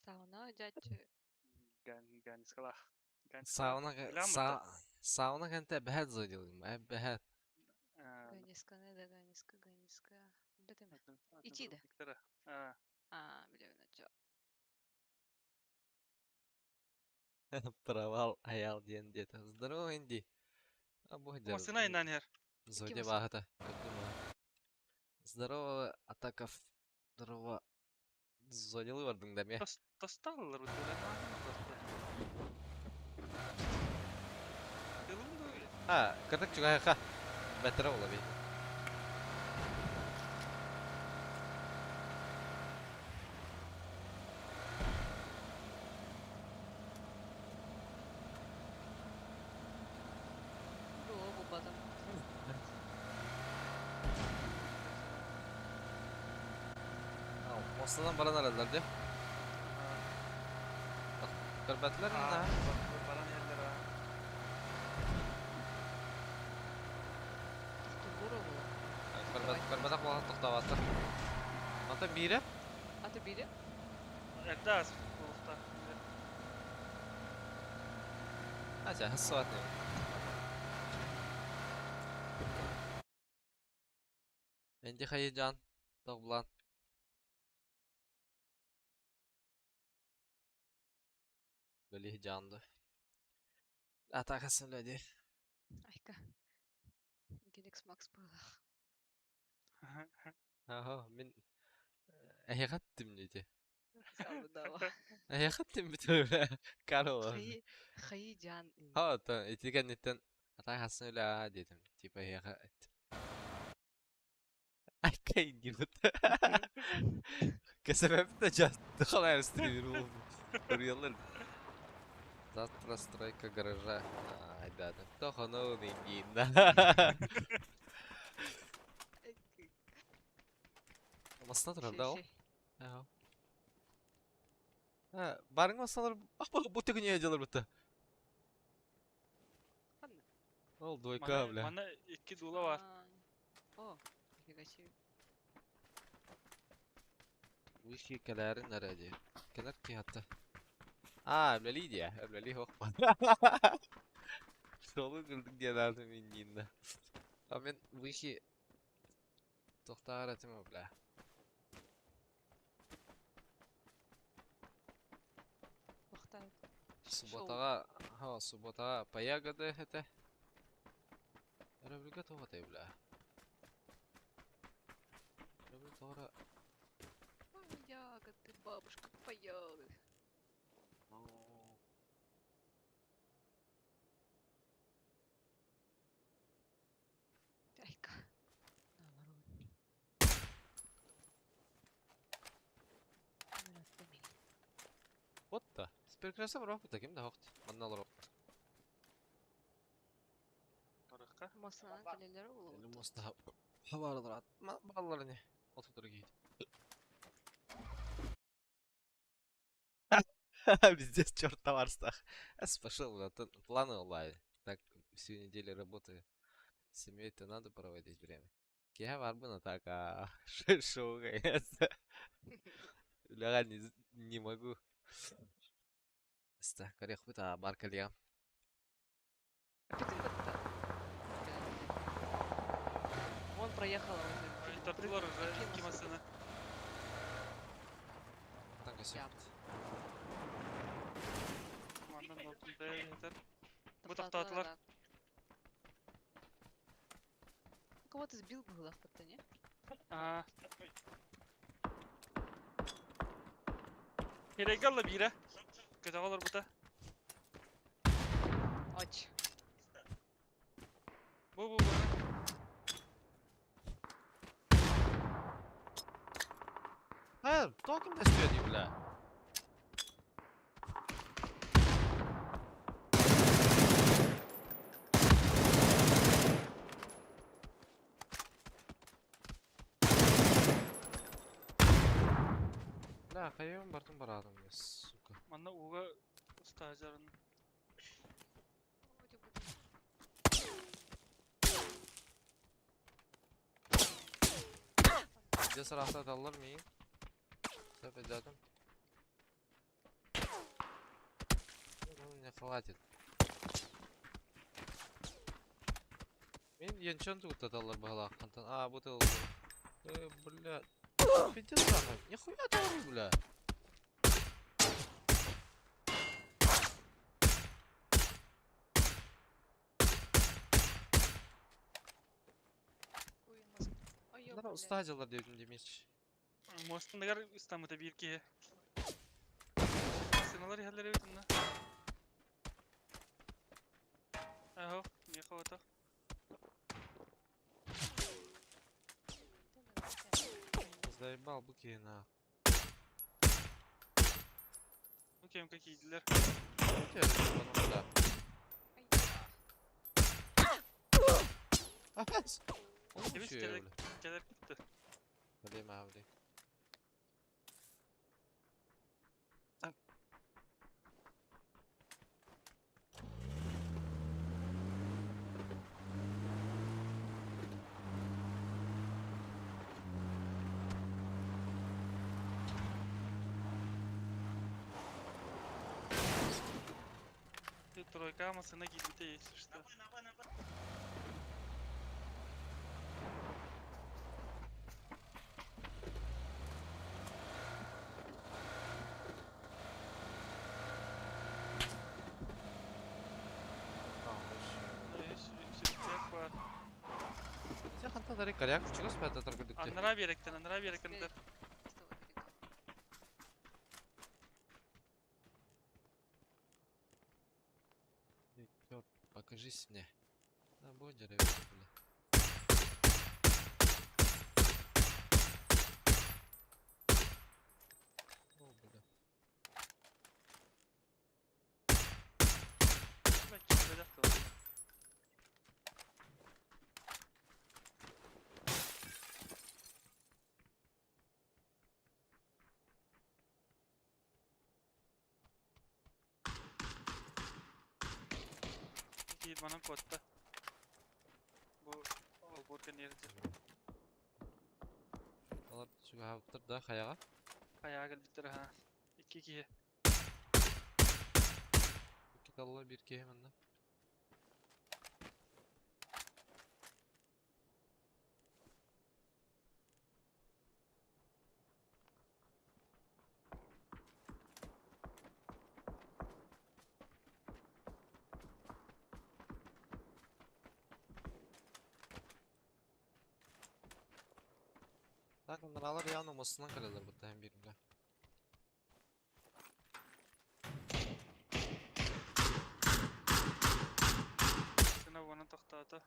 Сауна, дядь. Ганискалах. Sauna kente behet zodiyalım. Behet. Ганиска. Бітеме. Ичиде. Білемін, чо. Провал аял диyen diye. Здорово, Инди. А бог Масына инан хер. Зодия Ким бахата. Здорово, Атаков. Здорово. Зодилы вардың да ме? Тосталылар бутылар. Ha, kırdık çünkü ha. Betere olabilir. Жоқ, бұлбадым. Mostadan baran aradılar diyor. Kırbetler mi ha? Баран ерлер. Тугуро было. Kırbet akmadan toxtavatır. Anta biri? Аты бири? Эрдас. Улуқта. Acha, hızlı vatı. Endi heyecan. Toplan. Böyle heyecanlı. Atakasın öyle. Айка. Геликс Макс было. Aha, ben hayattım dedi. Саудава. Hayattım bir türlü. Karo. Хайи Жан. Ha, tamam. Etiken netten atakasın öyle ha dedim. Tipa hayakat. Ay kayın gibi. Kesebep de just. Dıkala erstiriyor oğlum. Koruyorlar. Завтра стройка гаража. Ай, да. Кто хоновый гинда. Masada durar da o. Ya. Ha, barın masalar. Ah bak bu tek niye acılır bu da. Ладно. Ne oldu o kabla? Мана 2 дула бар. О, нифига себе. Bu işi kelerin nerede? Keler ki hatta. Aa, öbleliydi ya. Öbleli yok. Solu kırdık diye derdim indiğinde. Ama ben bu işi tohta öğretim öble. Вахтай. Субботаға паягады хете. Рөбілге тоғыт өбле. Рөбіл тоғыра. Ягоды, бабушка, поягоды. Айка. Вот да. Спиркраса бұрақ бұта кем да хоқты. Манналар оқты. Барыққа. Масынан келелері Әлі болу. моста хаварылар ат. Балалар не? Оту тұры кейді. Biz здесь черт товарствах. Пошел на планы онлайн. Так всю неделю работаю. С семьей-то надо проводить время. Я var buna так, а шоу конечно. Ля не могу. Ста, корех быта баркалия. Он проехал уже. Тартылар уже 2 масына. Так все. Мандан алтында етер. Тоқтатылар, Бұтақтатылар. да. Кого-то сбил было в не? Керек алла бира. Көтағалар бұта. Ач. Бұл. Bля, tokim da istiyor bля. Bля, kayıyorum bartın baradım ya, suka. Manna uga stajların. Вроде бы Где сарахта dallar mıyım? Sebep ededim. Ну, не хватит. Мен янчан тут далар багалак кантан. А, бутылка. Бля. Пиздец нахуй. Нихуя ты, бля. куин Москва. Ай, Bunlara блядь. usta hacılar diyordum demiş. Mostundagar İstanbul'da bir ki. Sınalar yerlere bitin lan. Aho, niye kavata? Заебал буки на. Bu kim kakiydiler? Bana bля. Ай, Afes. Onu mu Evet, şey gerek. öyle? Gelir gitti. Öyleyim abi. Ты тройка masana gidip есть işte. Sürükler var. Sen hanta dari karyak çıkıyor speta targıdıkça. Anlara bir yerekten, anlara bir yerekten der. Чёрт, покажись мне. На бодере, бля. О, бля. Belki çıkacak da. Değil bana kodda. Bu Alborg'un yeridir. Алар чуга хавтыр да хаяга. Ayağa geldiler ha. 2-2. İki dallar bir ki hemen de. Так, нравlar явно мостынан калалар bu hem birinde. Sana bana tahtata.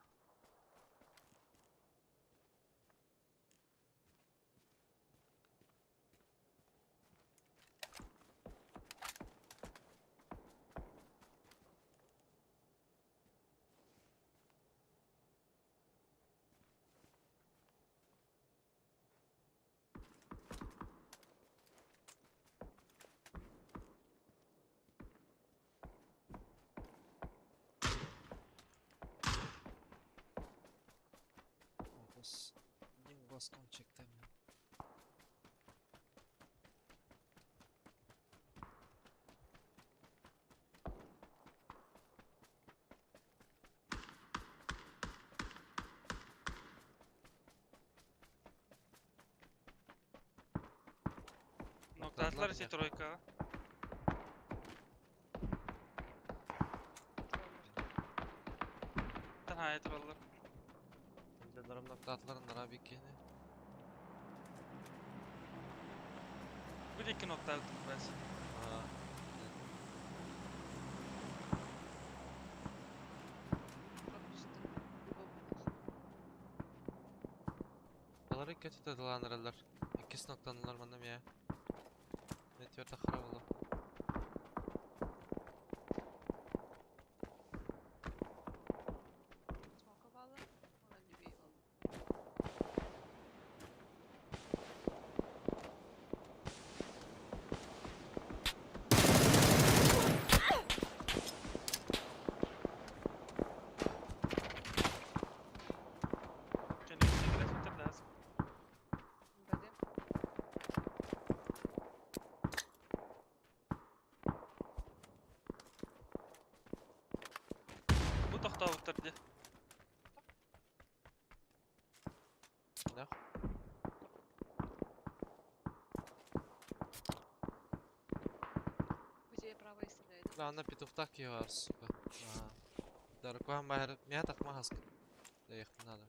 Otuz. Ning baskan çektim. Nokta attılar işte ya. trojka. Nihayet varlar. Canlarım nokta atların nara bir kene. Bir iki nokta attım ben. Ha. Daları kötü dediler. İkisi noktanlar bana ya. Tiyota xarab oldu. Смока bağlı. Ona bir oldu. Kendimize grafikler lazım. Böyle. Bu toxta o'tirdi. Naq. По тебе правой стреляет. Да, она петух так его, сука. Ага. Да, рукой майер. Меня так маска. Да их не надо.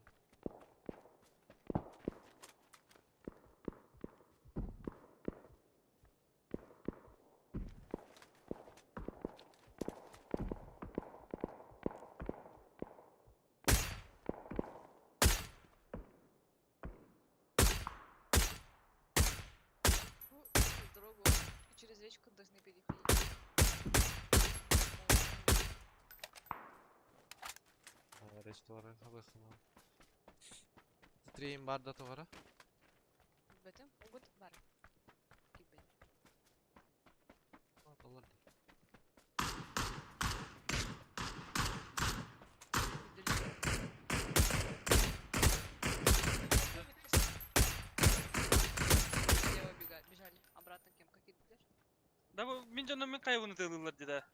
Ну, через дорогу и через речку должны переходить. Restoran bakımı. Titreyim barda tavara. В этом могут бар. Gibi. Evet olur. Слева бежали. Обратно кем как идешь? Da bu min canım min kaybını tığılırlar dedi.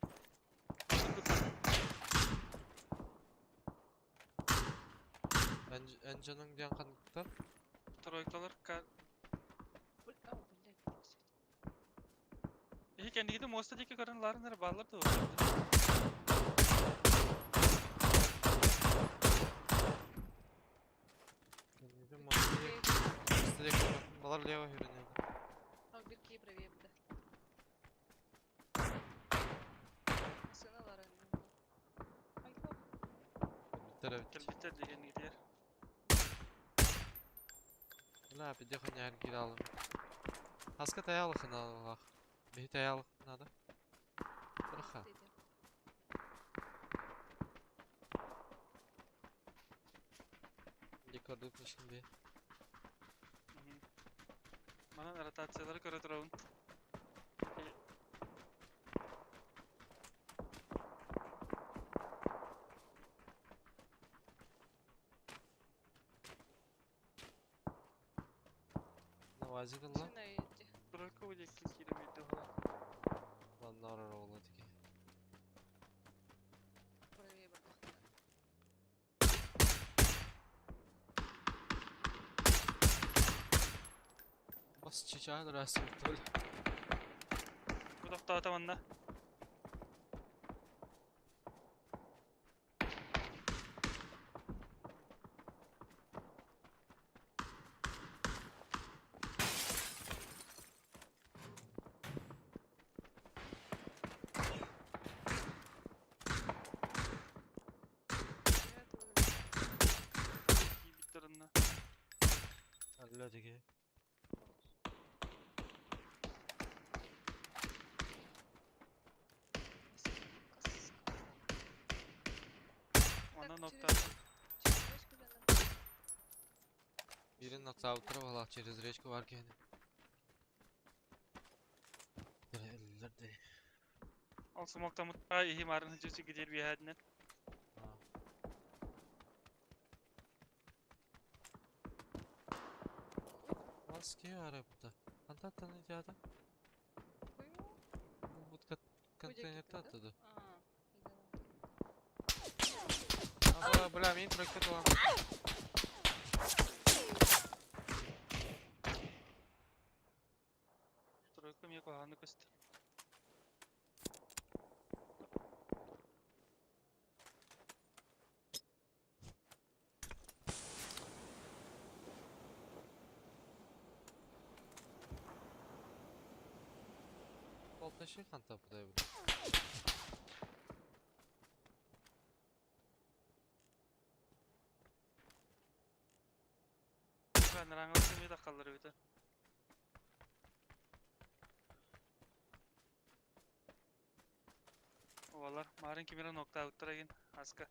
Encanın diyen kanıtlar. Troykalar ka... О, блядь. İyi kendi gidip Mosta diki karınlarına bağlar da olur. Kendisi mostaya istediği kadar balar leva yürünüyor. А, бирки правее буде. Сыновары. Альфа. Bitter evet. Kelbette degen gidiyor. La bir de hani her alalım. Haska tayalı kınalı. Bir tayalı kınalı. Bırakha. Dedi. Dikarduk şimdi. Bana rotatsiyaları göre durun. Navazi kılla. Начинаете. Troyka bu deki kilometre falan. Vanlar oğlu diki. Правее буде. Bas çiçeğin rasmi tol. Bu toxta atamanda. İyi bitlerinde. Allah diki. Ona Так, nokta. через речку надо. Birinin nokta utra valla через речку varken. Eller de. Al smokta mutlaka iyi marın hıcısı gidiyor bir hadinden. Maske var burada. Antattın icada. Хуйню. Bu budka konteynerde Пудики-то, да? atladı. А, я думала. Aba bля min tröket olan. Troyka mi kohanı kıstı. Voltaşı kanta burada bu. Ben ranglasın bir dakikaları biter. Ovalar. Marın kimira nokta avuttura gin. Aska.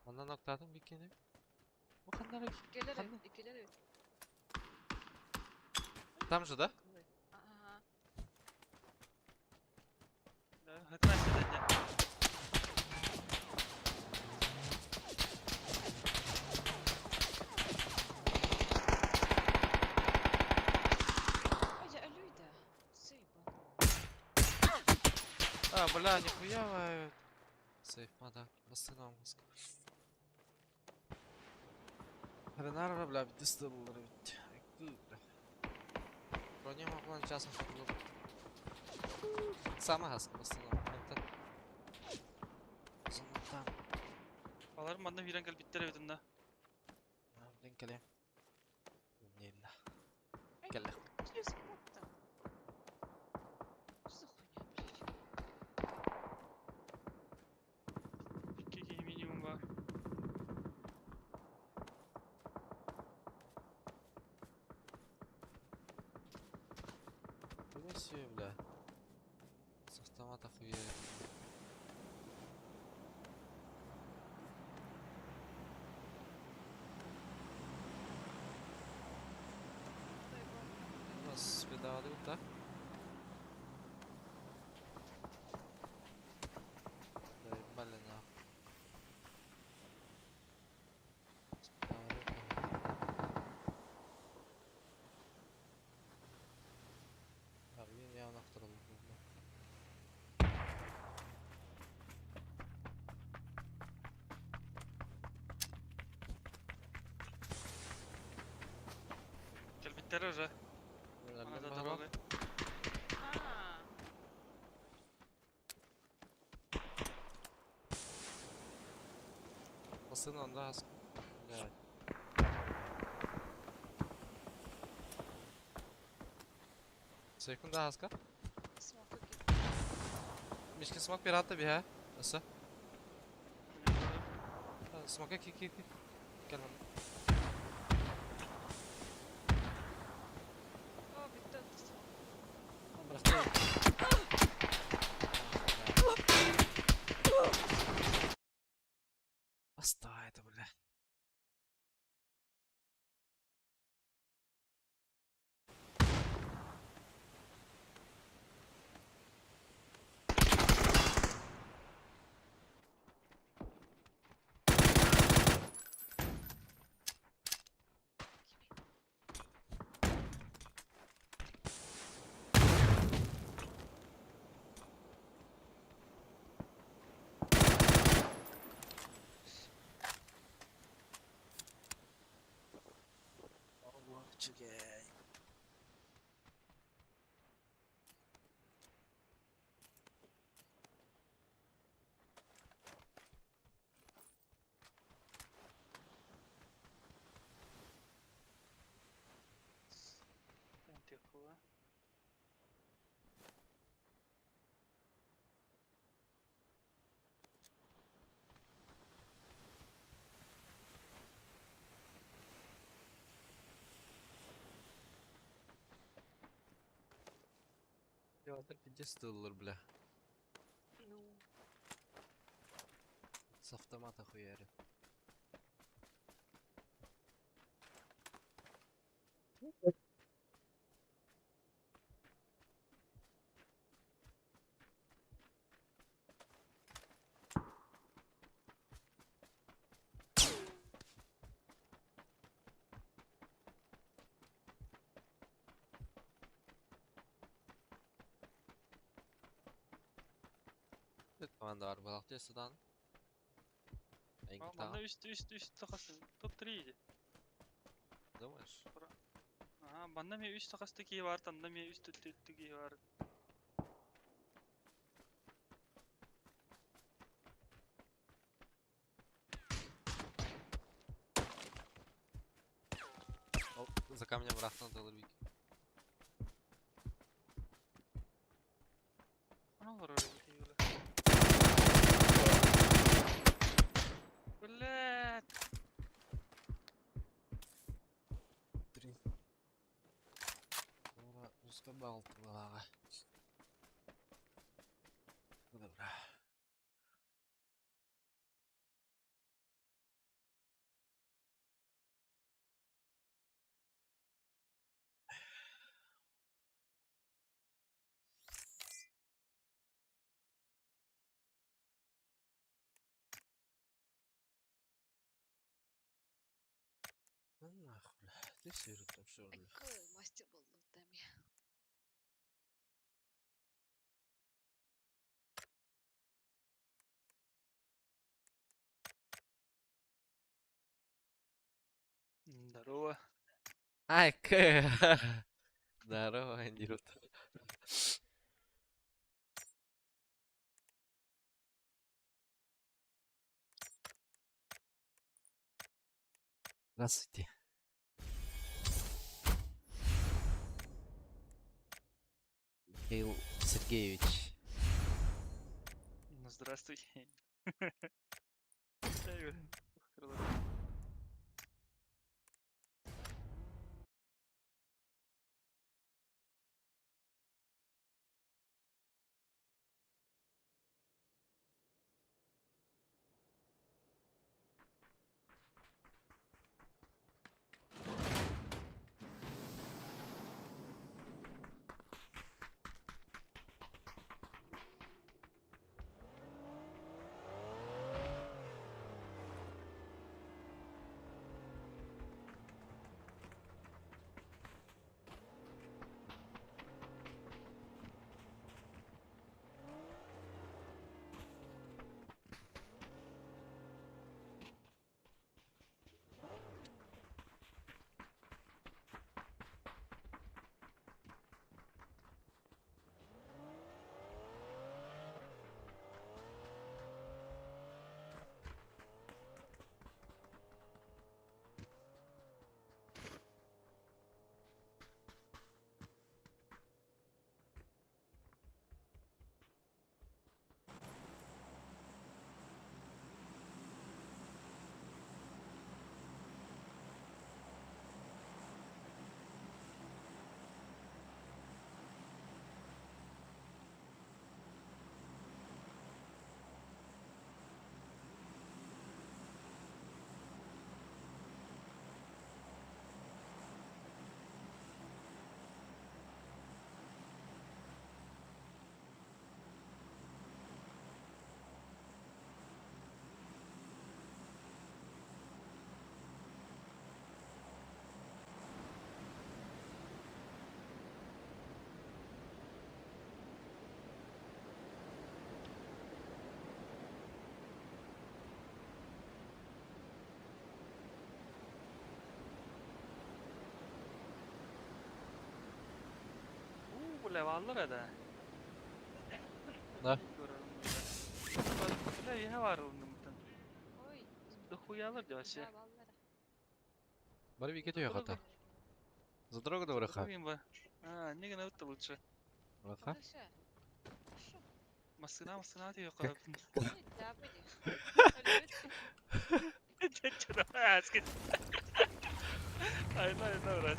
Ondan noktadan bir kere. O kadar ki. İkiler Kanlı. ev, ikiler ev. Tam şurada. Akıllı. Aha. Hıtın aşağıdan ya. Ой, Алюйда. Сейба. А, бля, нихуя. Сейф, мада. Бассыгам маска. Ренара, бля, бит стыллар бит. Бля. Броня могла часом шагнул. Сама хаска бассыгам. Там. Ovalar bana viran gel bitler evdinde. Блин, калем. Нелла. Келле. Через вот там. Что за хуйня, блядь? 2 kişi minimum var. Хуя себе, бля. С автомата хуя. У нас беда вот так. Да ебали нахуй. Блин, я нахуй. Gel bitler уже. Она за дорогой. А, Пацаны, он раз. Блядь. Секунда хаска. смог выкинуть. Мишки смог пирата биха. Аса. Смока ки. Gel lan. О, биtti attı smog. Bırak. Оставь это, бля. Allah çekey. Антихуа. Ya это пиздец $100, бля. Ну, С автомата хуярит. Evet, komanda var. Balakçı Sudan. En Aa, kötü bana üst takası. Top 3 idi. Думаешь? Aha, bana mi üst takası ki var, tanda mi üst ki var. О, за камнем рахнул Делурвик. Ana var oraya bir şey böyle. Блядь. побалтувала. Dobra. Ну нахуй, ты сыру там все Ай, мастер был лутами. Здорово. Ай, Здорово, Андирут. Здравствуйте. Михаил Сергеевич. Ну, здравствуй. Эй, крыло. Levallar ada. Да. Да, я var bundan. Ой, Да хуялар да вообще. да, баллара. Бары бекет уйгата. За дорогу да браха. Другим ба. Не гана утта лучше. Браха. Хорошо. Хорошо. Масына тиyor Как? kalabın. Нет, да, будешь. Ölüyorsun. Çada asket. Aynen biraz.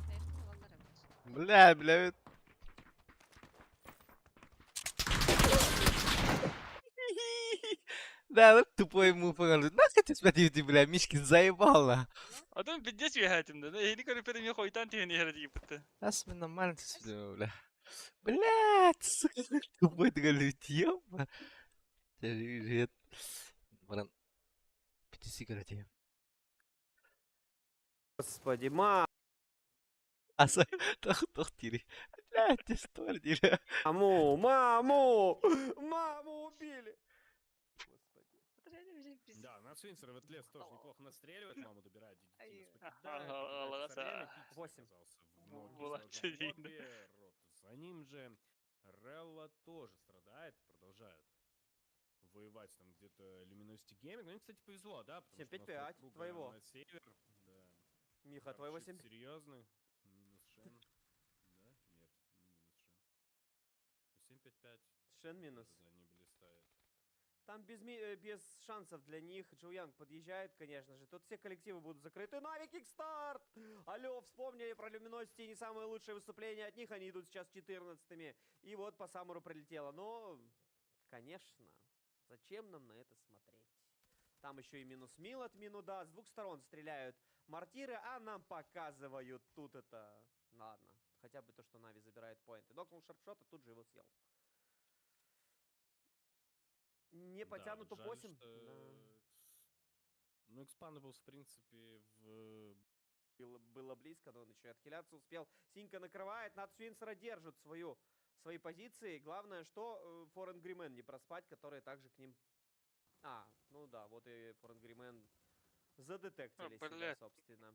Наверное, баллара будешь. Бля. Да, вот тупой мув. Нахуй ты смотри, ты, бля, Мишкин заебал, на. Adam piddes bir hayatımda. Yeni körperim yok oytan tiyeni herhalde yapıttı. Раз мы нормально ты смотри, бля. Блядь, сука, тупой ты говоришь, ёба. Привет. Баран. 5 сигарет я. Господи, маму, Тох тири. Блядь, ты что, тири. маму убили. Господи. Вот реально уже пиздец. Да, наш Винсер в этот лес тоже неплохо настреливает, маму добирает, Ай, детей ага, покидает, со временем ага. Пикси 8. оказался в ноги, Была сложил серийно. хобби, рот. За ним же Релла тоже страдает, продолжают воевать там где-то Luminosity Gaming. Ну, им, кстати, повезло, да, потому что у нас 7-5-5 круга твоего. на север, да. Миха, твой Вообще 8. серьезный, минус Шен. Да? Нет, не минус Шен. 7-5-5. Шен минус. Тоже, да, не блистает. Там без шансов для них. Джоу Янг подъезжает, конечно же. Тут все коллективы будут закрыты. Нави Кикстарт! Алло, вспомнили про Люминосити. Не самое лучшее выступление от них. Они идут сейчас 14-ми. И вот по Самуру прилетело. Но, конечно, зачем нам на это смотреть? Там еще и минус мил от Минуда. С двух сторон стреляют мортиры, а нам показывают тут это... Ладно, хотя бы то, что Нави забирает поинты. Докнул шарпшот, а тут же его съел. Не Да, потянут вот жаль, топ-8. что Ну, Expandables, в принципе, Было близко, но он еще и отхиляться успел. Синька накрывает, над Свинсера держат свои позиции. Главное, что Форен Гримен не проспать, которые также к ним... Ну да, вот и Форен Гримен задетектили себя, блядь. собственно.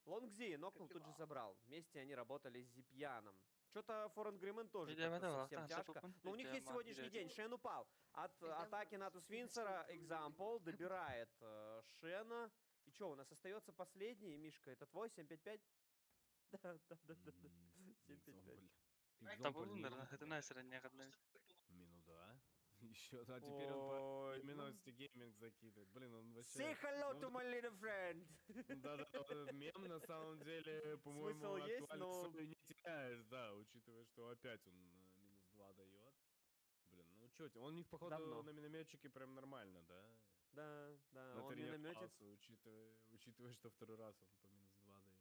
Лонгзи нокнул, тут же забрал. Вместе они работали с Зипьяном. Что-то Форен Гримен тоже как-то совсем тяжко. Но у них есть сегодняшний день. Шен упал. От атаки Натус Свинсера Экзампл добирает Шена. И что, у нас остается последний, Мишка, это твой 7-5-5? Да. 7-5-5. Это Найсера не Минуда. Еще, а теперь он по Luminosity Gaming закидывает. Блин, он вообще... Say hello ну, to my little friend. Да-да-да, вот этот мем на самом деле, по-моему, Смысл есть, актуальность но- свою не теряешь, да, учитывая, что опять он минус 2 дает. Блин, ну чё, он у них, походу, Давно. на минометчике прям нормально, да? Да, На он минометец. тренировался, учитывая, что второй раз он по минус 2 дает.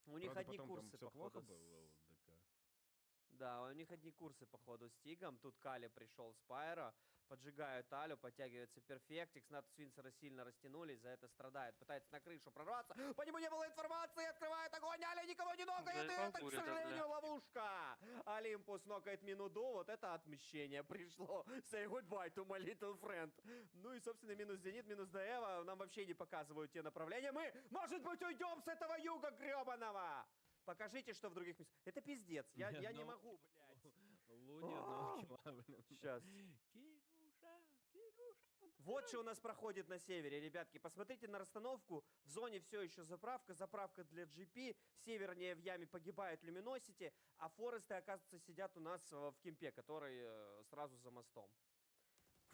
У них Правда, одни потом там курсы, всё плохо походу. было у ДК. Да, у них одни курсы, походу, с Тигом. Тут Кали пришел с Пайро, поджигают Алю, подтягивается Перфектикс. Натус Свинсера сильно растянулись, за это страдает. Пытается на крышу прорваться. По нему не было информации, открывает огонь. Аля никого не нокает, и Заебал это, к буря, да, сожалению, бля. ловушка. Олимпус нокает Минуду, вот это отмщение пришло. Say goodbye to my little friend. Ну и, собственно, минус Зенит, минус Даева. Нам вообще не показывают те направления. Мы, может быть, уйдем с этого юга гребаного. Покажите, что в других местах. Это пиздец. Я не одного могу, блядь. Луни одного килла, блин. Сейчас. Кирюша. Вот что у нас проходит на севере, ребятки. Посмотрите на расстановку. В зоне все еще заправка для GP. Севернее в яме погибает Люминосити, а Форесты, оказывается, сидят у нас в кемпе, который сразу за мостом.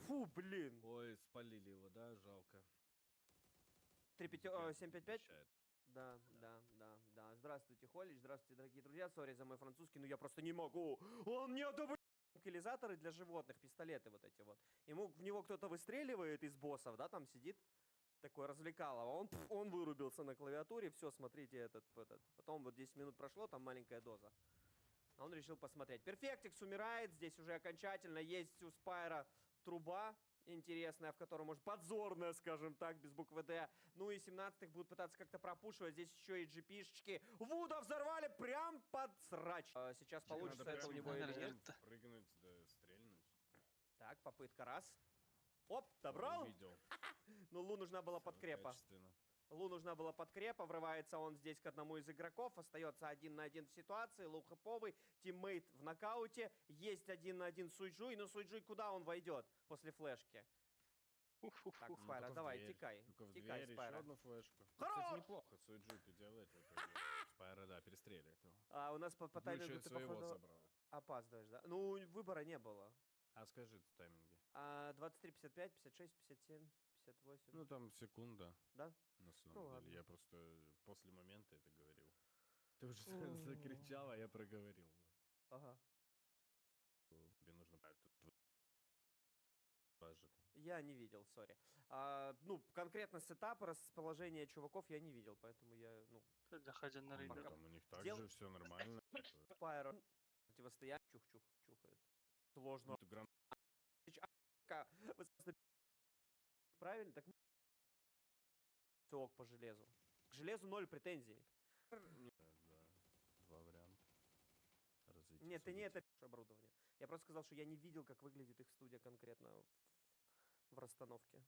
Фу, блин. Ой, спалили его, да, жалко. 7-5-5? Обещает. Да. Здравствуйте, Холич, здравствуйте, дорогие друзья. Сори за мой французский, но я просто не могу. Он не одобряет. Транквилизаторы для животных, пистолеты вот эти вот. В него кто-то выстреливает из боссов, да, там сидит. Такой развлекалово. Он вырубился на клавиатуре. Все, смотрите этот. Потом вот 10 минут прошло, там маленькая доза. А он решил посмотреть. Перфектикс умирает. Здесь уже окончательно есть у Спайра труба интересная, в которой, может, подзорная, скажем так, без буквы «Д». Ну и 17-х будут пытаться как-то пропушивать. Здесь еще и GP-шечки. Вуда взорвали прям под срач. Сейчас получится Надо это у прям него или нет. прыгнуть, да, стрельнуть. Так, попытка раз. Оп, добрал. Увидел. Ну, Лу нужна была Всё подкрепа. качественно. Лу нужна была подкрепа, врывается он здесь к одному из игроков, остается 1 на 1 в ситуации, Лу хэповый, тиммейт в нокауте, есть 1 на 1 Суйджуй, но Суйджуй куда он войдет после флешки? Так, Ну, Спайра, только в давай, дверь. тикай, Только в тикай, дверь, еще Спайра. одну флешку. Хорош! Кстати, неплохо Суйджу-то делает. в итоге. Спайра, да, перестреливает его. А у нас по Ну, таймингу еще ты, своего походу, забрал. опаздываешь, да? Ну, выбора не было. А скажи в тайминге. 23, 55, 56, 57, 58, Ну, там секунда, да? на самом Ну, деле. ладно. Я просто после момента это говорил. Ты уже закричал, а я проговорил. Ага. Тебе нужно брать тут важно. Я не видел, сори. Ну, конкретно сетап, расположение чуваков я не видел, поэтому я, ну, Заходя на Ну, рейд. пока- там у них Дел- также все нормально. типа. Спайро. Противостояние. Чух-чух, чухает. Сложно. Эту гранату Вы просто правильно, так ок по железу. К железу 0 претензий. Да, два варианта. Разойти Нет, ты не судить. это оборудование. Я просто сказал, что я не видел, как выглядит их студия конкретно в расстановке.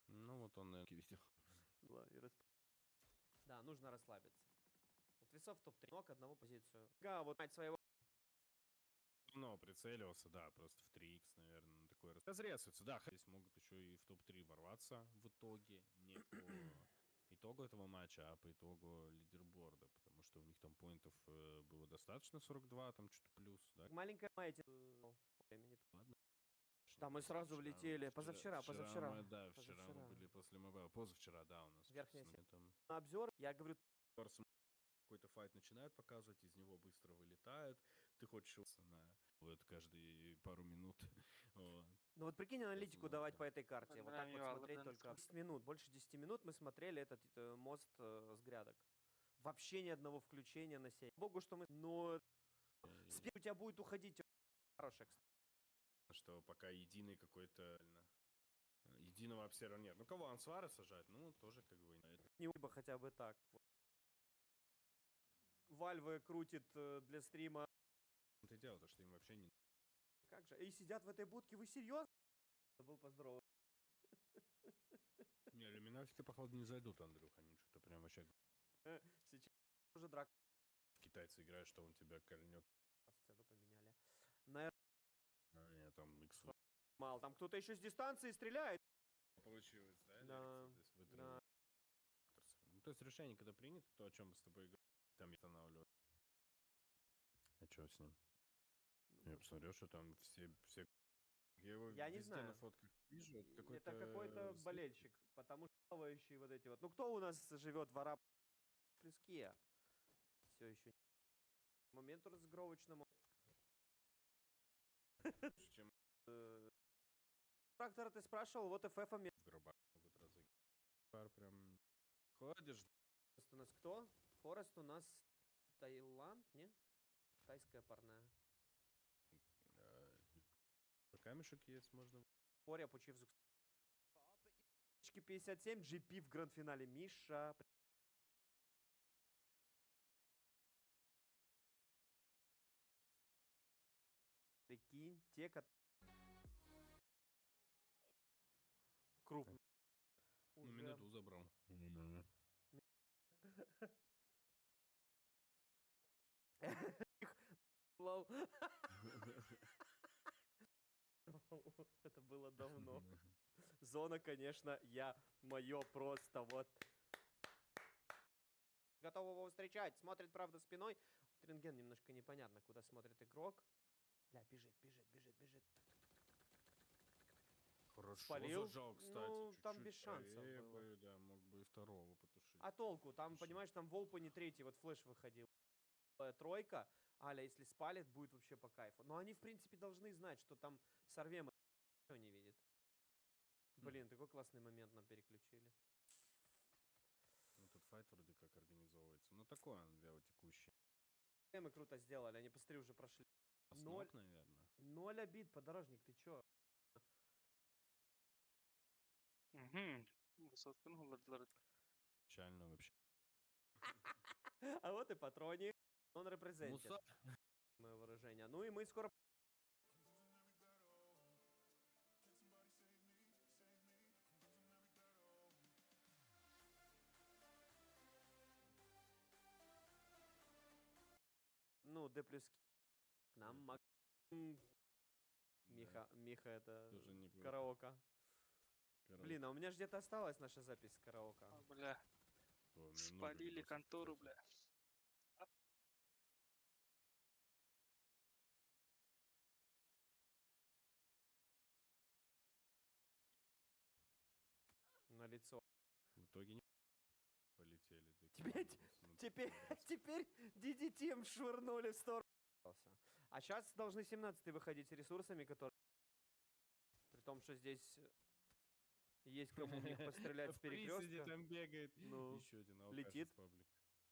Ну, вот он, наверное, видел. Да, нужно расслабиться. Вот весов топ-3, ног одного позицию. Га, вот мать своего. Ну, прицеливался, да, просто в 3х, наверное, на такой разрезается. Да, здесь могут еще и в топ-3 ворваться в итоге, не по итогу этого матча, а по итогу лидерборда, потому что у них там поинтов было достаточно, 42, там что-то плюс, да. Маленькая маятин. времени. Ладно. Да, мы сразу влетели. Позавчера. Мы, да, вчера мы Позавчера. были после мобайла. Позавчера, да, у нас. Верхняя с сеть. моментом На обзор, я говорю, какой-то файт начинают показывать, из него быстро вылетают. Ты хочешь на вот каждые пару минут. Вот. ну вот прикинь аналитику Посмотрим. давать по этой карте. Вот так вот Подбираем смотреть его, только Ладенко. 10 минут. Больше 10 минут мы смотрели этот мост с грядок. Вообще ни одного включения на сеть. Богу, что мы... Но спек у тебя будет уходить хорошая, кстати. Что пока единый какой-то единого обсервера нет. Ну кого Ансвара сажать? Ну тоже как бы на это. Не бы хотя бы так. Вот. Вальвы крутит для стрима. Это дело, то что им вообще не. Как же? И сидят в этой будке. Вы серьезно? Был поздорован. Не, люминовики, походу, не зайдут, Андрюха. Они что-то прям вообще Сейчас уже драка. китайцы играют, что он тебя кольнет. Сцену поменяли. На А, нет, там X мало. Там кто-то еще с дистанции стреляет. получилось, да? Да, Лекция здесь да. вытравили. Ну, то есть решение, когда принято, то, о чем мы с тобой говорим, там останавливать. А что с ним? Ну, Я посмотрел, что там все... Я его Я не везде знаю. на фотках вижу. Это Это какой-то зритель. болельщик, потому что плавающие вот эти вот. Ну кто у нас живет в Араб плюс Кия? Все еще моменту розыгровочному. Чем Трактор ты спрашивал, вот ФФ в гробах могут разыгрывать. Пар прям ходишь. у нас кто? Форест у нас Таиланд, не? Тайская парная. Камешек есть, можно. Поря Пучивзук. 57, GP в гранд-финале. Миша. Прикинь, те, крупные. Ну, Уже. минуту забрал. Лол. Это было давно. Зона, конечно, мое просто вот. Готов его встречать. Смотрит, правда, спиной. Рентген немножко непонятно, куда смотрит игрок. Бля, бежит. Хорошо Спалил? зажал, кстати. Ну, там чуть-чуть без шансов правее было. бы, да, мог бы и второго потушить. А толку? Там, Слушай. понимаешь, там Волпа не третий, вот флеш выходил. Тройка, аля, если спалит, будет вообще по кайфу. Но они, в принципе, должны знать, что там сорвем ничего не видит. Блин, такой классный момент нам переключили. Ну, тут файт вроде как организовывается. Ну, такой он вялотекущий. Мы круто сделали, они посмотри уже прошли. Основ, наверное. 0 обид, подорожник, ты чё? Высотка, ну, ладно. Печально вообще. А вот и патроник. Он Ну, репрезентит. Мое выражение. Ну и мы скоро... Ну, Д плюс к нам Миха это Тоже неплохо. караока. Караоке. Блин, а у меня же где-то осталась наша запись с караока. Бля, О, у меня много спалили видосов, контору, кстати. бля. На лицо. В итоге не полетели. Теперь- Теперь DDT швырнули в сторону. А сейчас должны 17-й выходить с ресурсами, которые... При том, что здесь есть кому в них пострелять с перекрестка. там бегает. Ну, Еще один алкаш летит. из паблика.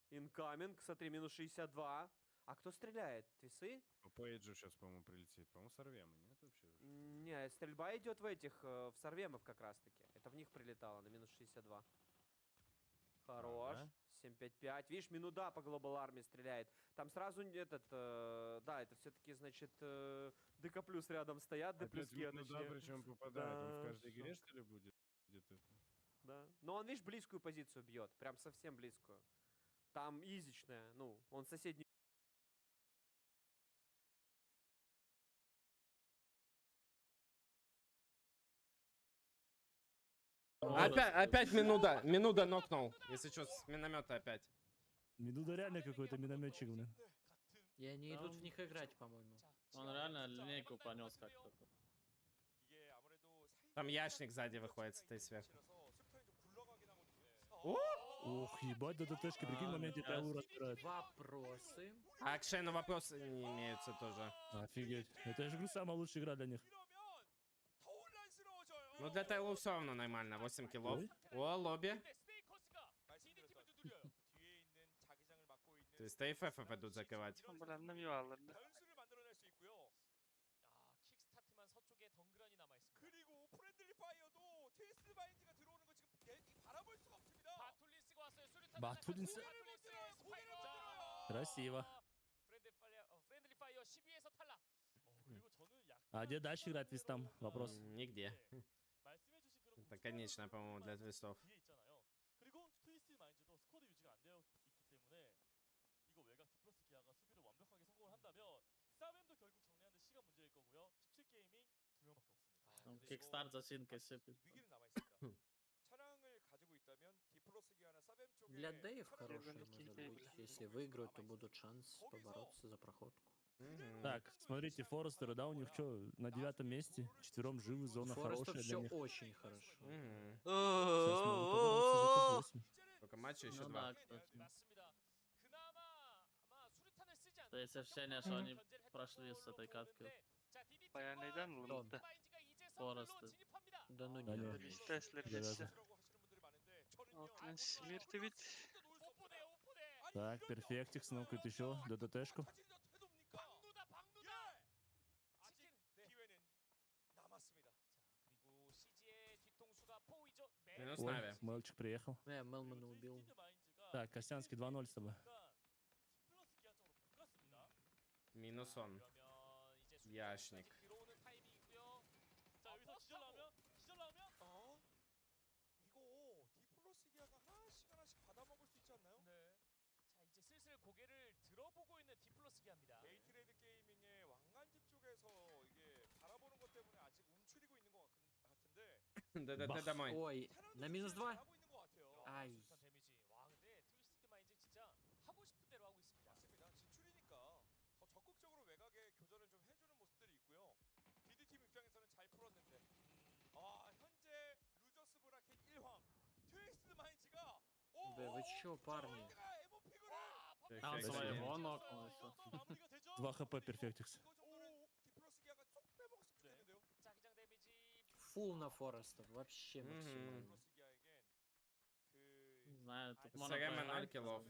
Инкаминг, смотри, минус 62. А кто стреляет? Твисы? По пейджу сейчас, по-моему, прилетит. По-моему, сорвемы, нет вообще уже? Не, стрельба идет в этих, в сорвемов как раз-таки. Это в них прилетало на минус 62. Хорош. да? 7-5-5. Видишь, Минуда по Global Army стреляет. Там сразу этот, да, это все-таки, значит, ДК плюс рядом стоят, Д плюс Ке, да, точнее. причем попадает. Он в Да, каждой игре, шо. что ли, будет? Где-то это. Да. Но он, видишь, близкую позицию бьет. Прям совсем близкую. Там изичная. Ну, он соседний. Опять Минуда нокнул. Если что, с миномета опять. Минуда реально какой-то минометчик, блин. И они идут в них играть, по-моему. Он реально линейку понес как-то. Там ящик сзади выходит с этой сверху. Ух, ебать, ДДТшки, прикинь, в моменте траву разбирают. Вопросы? А к Шейну вопросы не имеются тоже. Офигеть. Это, я же говорю, самая лучшая игра для них. Ну для Тейлу все равно нормально, 8 киллов. Ой. О, лобби. То есть ТФФ идут закрывать. Бля, набивал, да. Батулинс. Красиво. А где дальше играть твистам? Вопрос. Нигде. Это конечная, по-моему, для твистов. Он кикстарт за синкой сыпет. Для Дэев хороший Придумки может идеи. быть. Если выиграют, то будут шанс побороться за проходку. Так, смотрите, Форестеры, да, у них что, на 9-м месте, 4 живы, зона Форестов хорошая все для них. очень хорошо. Сейчас могут побороться за топ-8. Только матча еще Ну два. да, кстати. То есть ощущение, что они прошли с этой катки. Bayanıydan Lund'da. Форесты. Да ну Да нет. нет. Liste esleri Да-да-да. Altın смерти ведь. Так, перфектикс, ну-ка еще, ДДТшку. Минус Ой, Нави. Мелчик приехал. Мелмана убил. Так, Костянский 2-0 с тобой. Минус он. Ящник. ДДТ домой. Ой, на -2? Ай. Да вы чё, парни? А он Перфектикс. своего нокнул еще. 2 хп перфектикс. Фул на Форестов, вообще максимально. Не знаю, тут можно СРМ проиграть, 0 киллов.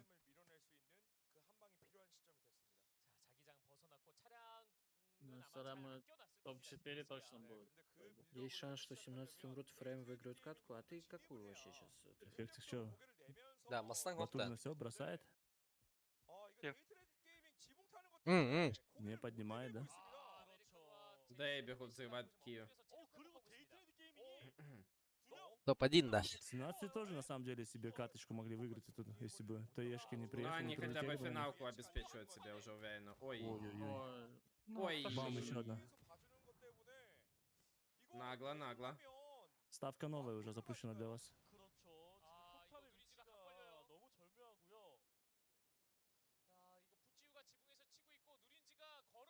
Ну, СРМ топ-4 точно будет. Есть шанс, что 17 умрут, Фрейм выиграют катку, а ты какую вообще сейчас? Перфектикс что, Да, Мустанг Батулина все бросает? Не поднимает, да? Да и бегут взрывать Киев. Топ-1, да. 17 тоже на самом деле себе каточку могли выиграть, и тут, если бы ТЕшки не Ну приехали. они хотя бы прилетели бы они. финалку обеспечивают себе уже уверенно. Ой. Ой-ой-ой. Ой. Бам, еще одна. Нагло, нагло. Ставка новая уже запущена для вас.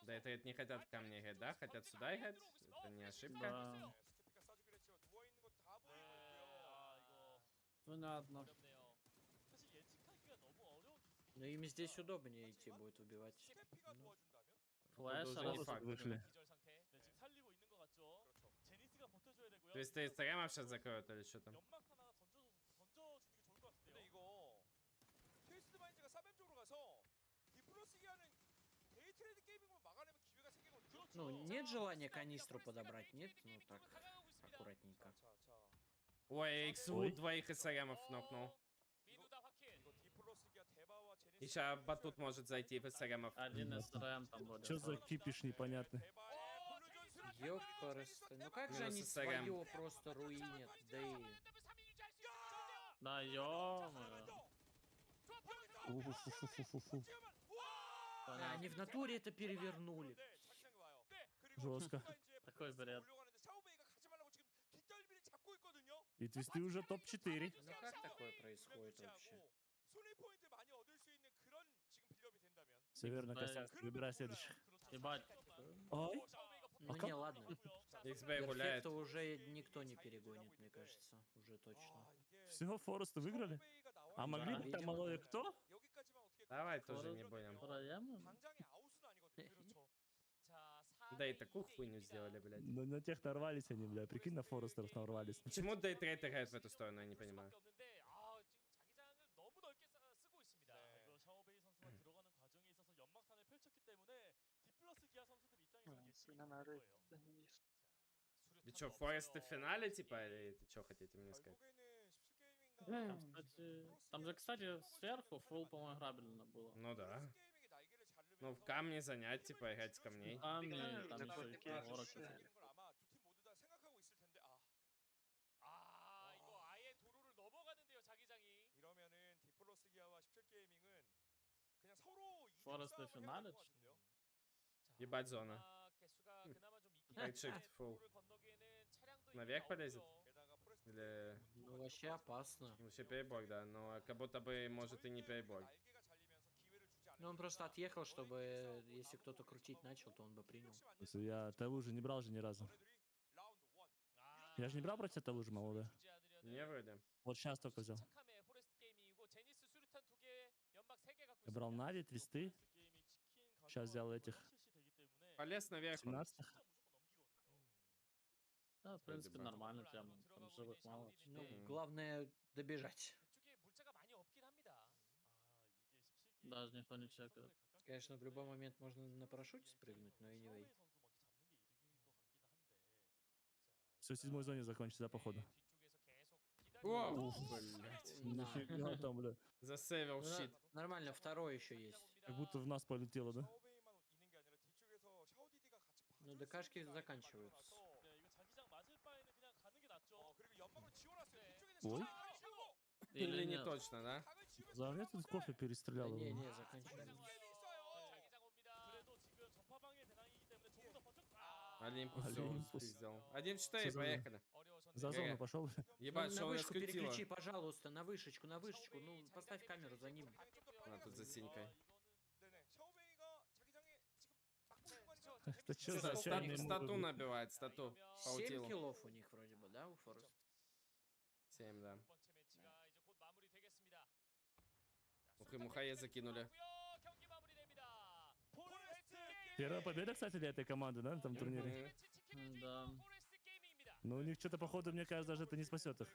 Да это не хотят ко мне играть, да? Хотят сюда играть? Это не ошибка? Да. Понятно. Ну им здесь удобнее идти будет убивать. Ну, Флэш, уже раз не факт. Вышли. То есть ты СТМ сейчас закроют или что там? ну, нет желания канистру подобрать, нет? Ну так, аккуратненько. Ой, XU двоих СРМов нокнул. И сейчас Батут может зайти в СРМов. один СРМ там будет. Что за кипиш непонятный? Ёпарасты, ну как же Минус они СРМ. своё просто руинят, да и... Да ё-моё. Уфу-фу-фу-фу-фу. А, они в натуре это перевернули. Жестко. Такой бред. И твисты уже топ-4. Ну как такое происходит вообще? Все верно, Да, Костянский, выбирай следующих. Ебать. Ну не, ладно. XB гуляет. Перфекта уже никто не перегонит, мне кажется. Уже точно. Все, Фореста выиграли? А могли бы там видимо, малое да. кто? Давай тоже не будем. Проем? Да и такую хуйню сделали, блядь. На тех нарвались они, бля. Прикинь, на Форестеров нарвались. Почему Дейтрейд играет в эту сторону, я не понимаю. Вы чё, Форест в финале, типа, или ты чё хотите мне сказать? Там же, кстати, сверху фулл, по-моему, играбельно было. Ну да. Ну, в камне занять, типа, играть с камней. Камни, там Так еще вот и теперь горок. всё. Форест в финале? Ебать зона. Райдшифт фулл. Наверх полезет? Или... Ну вообще опасно. Вообще перебор, да, но как будто бы, может, и не перебор. Ну он просто отъехал, чтобы если кто-то крутить начал, то он бы принял. Я Талужи не брал же ни разу. Я же не брал против Талужи малого, да? Не вроде. Вот сейчас только взял. Я брал Нави, Твисты. Сейчас взял этих Полез наверх. он. 17-х. Да, в принципе, бы. нормально тема. Там живых мало. Ну, Мгм. главное добежать. Даже никто не чекает. Конечно, в любой момент можно на парашюте спрыгнуть, но anyway. Все в 7-й зоне закончится, да, походу. О, Ух. блядь. На. Нифига там, бля. Засейвил Ну, щит. нормально, второй еще есть. Как будто в нас полетело, да? Ну, ДКшки заканчиваются. Ой, Или не нет. точно, да? за мне тут кофе Да перестрелял. не, его. не, заканчиваются. Олимпус все Олимпус. сделал. Всё 1-4, за- поехали. За зону Ге-ге. пошел. Ебать, Ну, что на у нас вышку крутило. переключи, пожалуйста, на вышечку, на вышечку. Ну, поставь камеру за ним. А, тут за синькой. Это что за Стату отчаянные морды? набивает, стату. 7 Паутилу. киллов у них вроде бы, да, у Форест? 7, да. Ух, и Мухае закинули. Первая победа, кстати, для этой команды, да, на этом турнире? Да. Но у них что-то, походу, мне кажется, даже это не спасет их.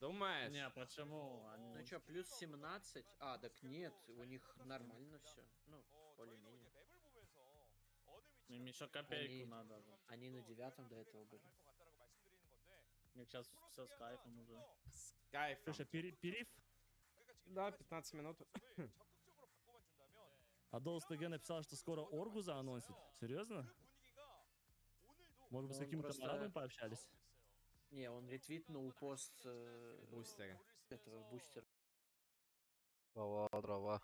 Думаешь? Не, почему? Они... Ну что, плюс 17? А, так нет, у них нормально все. Ну, более-менее. Им еще копейку Они- надо. Они на 9 до этого были. Мне сейчас все с кайфом уже. С кайфом. Слушай, периф, Да, 15 минут. а Долс ТГ написал, что скоро Оргуза анонсит. Серьезно? Может быть, с Он каким-то просто- парадом пообщались? Не, он ретвитнул пост Бустеры. этого бустера. Дрова.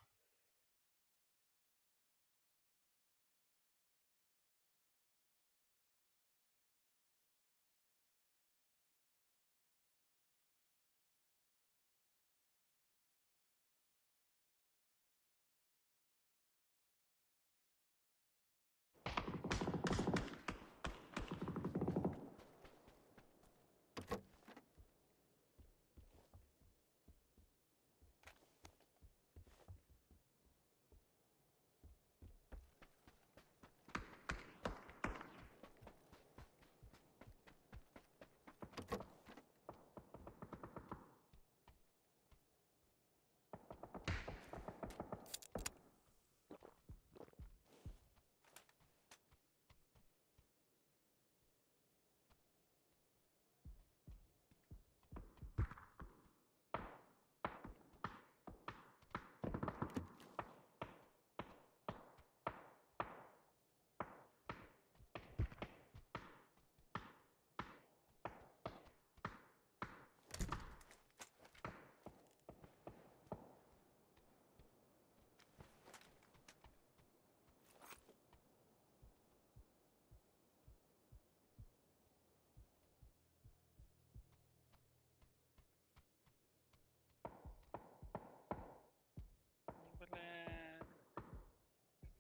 Бля.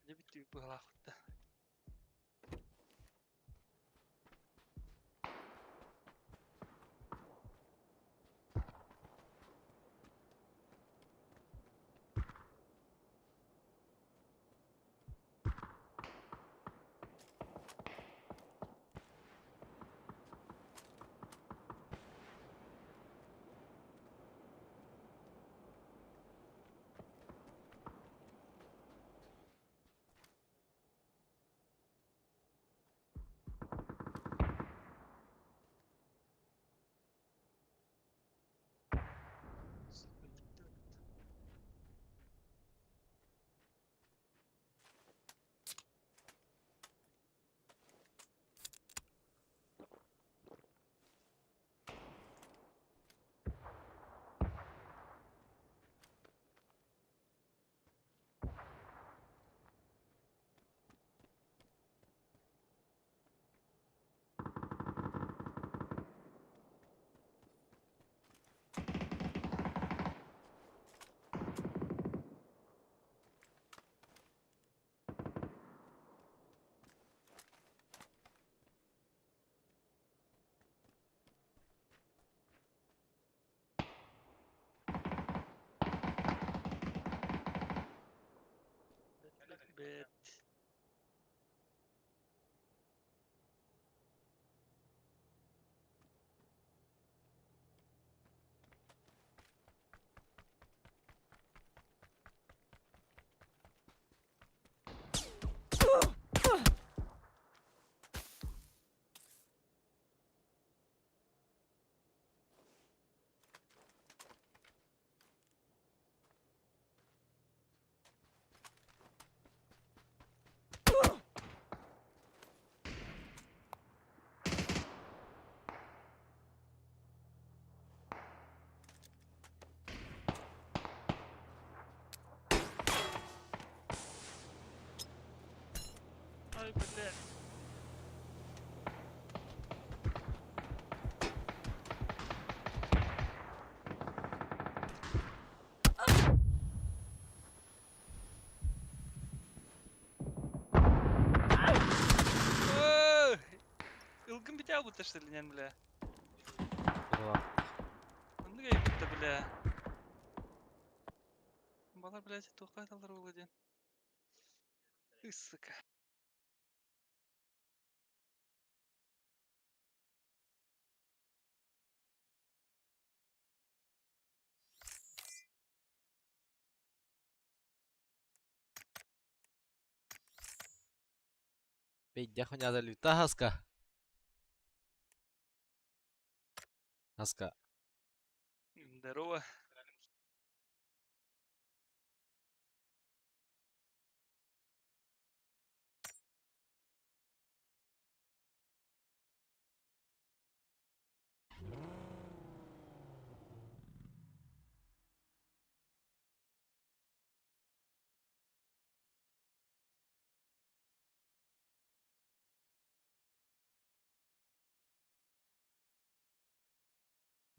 Не бит түйіп бағалақытты. Ой, блядь. Ой, ылгын бите абыта что ли, нен, бля? Онды гай битте, бля. Балар, блядь, тухай талар болу ден. Сука. Пейдя хуйня люта, Хаска. Хаска. Здорово.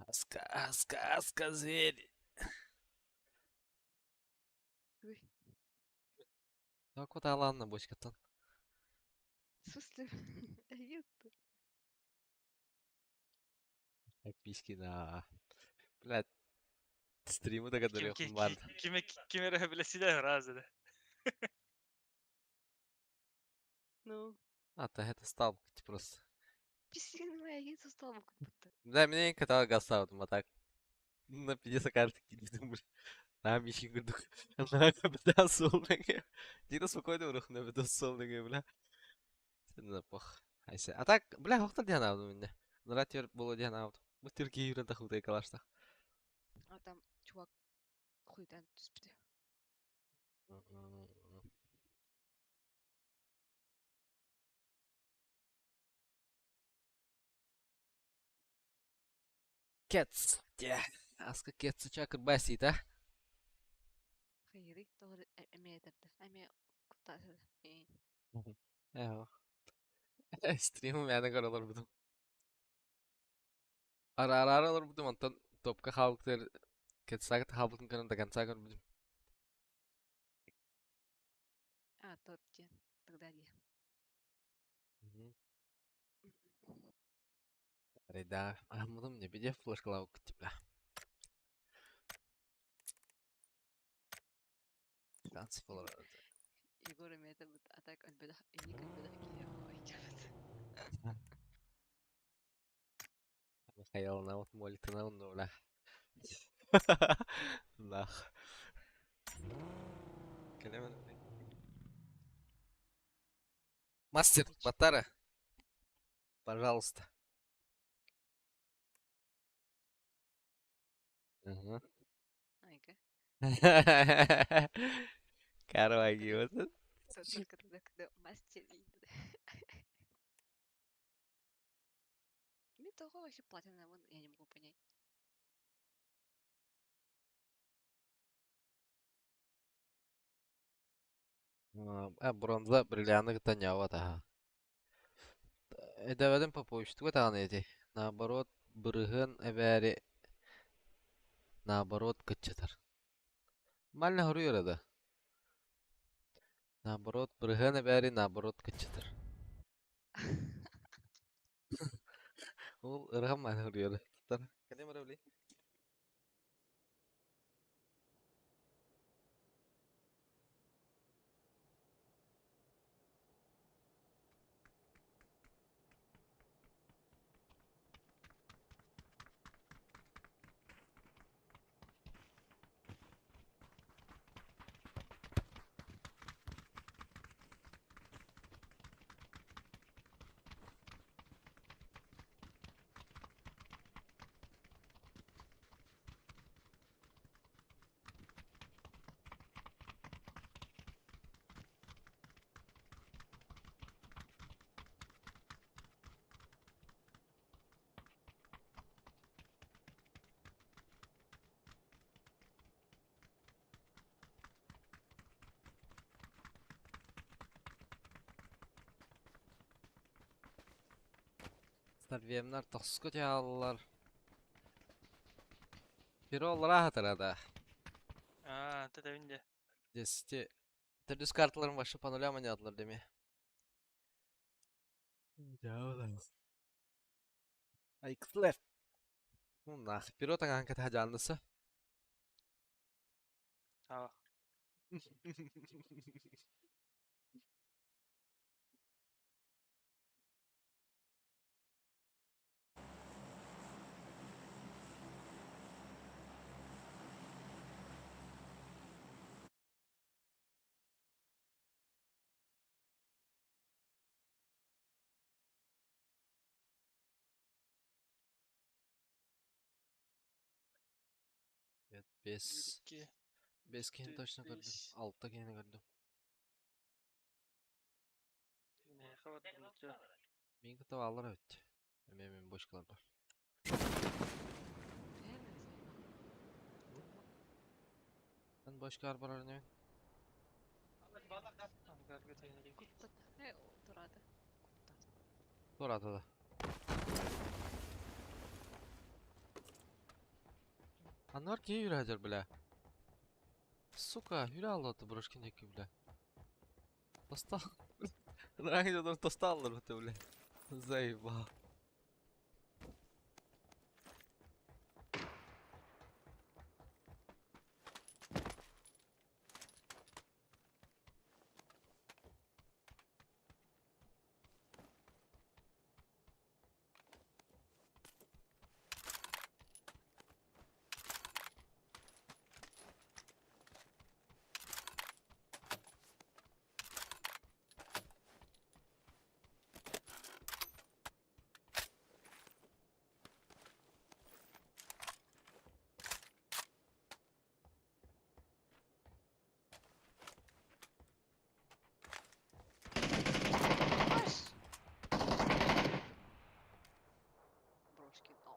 Хаска, Хаска, Хаска, зверь. Ой, Ну, куда ладно, бочка-то. в смысле? Ёпта. Письки на... Блядь, стримы догадали, бар. Кime рöhe bile silah razı da. Ну, А, то это сталкивать просто. писали на моя яйца стала как будто. Да, мне катал гасаут, а так. На 50 карты кидем, бля. Там еще говорю, на капитан солнышко. Дико спокойно рух на капитан солнышко, бля. Sen пох. Айсе. А так, бля, хоқтар дихан авду менде. Наратер боло дихан авду. Бу тирки юрен тахутай калашта. А там чувак хуйдан түспіді. Кетс. Де. Аска кетс чакыр басит, а? Хайри, тоғыр әме едірді. Әме құттасы. Эо. Стриму мәні қаралар бұдым. Ара алар бұдым, антон топқа хабылықтар кетсагыт хабылтын канын дагансагыр бұдым. А, торт, тогда де. Рейда, амудым не биде флешкалау күтті, бля. Танцы болар. Егор әме едірді. Атак әлбедақ, әйек әлбедақ кейе хуай кебіт. Хаялына вот молитына онда, бля. Нах. Келемен. Мастер, Батара. Пожалуйста. Ага. Айка. Карваги, вот это. Только тогда, когда мастер едірді. Мне того вообще платина, вон, я не могу понять. Бронза, бриллианты танява, ага. Эдеведен по почту, это аны эти. Наоборот, брыгын эбәри. Наоборот, кычытыр. Мальна хуруyor это. Наоборот, брыгын эбәри, наоборот, кычытыр. Ул ыргам мальна хуруyor. Тар. Кәне мәрәвли? Terbiyemler toskut yağlılar. Biri olarak hatırladı. Aa, tetevinde. Desti. Düz kartların başı paneli ameliyatlar değil mi? Ya ulan. Ay kızlar. Bunlar. Biri otan hangi tacanlısı? Ha. Evet, 5. 2. 5 kini точно gördüm. 5. 6 kini gördüm. Ne kadar bulunca. Min kutu alır evet. Emin boş kalır. Ben boş kalır var ne? Angarga tayinli. Kuttak. Ne o turada? Dur atada. Anlar ki yürü hacer bile. Сука, yürü Allah'tı broşkindeki bile. Tosta. Rangi de tosta alır bu bile. Zayıf. Брошки. О.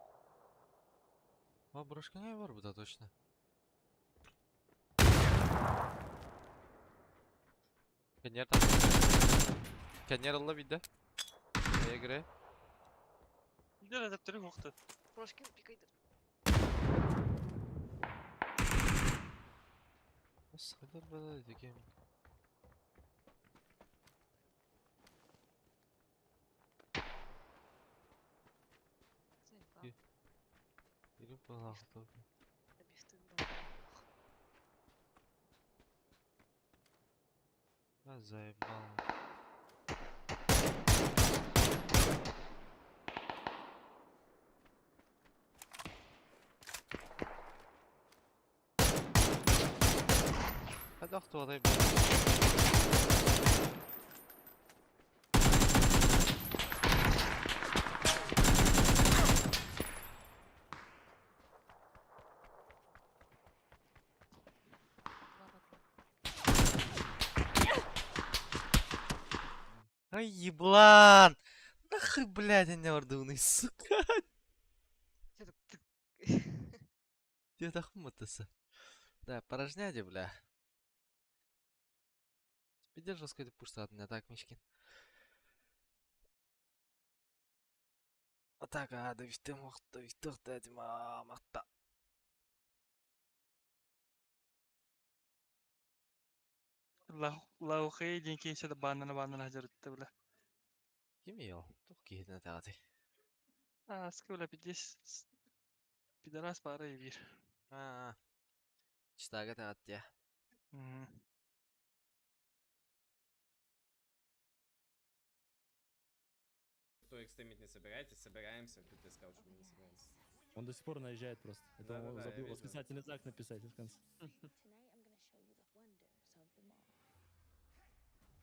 А брошка не var burada точно. Kenyer tam. Kenyer Allah bir de. Neye göre? Gider adaptörü yoktu. Брошки пикайдыр. Nasıl kadar böyle diyeceğim. Заебал. Biri bana aklı. Объясни, да. Ben zaybal. Hadi aklı odayım. Ай, еблан! Нахуй, блядь, нервный, сука! Где это хмутится? Да, порожняди, бля. Теперь жестко это пушится от меня, так, Мишкин. Вот так, да ведь ты мог, да ведь ты дать мамата. Lau xey din keyse de bandana hajar etti bile. Kim yol? Tuh gidin tadi. Aa, sıkı bile bir de ras para bir. Ha. Çistaga taat ya. Кто экстремить не собираетесь, собираемся. Тут ты сказал, что мы не собираемся. Он до сих пор наезжает просто. Это он Да-да-да, я забыл видел. восклицательный знак написать в конце.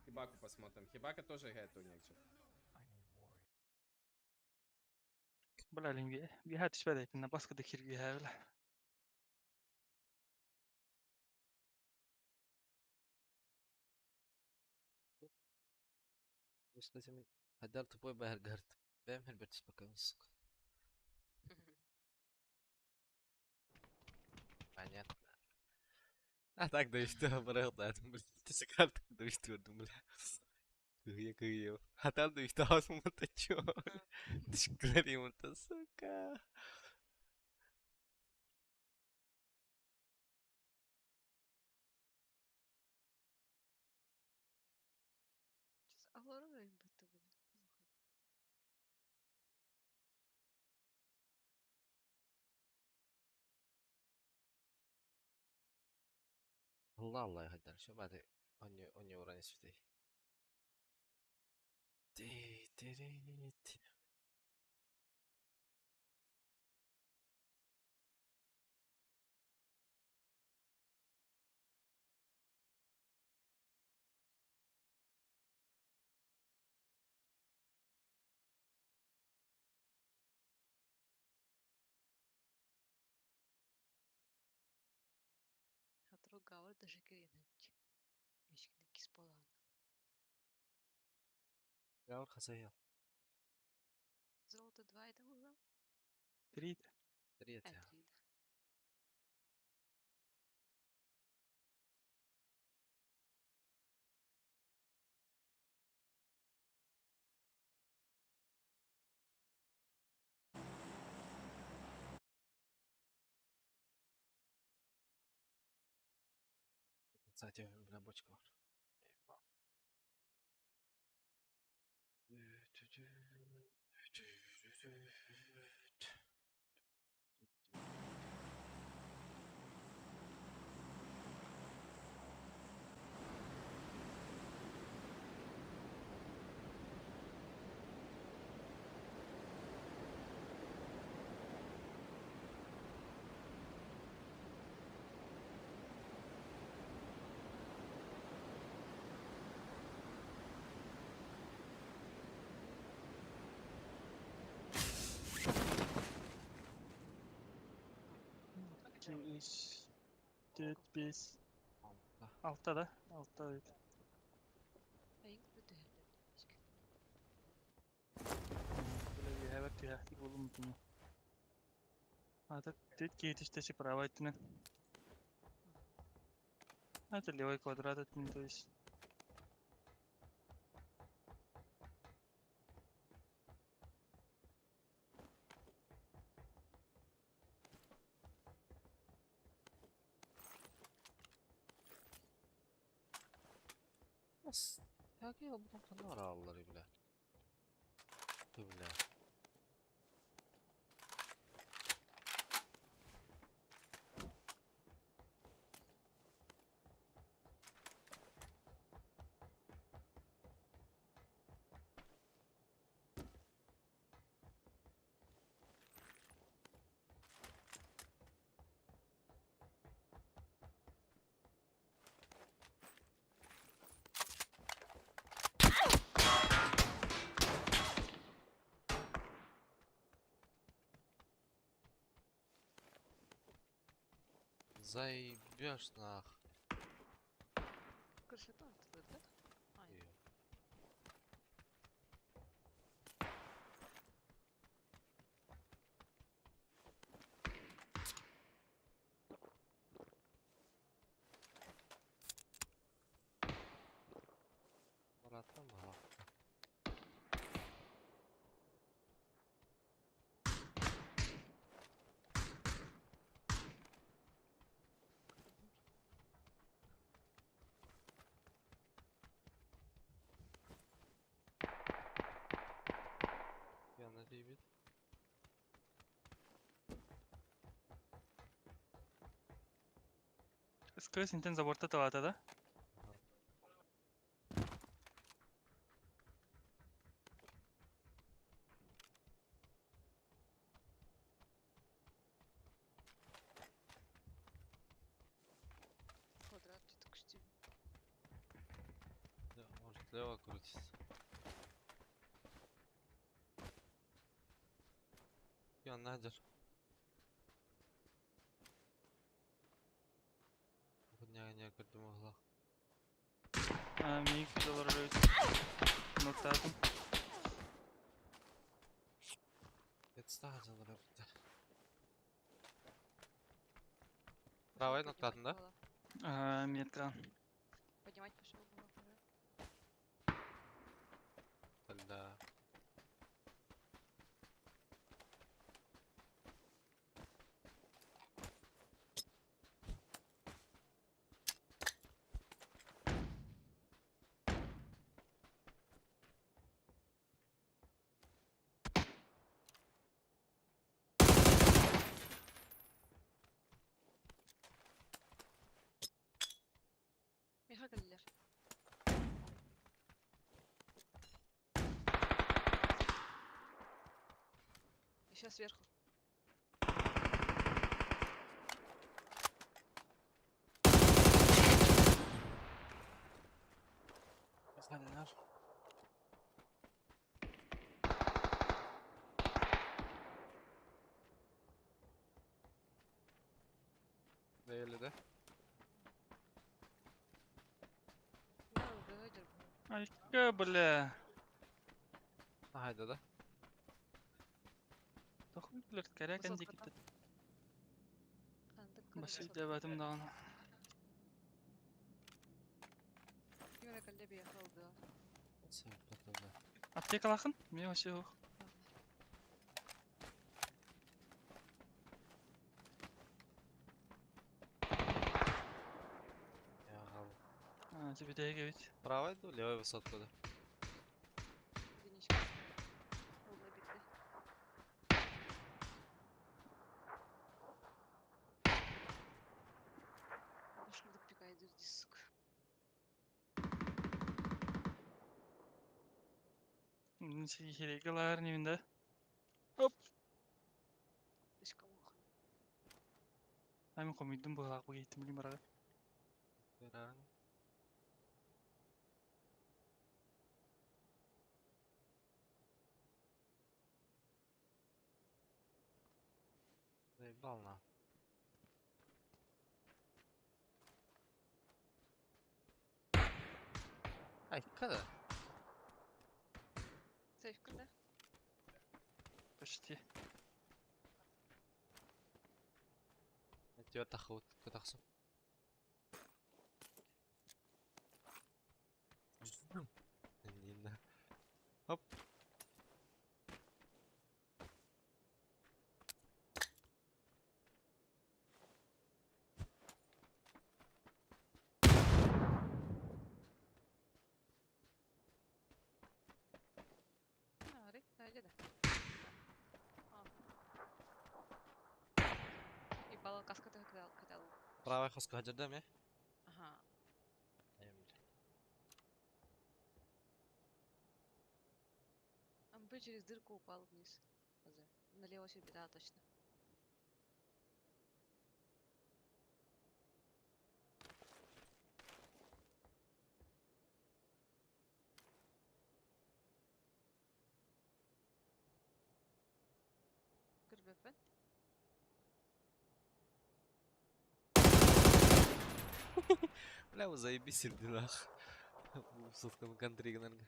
Хибаку посмотрим. Хибака тоже играет турнирчик. Bula lingi. Bir hat şüphe ettiğinde baskı dikir bir bile. Кстати, Хадар тупой Байергард. Бэм Хельберт спокойно, сука. Понятно. А так да и что, брат, да, блин. Ты сыграл так да и что, бля. Кыя. А там да и что, асму-то чё? Teşekkürler yumurta suka. Сейчас Аврора БТВ. Allah Allah Haydar. Şu bari onye uğran isfitey. Хатро Гавр даже Киринович. Мишкин Кисполан. Gavur kasayı. Золото 2 это было? 3. Привет. 3, да. Кстати, у меня бочка var. İki, üç, dört, beş. Altta da. Altta evet. Ayın kötü herhalde. Mишкин. Böyle bir evet ya. Oğlum bunu. Artık дед yetiştesi права ettiğinin. Это левый квадрат ettiğinin то есть. Nasıl? Ya ki bu da var ağları bile. Bile. Заебешь нах. Красота открыт, да? А, нет. Murat'tan mı ha? Я надеюсь. Скрыть интент за борта тавата, да? Квадрат только что. Да, может лево крутится. Я Надер. Не gördüm Allah. Миг долларов. Noktadım. Представил ребята. Правой ноктадın да? Метка. Поднимать пошел было уже. Тогда. Еще сверху. Güzeller. Değerli de. Да, давайте. Алька, бля. Haydi da. Тохуй, блядь, корякан Высотка дикити. Андык Басый дебатым дağın. Юра Калеби ехал, да. Аптека лахын? Мне вообще ох. А, тебе дайга ведь. Правая да, левая высотка да. Единичка. Полная битва. Шурдук пикает из диск. Ничего херекалар немinde. Слишком ухо. Ами комиддум багак багейтим билим барага. Заебал на. Ай, когда? Сейфка, да? Почти. Тебя тахут, катахсу. Не. Оп. А, Рик, найди, да. И бала каска ты кидал. Правая хоска хаджарда ме? Ага. Он бы через дырку упал вниз. Налево себе, да, точно. Кырбепен. Бля, вы заебись в делах. В сотком контриге, наверное.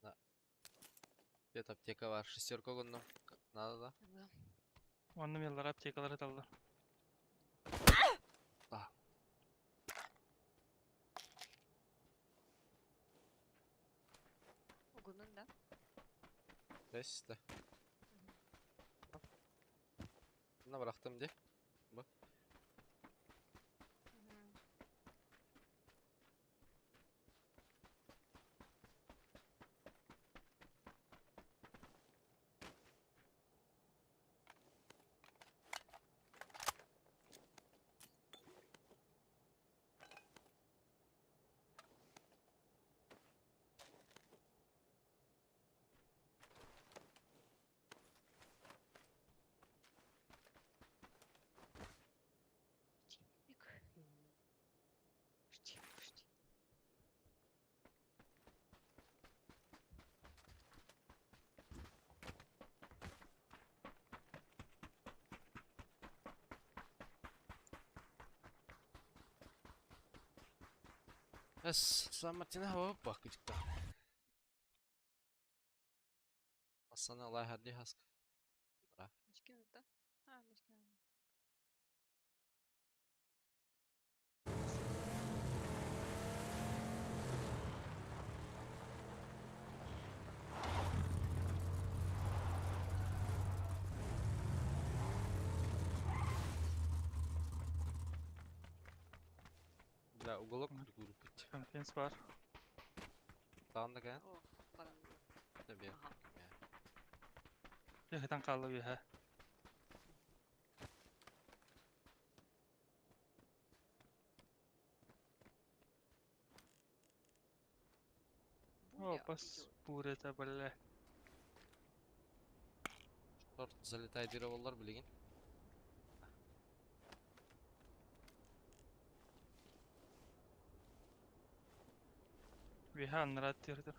Да. Где-то аптека var. Шестерка гонно. Надо, да? Да. Onun yıllar aptekaları daldı. Угунун, да? Бес de. Buna bıraktım de. Bu. Пусти, пусти. Bes, Сан-Мартин hava bak küçükten. Asana olay hadi hask. Мечки, да? А, мечки. Bля, уголок группить. Konfiyans var. Dağında gel. О, баран. Tabii. Ага. Yakitan kallı bir ha. Опас, бурета, бля. Торт залетай дировалар билеген. Виха анрат тирдер.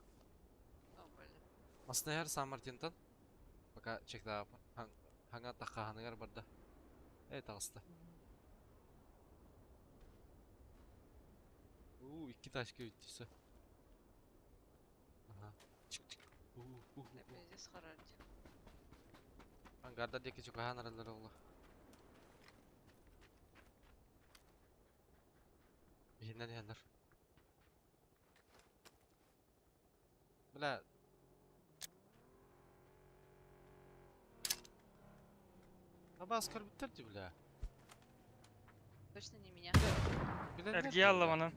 О, блин. Аснаяр Сан-Мартинтан. Пока чекта ханга таханыгар барда. Тагыста. İki taş kötüsü. Aha. Çık çık. Да пиздец харарди. Hangarda deki çok hanaraları ola. Yine diyorlar. Bla. Ama asker bitirdi bla. Точно не меня. Ergi allamanın.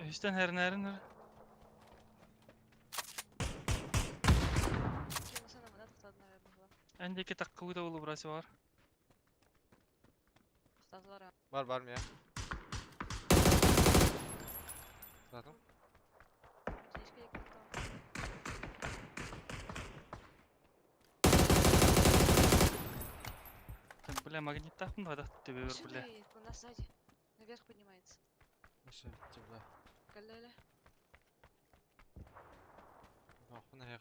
İşte her nerin her. Кинулся на вода, кто-то, наверное, была. Öndeki takılı da ulu burası var. Кто-то звора. Var mı ya? Zaten. Птичка я кто-то. Так, бля, магнит так надо тебе ver, Машина бля. едет, у нас сзади. Наверх поднимается. Nasıl bitti bla? Галяля. Bak bu ne ya?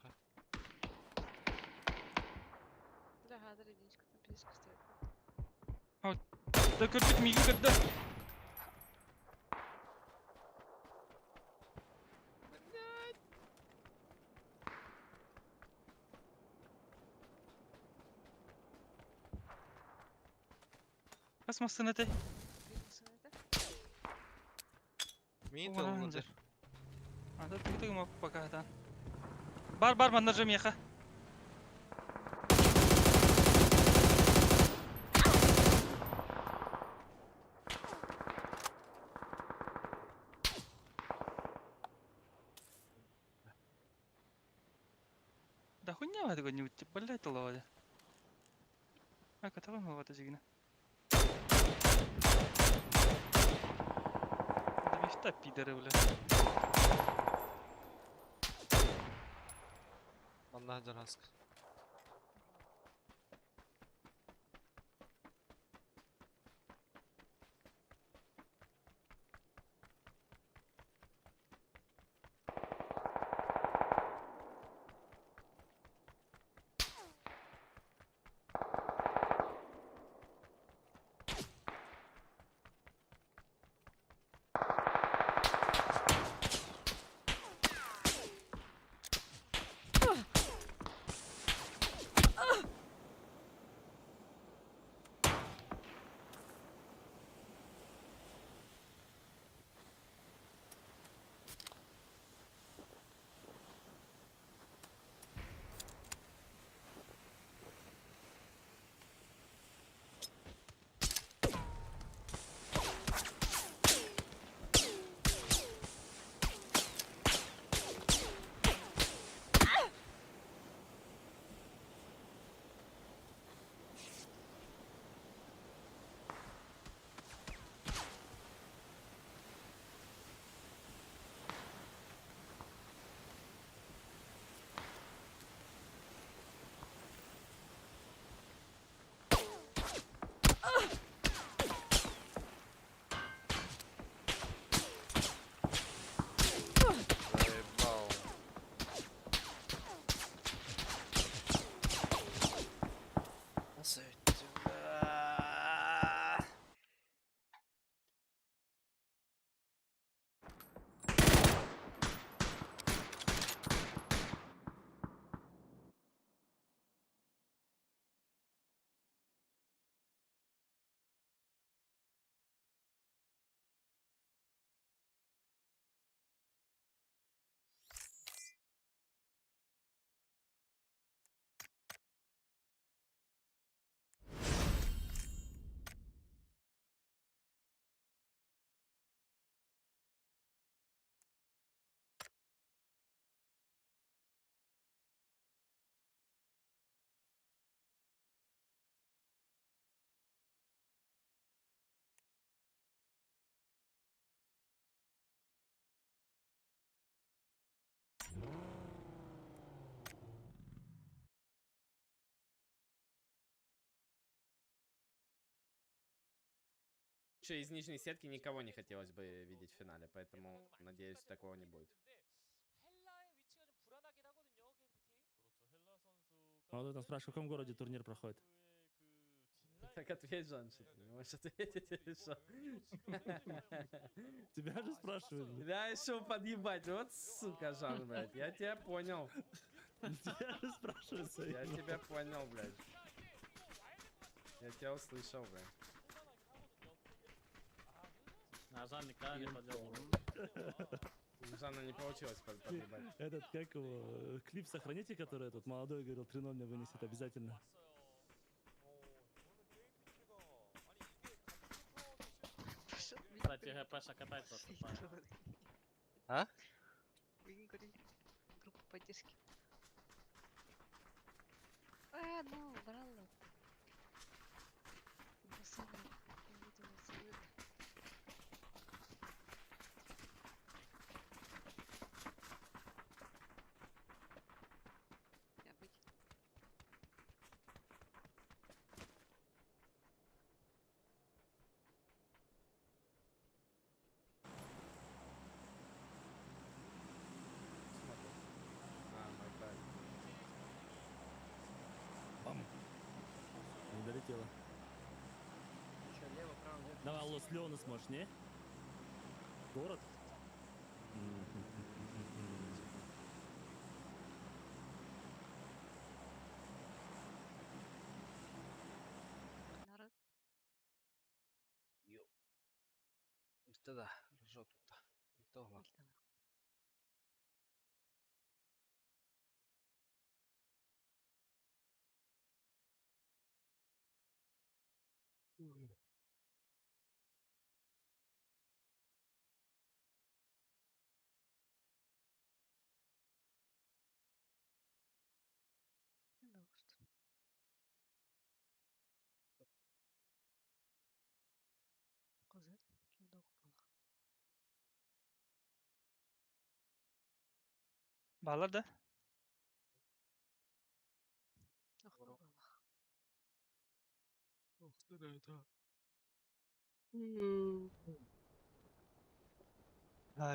Бля, гадали, единичка, там птичка стоит. Da köpük migi kırdı. Basmasın ete. Двигался на это. Miyim Ulan olmadı. önce. Anda tık mı bakadan. Bar bandarcım yaka. Да хуйня вот такой не уйти, блядь, ловали. А катава мы вот эти гны. Да мифта пидоры, блядь. Allah can ask. еще из нижней сетки никого не хотелось бы видеть в финале, поэтому, надеюсь, такого не будет. Молодой там спрашивает, в каком городе турнир проходит? Так ответь, Жан, что ты не можешь ответить или что? Тебя же спрашивают, блядь. Я решил подъебать, вот сука, Жан, блядь, я тебя понял. Тебя же спрашивают. Я тебя понял, блядь. Я тебя услышал, блядь. А Жан никогда не подъебал. У Жана не получилось подъебать. Этот, как его, клип сохраните, который этот молодой говорил, 3-0 мне вынесет обязательно. Кстати, ГПшек опять поступает. А? Вингри. Группа поддержки. Ну, брало. Пацаны, я видела цвет. Я быть. Не долетело. Что, лево, право, вверх? Давай, Лос Леона сможешь, не? Город? Народ. Да, ржет тут. Кто глав? Не думаю, что. Козы. Кимдох было. Bağlar da. Ох, ну было.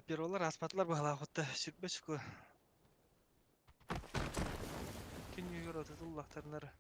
Перволар аспатлар бағала құтты сүртбе шықлы. Күн үйгер отызыллақтарынары.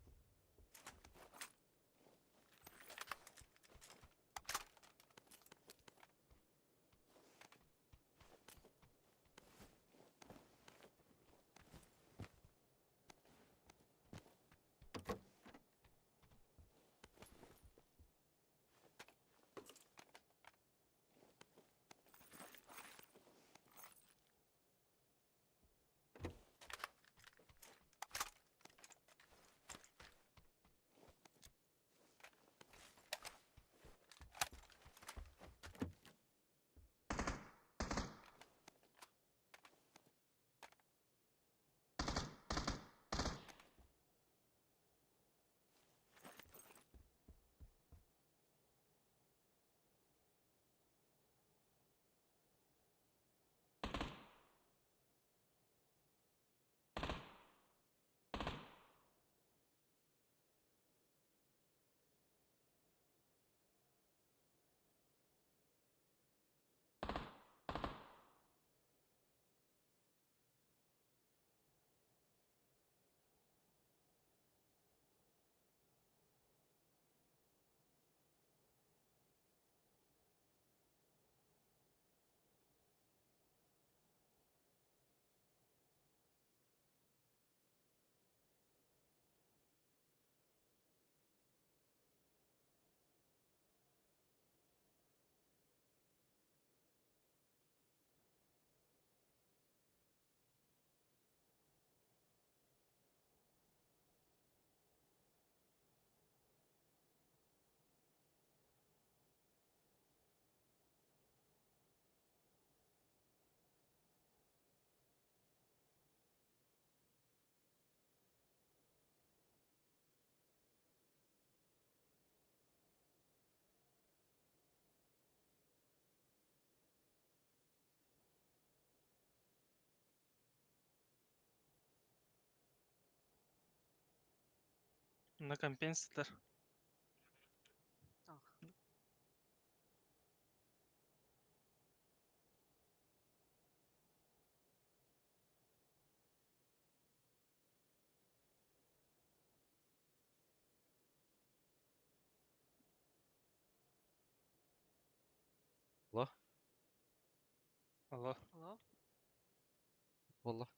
На компенсатор. Ах. Алло. Алло? Wallah.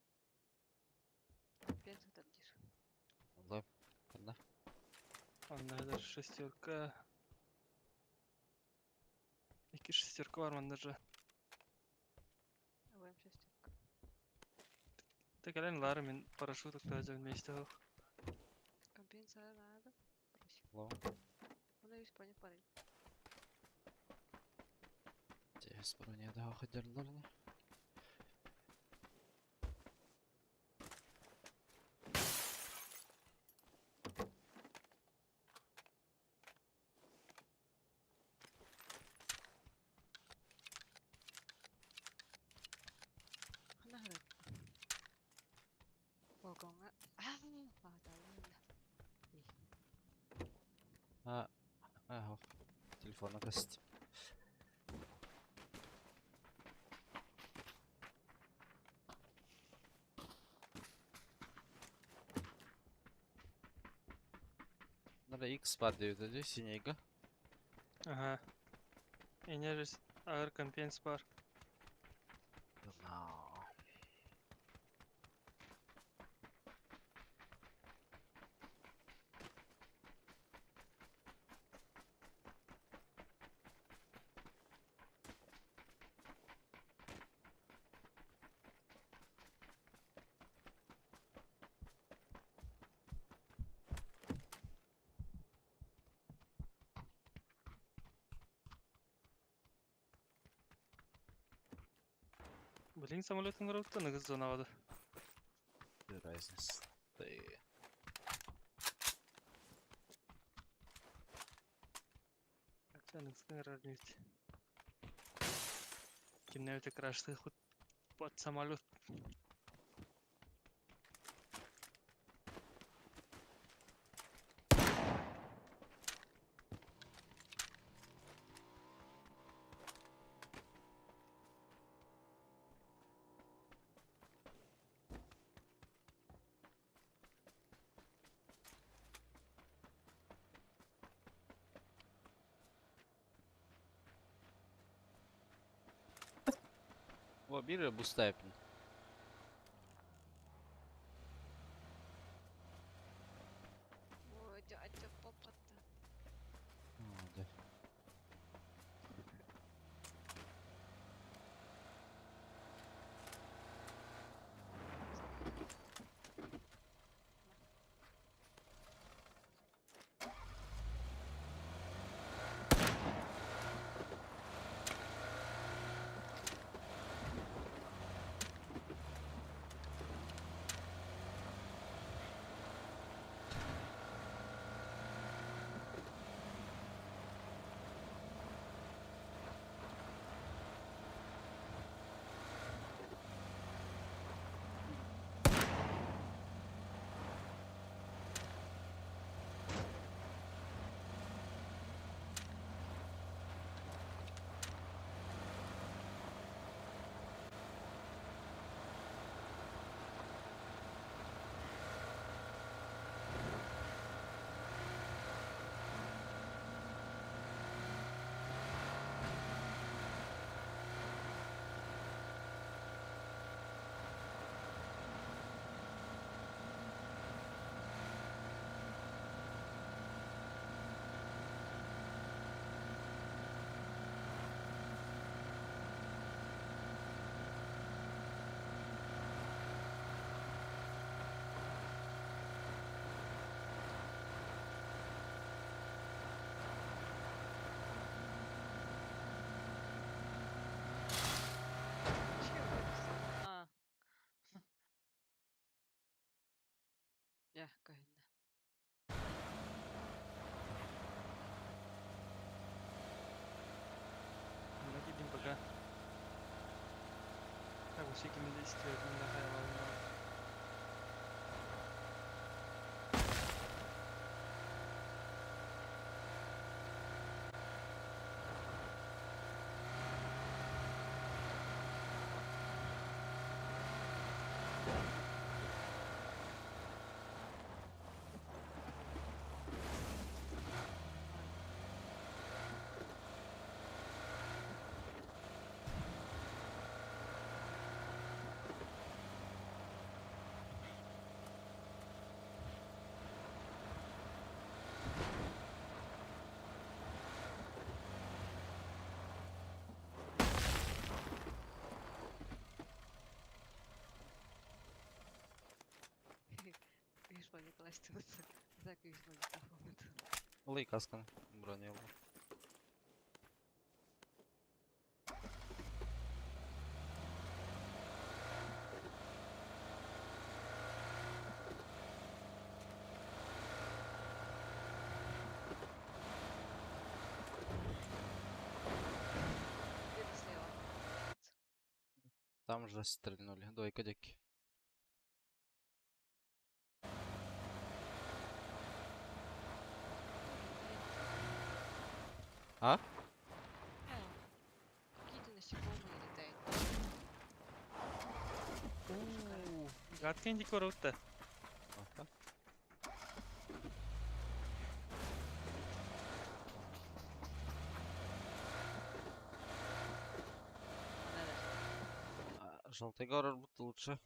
Опять задамдишь. Wallah. Ладно. Анда даже шестерка. İki şesтерка var mı даже? ЛМ шестерка. Текелен лары мен парашют тоже вместе. Компенсация надо. Просим. Hello. Он весь понял парень. Tez buraya daha kadarlarını. 하나 하나. 먹어가. 아, 나온다. Ha. Aha. Telefona kastım. Nerede X var diyor Sinega. Aha. İneriz. Ağır kompens var. No. Блин, самолетın ротаны kız zonavadı. Bir разница. Ты. Canım sıkıntı değil. Kimne öte крашты хоть под самолет. O biri busta yapın. Ой, дядя попа-то. Hadi. А. Я, Гаина. Ne gideyim baka. Ya bu şekilde istiyordum da hayvanlar. Михаил Николаевич тынысы. Так и весьма диктофон. Ылый каскан бронелы. Где-то слева. Там же стрельнули. Дойка деки. А? Какие-то насекомые летают. Гадкий индикор өтті. Ага. Желтый город будто лучше.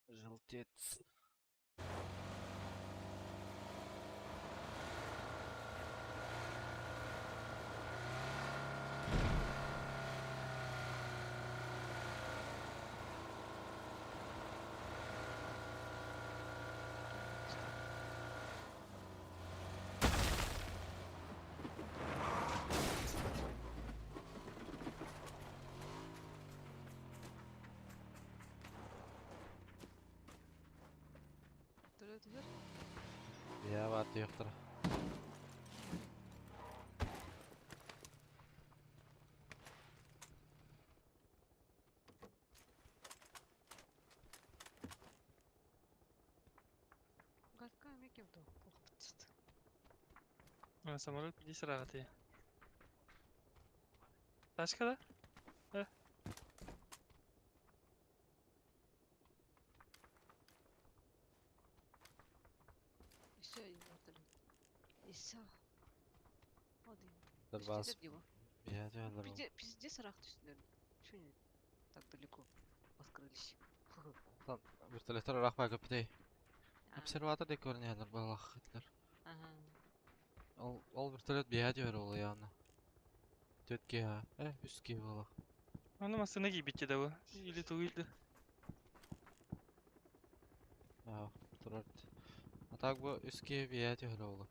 Желтец. Дөрөтүгөр. Я var yoktur. Гадка мекем то. Коркутчу. Самолет иди сыраға тие. Ташкада? Еще один вертолет. Еще. Один. Дырбас. Түштүлөр дейби. Я diyorlar. Пиздец сыраак түштүлөр. Чё они так далеко открылись? Lan vertolyotlar rahma köpütey. А, Observator de görünüyorlar balak hitler. Ага. Ol vertolyot biye diyor ol yani. Tötke ya. Üstki balak. Аны масына кийбитчи да бу. Или тугуйду. Ya vertolyot. A tak bu üstki biye diyor ol.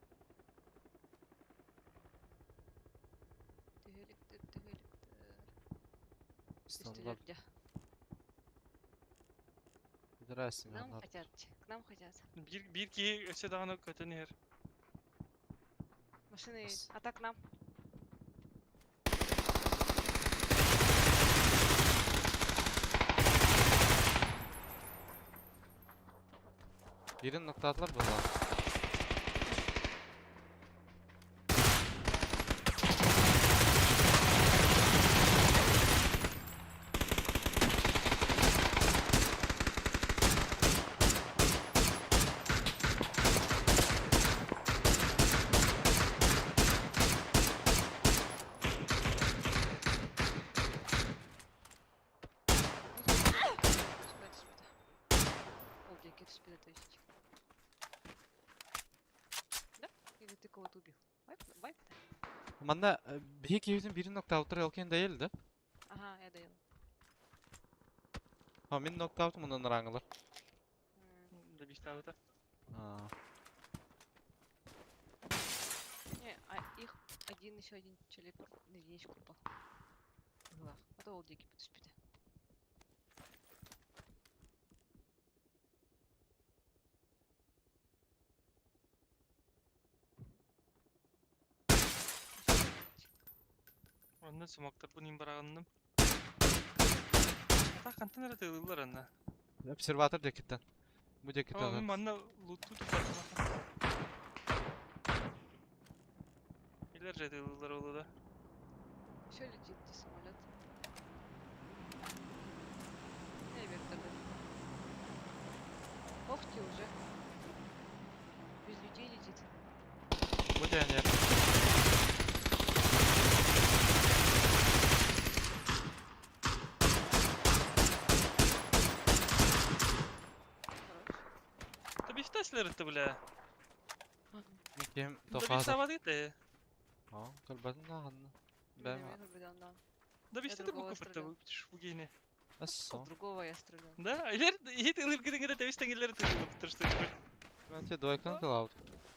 Төгөлүктөр. Standart. Түштүлөр. Bidirəsin К нам onlar. хотят. К нам хотят. Bir ки өсө даганы көтөнөр. Машины едут. Бас. А так к нам. Birini noktadılar balak. Түспеді. Түспеді, то есть. Да? Или ты кого-то убил? Вайп-то? Manda bir kevizin bir nokta outer elken değil de. Ага, я доел. Ha min nokta out bundan ranglar. Да биштабыта. Ha. Не, а их еще один человек на единичку упал. В углах. А то олдики подоспеды. Ондан сумактар бунин барагандым. Ата контейнер тыылылар анда. Observator dekitten. Bu dekitten. Мен манна луту тупарсына. Илер же тыылылар болду да. Еще летит где самолет. Не, вертолет. Ох ты уже. Без людей летит. Bu denir. Хорош. Да бишташлар это, бля. Kim Да tofadı. биштабады это. Ha, kalbadın da hanı. Ben Миномет убедан, да. Да биштады бу другого көпүртө стрелял. бу гейне. بس В другого я стрелял. Да, и ты лыбка ты весь тангелер ты потому что انت دويكان كلاود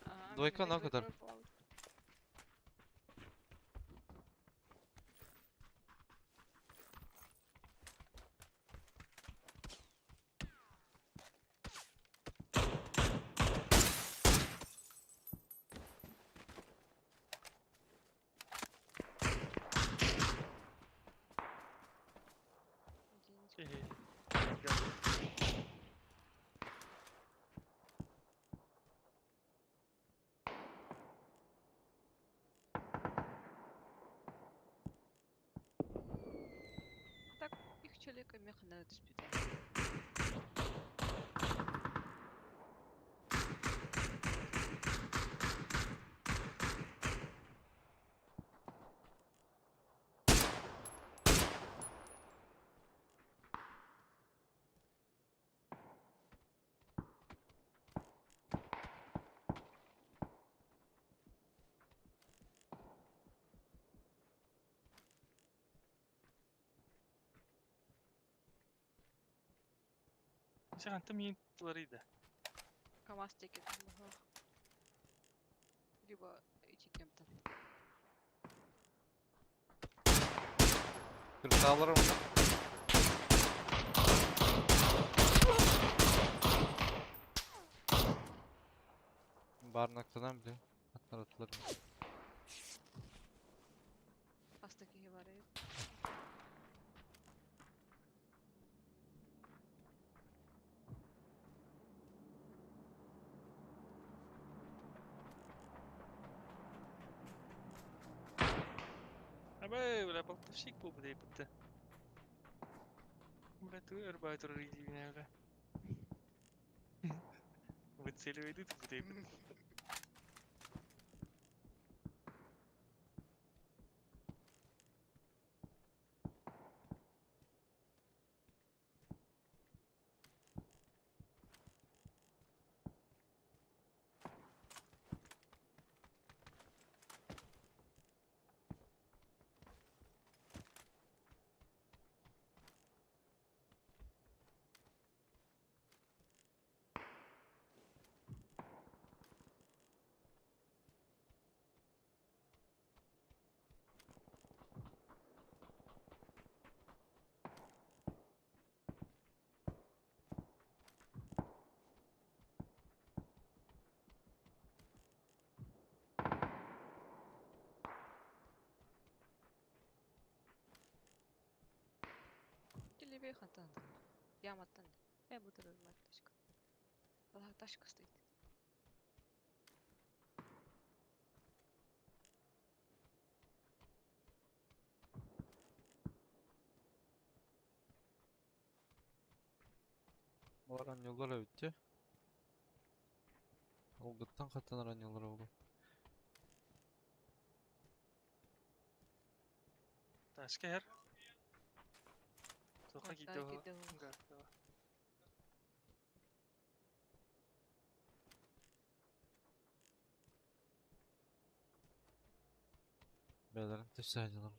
Ага, دويكان меня اكتر двойка упала. Денечка. Так, их человека меха на это специально. Sen там мин Флорида. КамАЗ тикет. Ага. Либо идти кем-то. Kırıklarım Barnaktadan bile atlar. Астаки говорит. Абай, бля, болтовщик был бы будто. Бля, ты арбайтер риди меня, бля. Выцеливай идут и будут. Или вехатан. Яматан. Буду размать тачка. Тачка стоит. Олар раннелар өтте. Ол гыттан каттан раннелар олу. Ташкер. Соха Да, gidiyor. gidiyor. Galiba. Beylerim teşekkürler.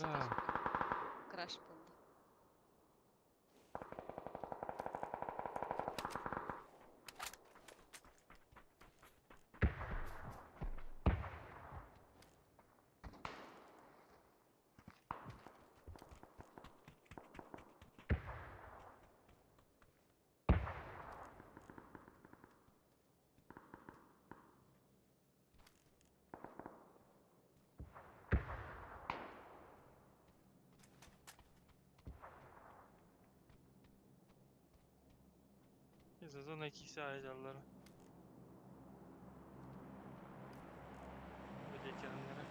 لا كراش بولد. Sezon 2 ayarları. Böyle kendine.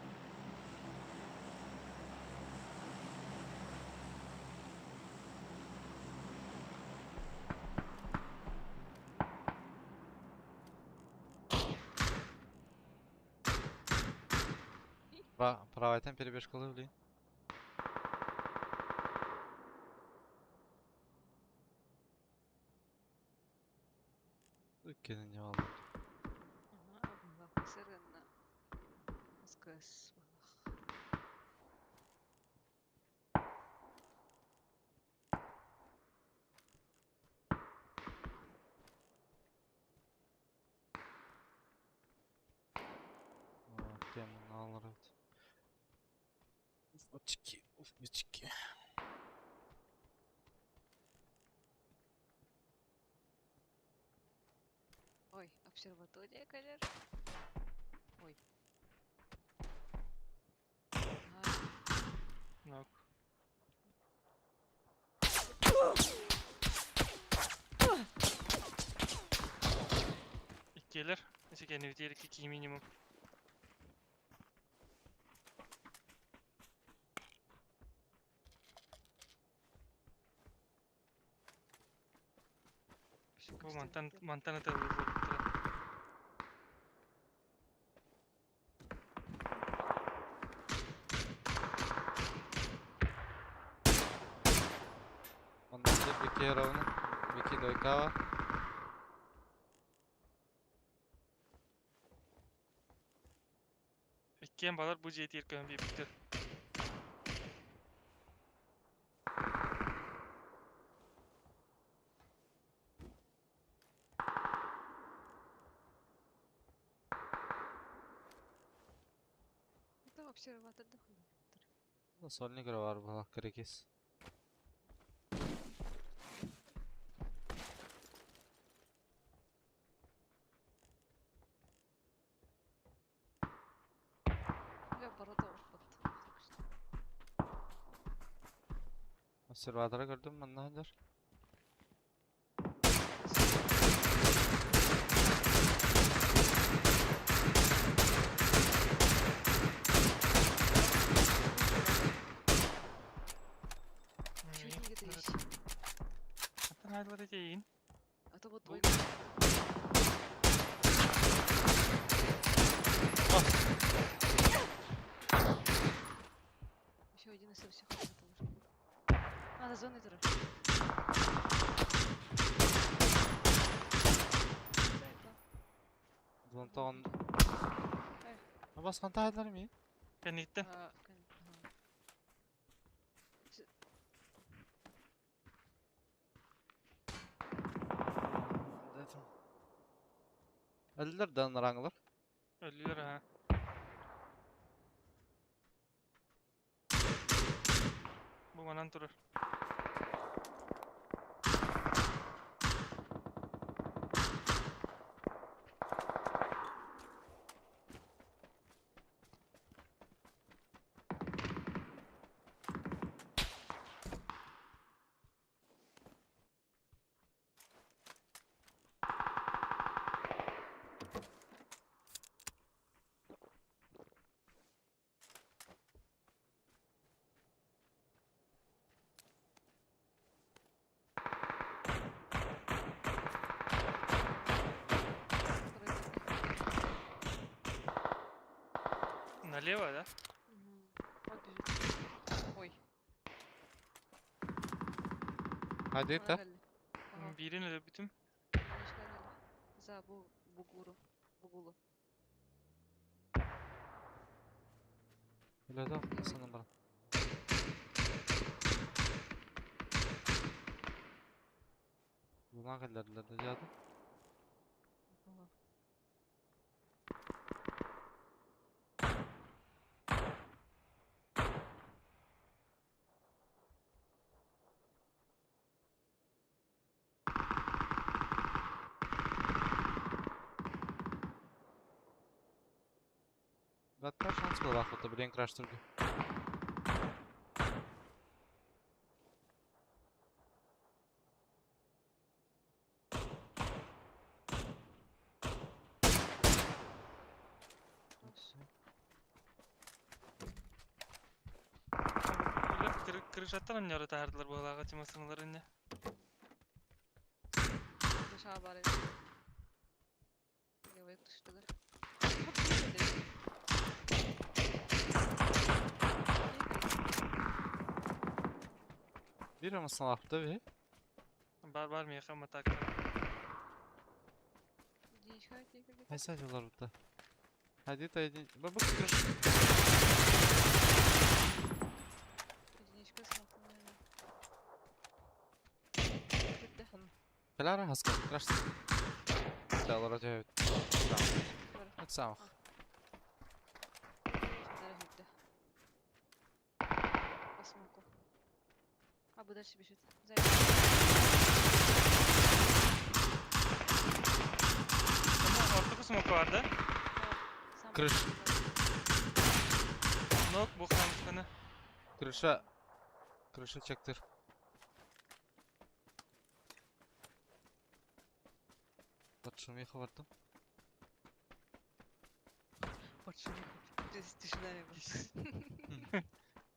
Правайтан перебежкалы блин. Иккенин не алды. Ага, обмывак сырына. Кыз. Теманы алыр бит. Уф, Ой, обсерватория, конечно. Ой. Нок. İkiler. Neyse kendi bitirik 2 minimum. Bu mantan da vurdu. Ondan sonra Vicky Hero'nun Vicky Doikawa. İkiyen balar bu jeti yerken bir bitti. Это обсерватор доходит. Solnik var bu Kırıkız. Бля, борода опыт. Observatörü gördün mü nedir? Чуть не вещь. Zaten ayları değil. А то вот двойка. Еще один из всех тоже. Надо зоны тыры. Zonta on... Baskan taylar mı? Ben gittim. Öldüler de onlar anglar. Ölüler ha. Bu manan durur. Налево, да? Ой. Hadi Bana ita. geldi. Aha, Birini de bütün. yanlışlıkla geldi. За Бугуру. Бугулу. Öyle de sanırım bana. Buna geldiler de cadı. Ага. Hatta şans var akılda bir crash turdu. Kırışattan oynuyor tardılar bu alağa çımasınlar ne? Dışarı bari. Yavaya tutuştular. Çok iyi dedi. Bir ama sınavda bir. Barbar mı yakama takla. Иди, искать никаких. Mesaj var burada. Один-то один. Бабук крыш. Единичка смог, наверное. Bitti. Каляра, хаска, краш. Да, лора тебя. Var. Это сам. Şunlara bitti. По смоку. Abi дальше бежит. Сзади. Orta smoke vardı. Сам Крыш. Nok bu kanı. Крыша. Крыша чектер. Подшуми хвату. Почему? Здесь тишина его.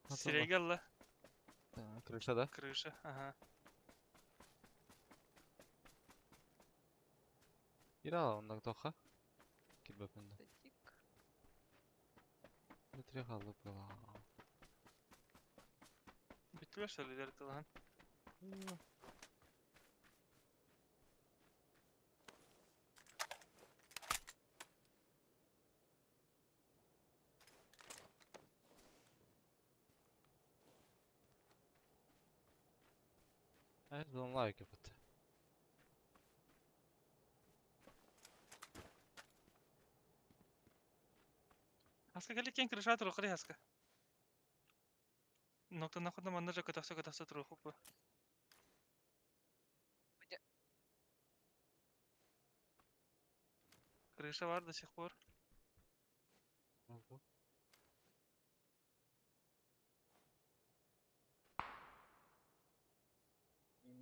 Сирейгalla. Крыша, да? Крыша. Ага. Ирала онда тоха. Килбепенде. Тик. Битре калып кала. Bittiler söyleleri lan. I don't like it. Haska geldi ken крыша туру кыры хаска. Нокта нахуй манда же катаса туру хупу. Крыша var до сих пор.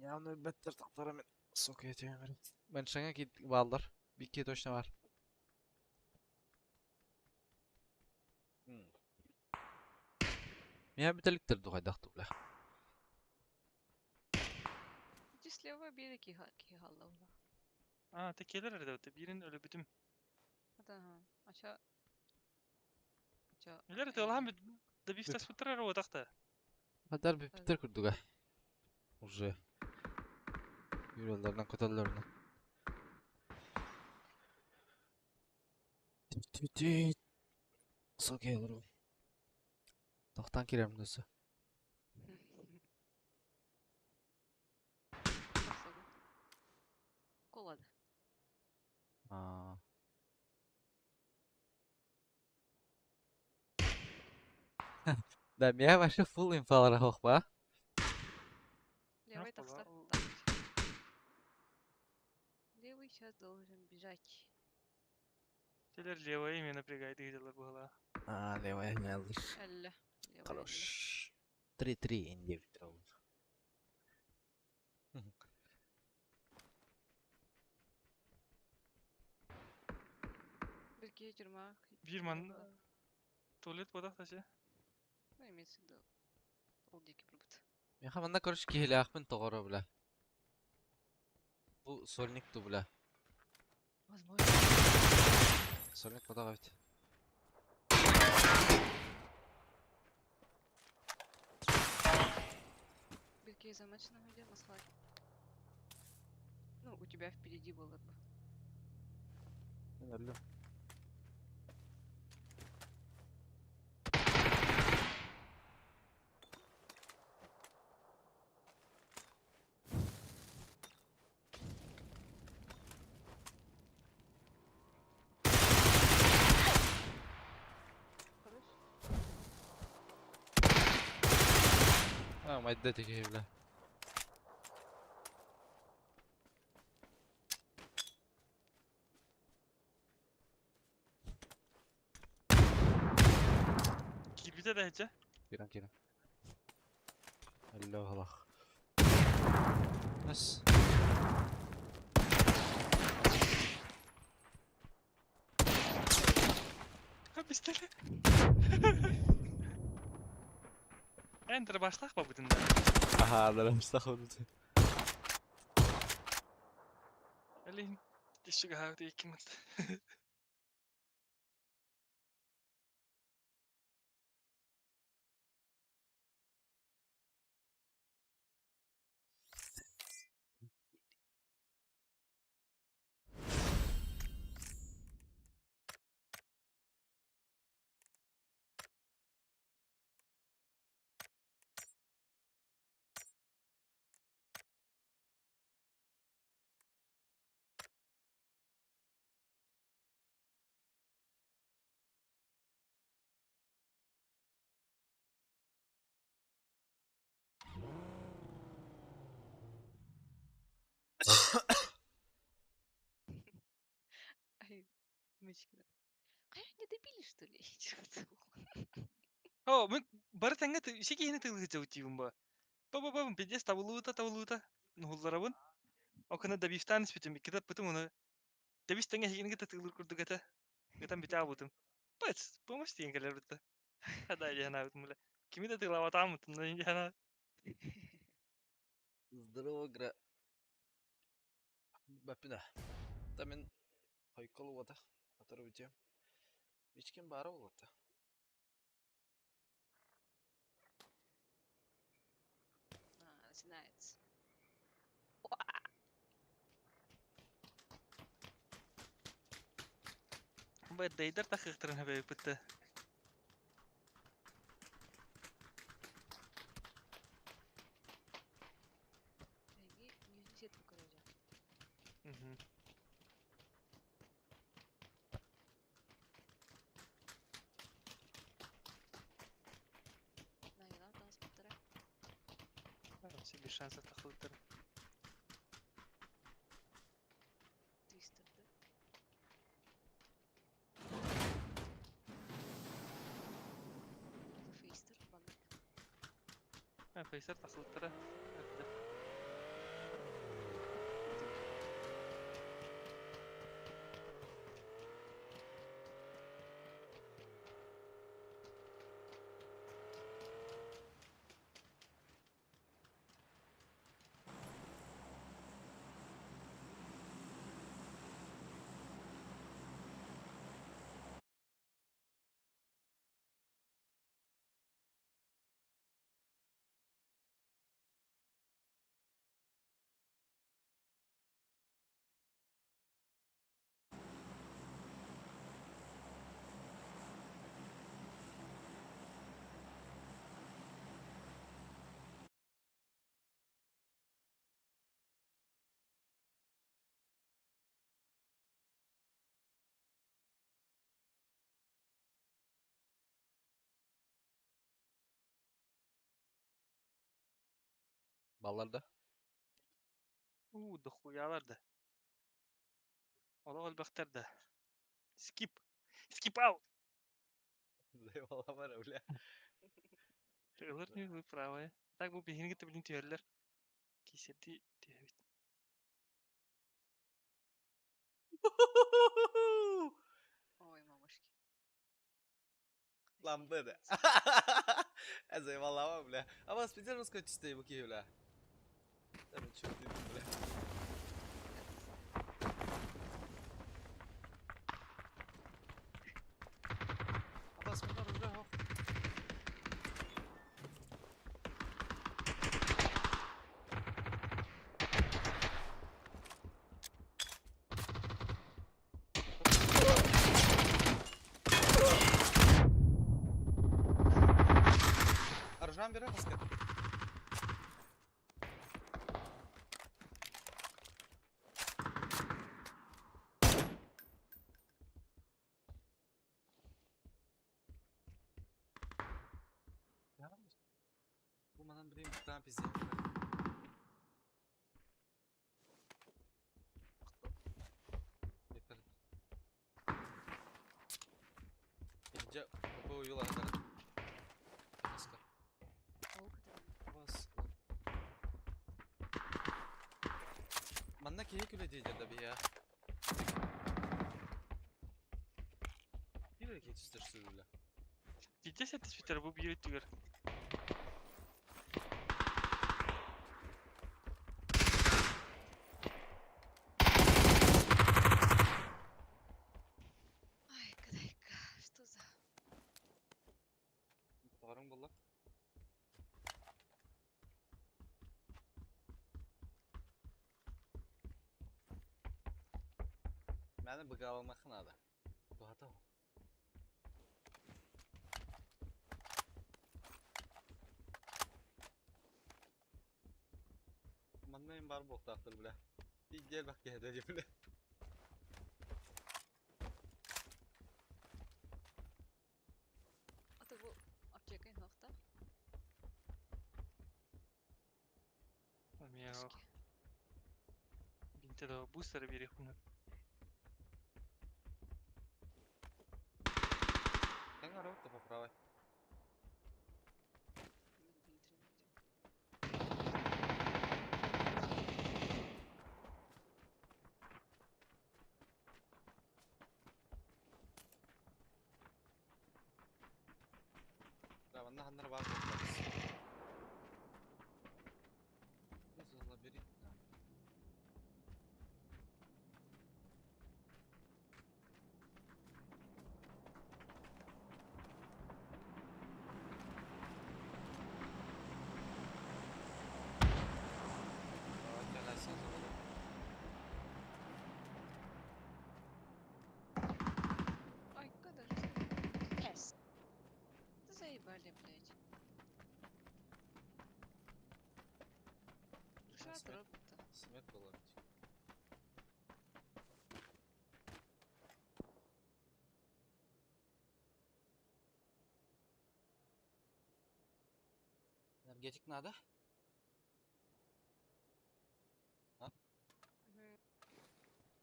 Явно беттер тактары мен сок етемін. Ben şanga git ballar. Bir iki точно var. Меня бітеліктер дұғайдақты бля. Иди слева бери кигалла ула. Aa tekeler arada öte. Birin öyle bütün. Hadi ha. Aça. Aça. Neler öte olan bir da bir stas fıtrar o takta. Hatta bir biter kurduğa. Уже. Yürüyorlardan kotallarına. Tüt. Sok yalırım. Tohtan kirem nasıl? Колада. Aa. Да, меня вообще full инфалара хохба. Левый так пола- Левый сейчас должен бежать. Tekeler levaya imi напрягает gidiyorlar bu hala. Aa, levaya geldik. Элля. Левый. Хорош. 3-3 инде битер olur. Бірге жиырма. Bir man tuvalet bu takta. Ну, имеется в виду. Ол деки бір бұт. Я хаманда короче кихилахпен тоғора бля. Bu сольник ту бля. Возможно. Сольник подага бит. Бірге замачно идем, асфальт. Ну, у тебя впереди было бы. Ben öldüm. Хорош. Ha, madde teki bля. Kilbite de hece. Kiran. Allah Allah. Bas. Ha bizde. Enter başlak mı bütün de? Aha, daramışsak onu. Elin. Dişi gahvede iki mıt. Ай, мечкина. Не добили, что ли? Чё-то. О, мен бары таңга шекейіне тылғы жаутивым ба. Ба, бедес табылуыта. Нухулларабын. Окына да бифтан спитем, китап бытым оны. Да бис таңга шекейіне гіта тылыр күрді гіта. Гітан бита абутым. Бәс, помощь деген кәлер бітті. Хада жана бітім біле. Кими да тылава тамытым, но жана. Здорово, гра. Бапина. Та мен хайкал вата. Атар бітем. Бичкен бары болатта. Начинается. Бәт дейдер тақықтырын бәйіп бітті. Айги нижнюю сетку, короче. Найган транспортера. Себе шанса тақылдыр. Твистерді. Фейстер, банан. Фейсер тақылдыры. Балларда. Дохуялар да. Ола олбақтар да. Скип аут. Eyvallah var öyle. Тылыр не вы правы. Так бұл бейінгі білін түйерлер. Кесерді түйебет. Ой, мамушки. Lan böyle. Ez eyvallah var bile. Ama spider rızkı çisteyi bu ki bile. Evet çok dedim bile. Ama spider rızkı yok. Arjun biri rızkı. Bulmadan bileyim bir tane pizza. Yeter. İnce bu yola kadar. Baska. Bas. Manna keyif öyle diyeceğim tabii ya. Bir hareket istersin öyle. Gideceğiz spitler bu bir tüger. Ай, кадайка, что за... Товарың болды. Məni bıqalmaq nədir? Bu hata o. Məndən var bu oxtaqdır bilə. Bir gel bax gədə bilə. А ты его аптекой нахта? Мияу. Çedo booster'ı biri bunu. Ten работа по правой. Да, вон нахер бар. Что за лабиринт? Давайте на сенсор. Ой, когда же Yes. Да заебали, блядь. Что Смерть. робит-то? Смерть была ведь. Энергетик надо?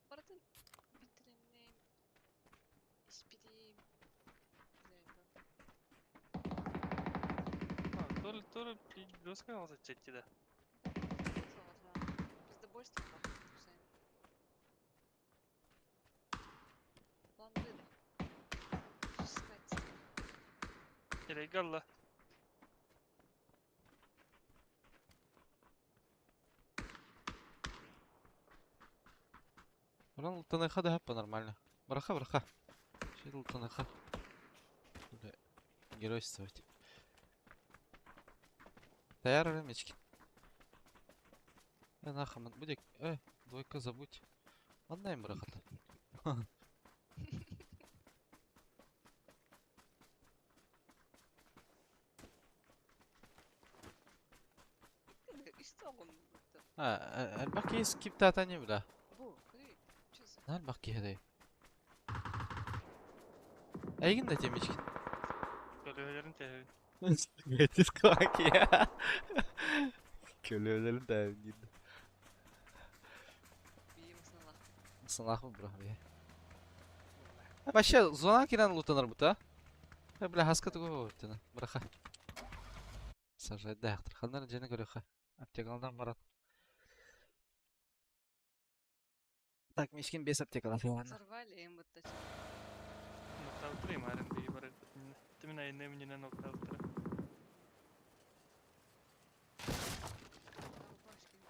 Бардын битиринейм. Испирейм. Заебал. Тоже блёска алса четтиде. Пиздобольство нахуй, Хусейн. План были. 16. Элейгалла. Уран лутаныха да хаппа нормально. Браха. Şey лутаныха. Böyle геройствовать. Таяр мечки. Нахуй будет. Двойка забудь. Ладно им брахата. İstanbul. الباقي سكيب تاتاني ولا؟ Bu, kırık. Çöz. ها الباقي هذا. أي قلنا تيمشك. Ölülerin tehlikeli. Getir kanki ya. Kölelerin de gitti. Bir mısınlar. Sınav mı bro ya? Başka zona giren lootanır bu da. Бля, хаска туго өтіні. Браха. Сажайды ақтыр. Қалдар жені көріқі. Аптекалдан барат. Так, мешкен 5 аптекалар филаны. Сорвали им вот эти. Nokta uttırayım halen bir barı. Timin ayında emincine nokta uttırı. Башки не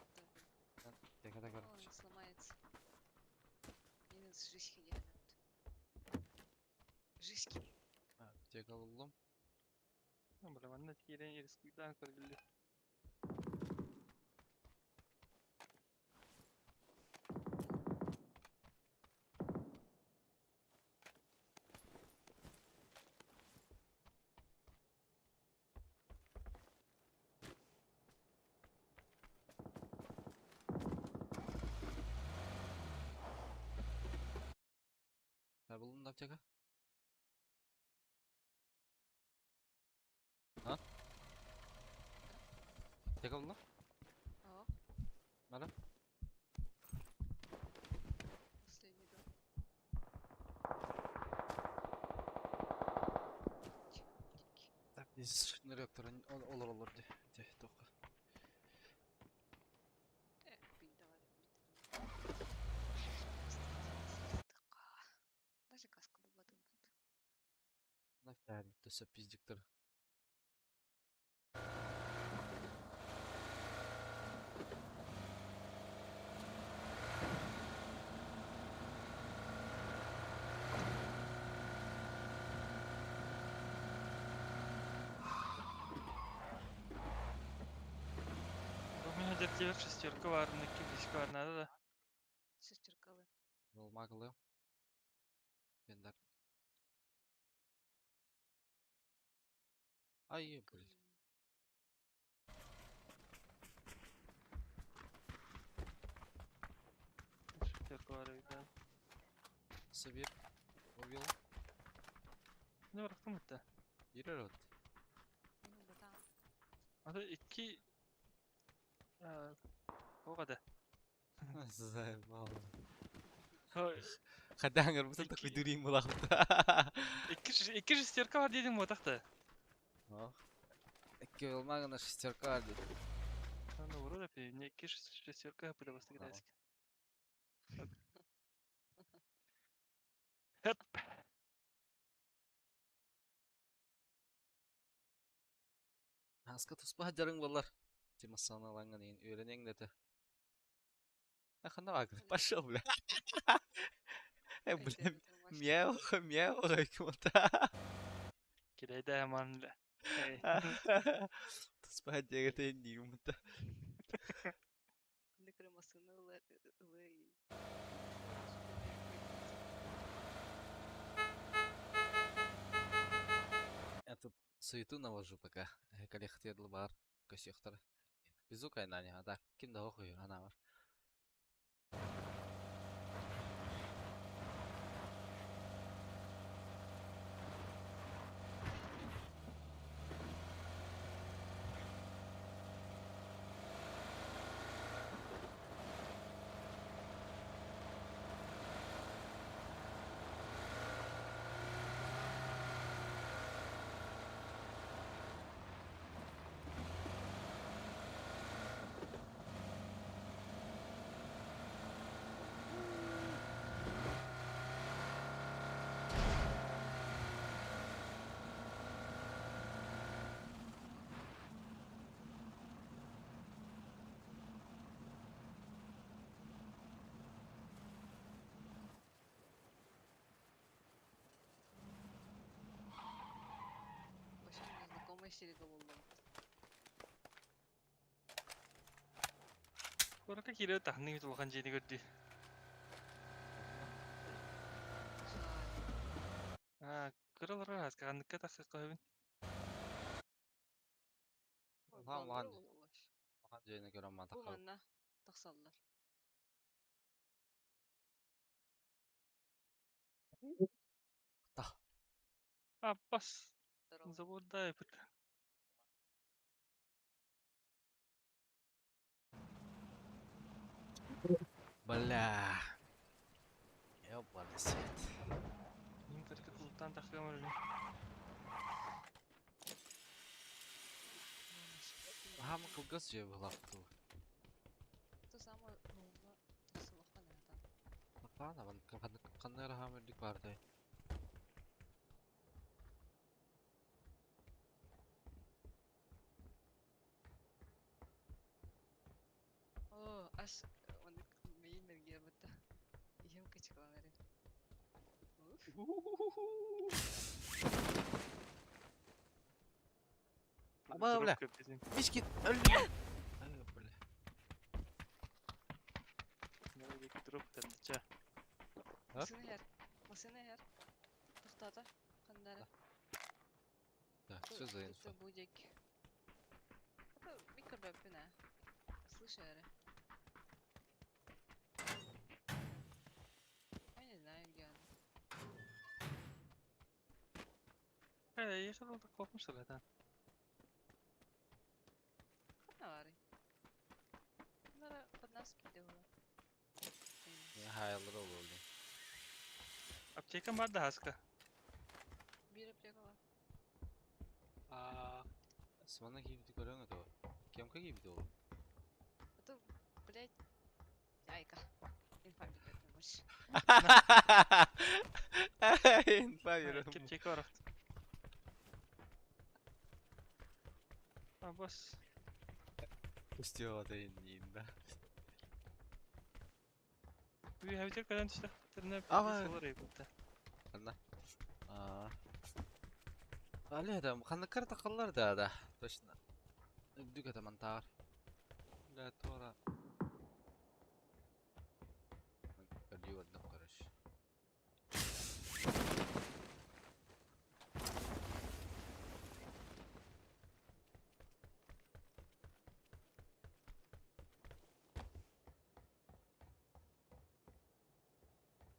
так. Аптекада Он көріп. сломается. Yine жишки geldi. Жишки. Аптека buldum. Böyle bana tikiren yeriz kuyudan kırgıldı. Ne buldun aптека? Ha? Aптека buldun? О, Bana. последний дом. Так, biz reaktörün olur de. De toka. Bin давай. Даже каска была там. Нафтар bitti söpüzdükler. Bu mühedetçiler şestörkü var, neki ilişki var, nerede da. Шестеркалы. Olmaklı. Bender. Ay блин. Şestörkü var öyle. Sabir. Убил. Ne bıraktım hatta? Biri rot. Ну, да там. Adı iki... O kadar. Zavallı. Ой, Kadang ngerbusan tak İki- vidurayım bu lafta. iki шестерка var dedim o takta. Oh. İki olmağına şişerka vardı. Ну, вроде бы, мне iki шестерка были в Стаграйске. Hep. Haska tusbah jarang bollar. Cimasana langan in öğreneng de. Akanda bak. Paşa bula. Bula miau miau kaymata. Kira da hemen. Tusbah jagatain di mata. Не кремасını ılı Я тут суету навожу пока. Коли хотел бар косехтар. Безу кайнани, а так ким да охуй ана бар. Вообще незнакомая серега oldu. Kora kira tahni itu kan jadi gede. Ah, kira ras kan kita sekali. Lan lan. Lan jeyne göre mantık Bu kal. manna taksallar. Abbas. Здорово. Zavodda yapıt. Бля. Ёбаный свет. Ini tadi ketutan tak kamar ini. Hama kılgız je bulaptı. То саме нового таксылыкка не atan. Bakana ben kanlara hamerlik vardı. О, аш оны мейин мерге бутта. Ием качкаланары. Ama bля. Hiç git. Öldü. Ay bля. Nereye drop tepçe. Масына яр. Масына яр. Тохтата. Кандары. Так, что за инфа? Это будет. Это микробепина. Слышь, Эра. Я не знаю, где она. Я что-то так korkmuşlar zaten. Ханавары. Bunlara под нас скидывала. Ne hayalleri olurdu. Apteka var da haska. Bir репликала. Aa, Свана гибди görüyor musun? Кемка гибди o? Это, блядь, яйка. Инфамик это больше. İnfa yürüyorum. kepçeka var. Abbas. Пустила да инда. Bir havcı kadar işte. Tırnak Ama- solar yapıp da. Ладно. Али да, ханакар такаллар да. Точно. Дүк это монтар. Да, тора. Кади одна короче.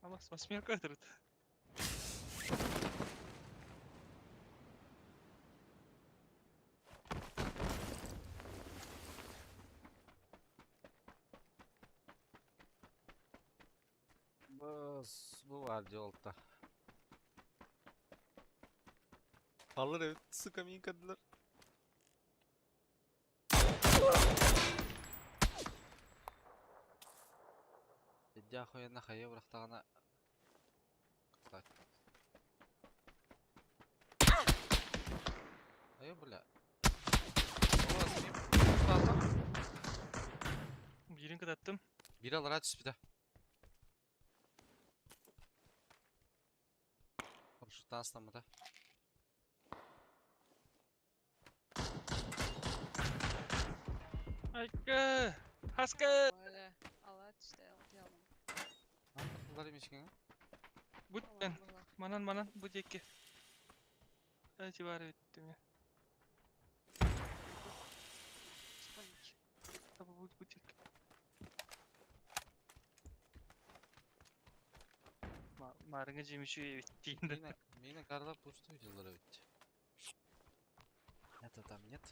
Ama восьмерка это. Bu var yolda. Alır evet suka minkadılar. Идя охуенно хае бырактагана. Ай бля. Birini kıdattım. Bir alır aç bir de. Paraşütten aslanmadı. Hakkı. Haskı. Böyle Allah işte diyorum. Bunlar yemişken. Bu ben. Manan bu cekki. Acı var ettim ya. Спальники. Tabi bu cekki. Marınga cemişi bittiğinde. Mina karda почту видел ведь. Это там нет.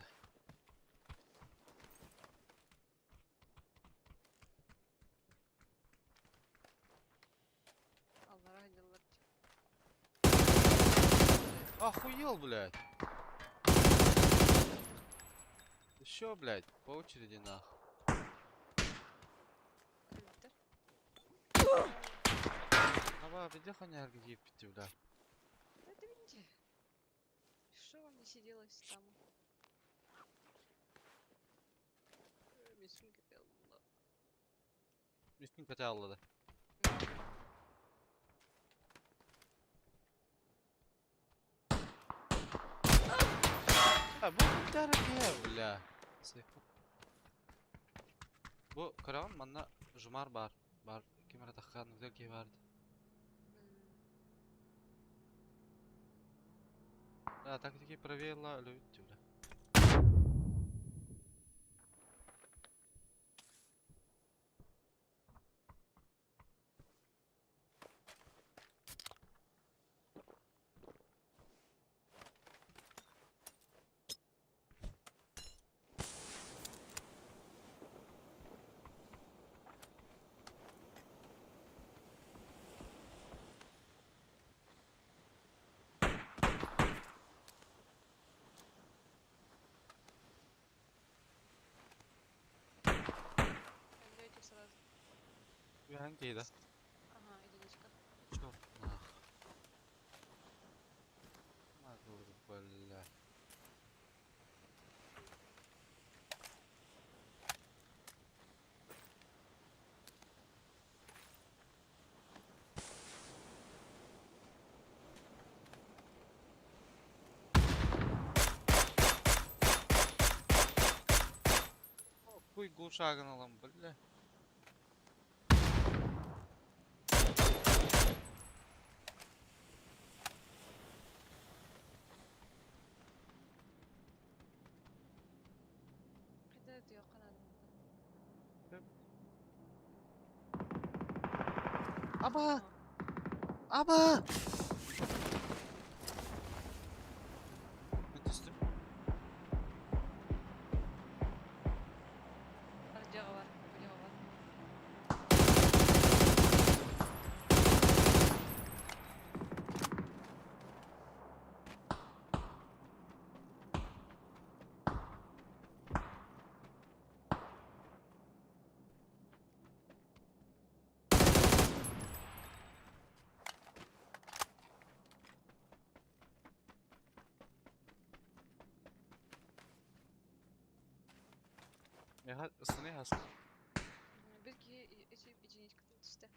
Allah rahmetler. Охуел, блядь. Еще, блядь, по очереди нахуй. Öldür. Aba bir de ханярга гиб bitti блядь. Это видите? Что вам не сиделось там? Мисюнька пела. Üstün kötü avladı. Ha bu derken bля. Bu karavan bana jumar bar. Bar kimara takkan güzel ki vardı. Да, тактики правила любите, бля. Отдайте сразу. Hangiydi? Ага, единичка. Çok nah. Mazur bля. Хуй глушаган алам, бля. Кидает ее канадом. Aba! Aba! Müthiştim. Радио var. Радио var. Ya ısınıyor aslında. Belki единичка düştü.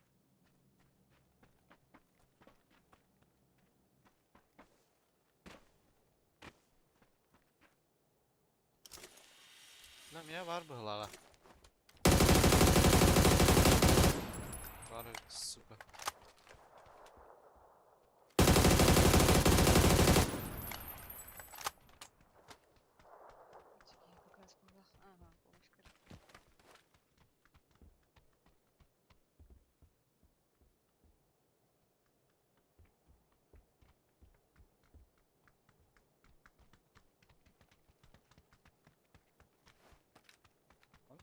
Lan ya var bu hılaga. Var süper. Как раз помог. Ага, помощь короче.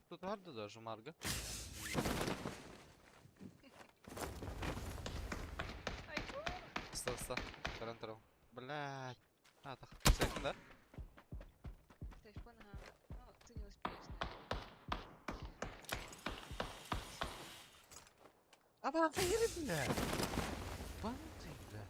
Тут vardı da şu marga. Каста. Таран. Блядь. А, так. Сейфін, да? Сейф-пан, ага. Ну, ты не успеешь, А, бана фейри, блядь. Бана ты, блядь.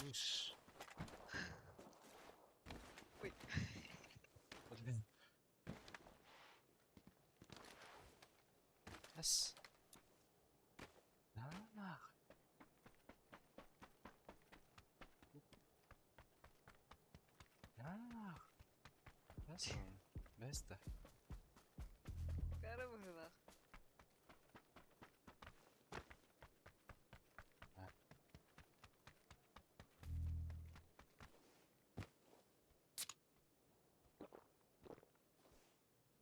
Ишь. Ой. Блин. Yes. Да нахуй. Да нахуй. Yes. Место. Карабынах.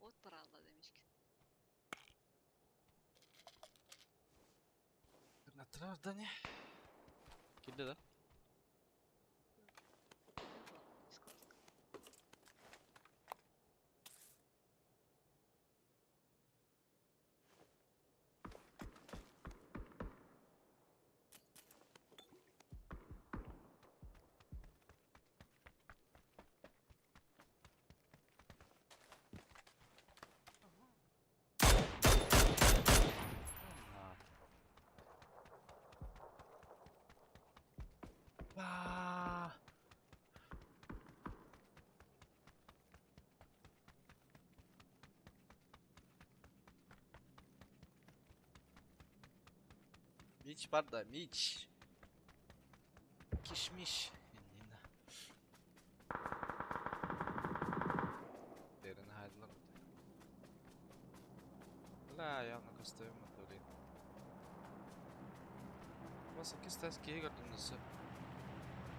Вот паралла, демички. На травдане. Киде, да? А. Мич бар да, мич. Кишмиш. Иннина. Дерін хайдылар бұты. Бля, явно кастуем это, блин. Баса кистас кей көрдім нысы.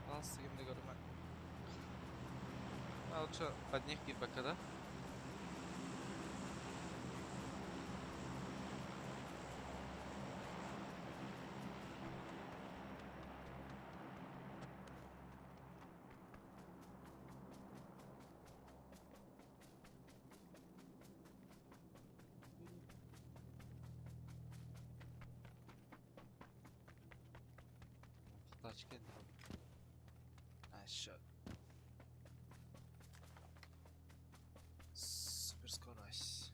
Алысты кемді көрдім. А лучше под них кирбака, да? Тачки. Nice shot. Супер скорость.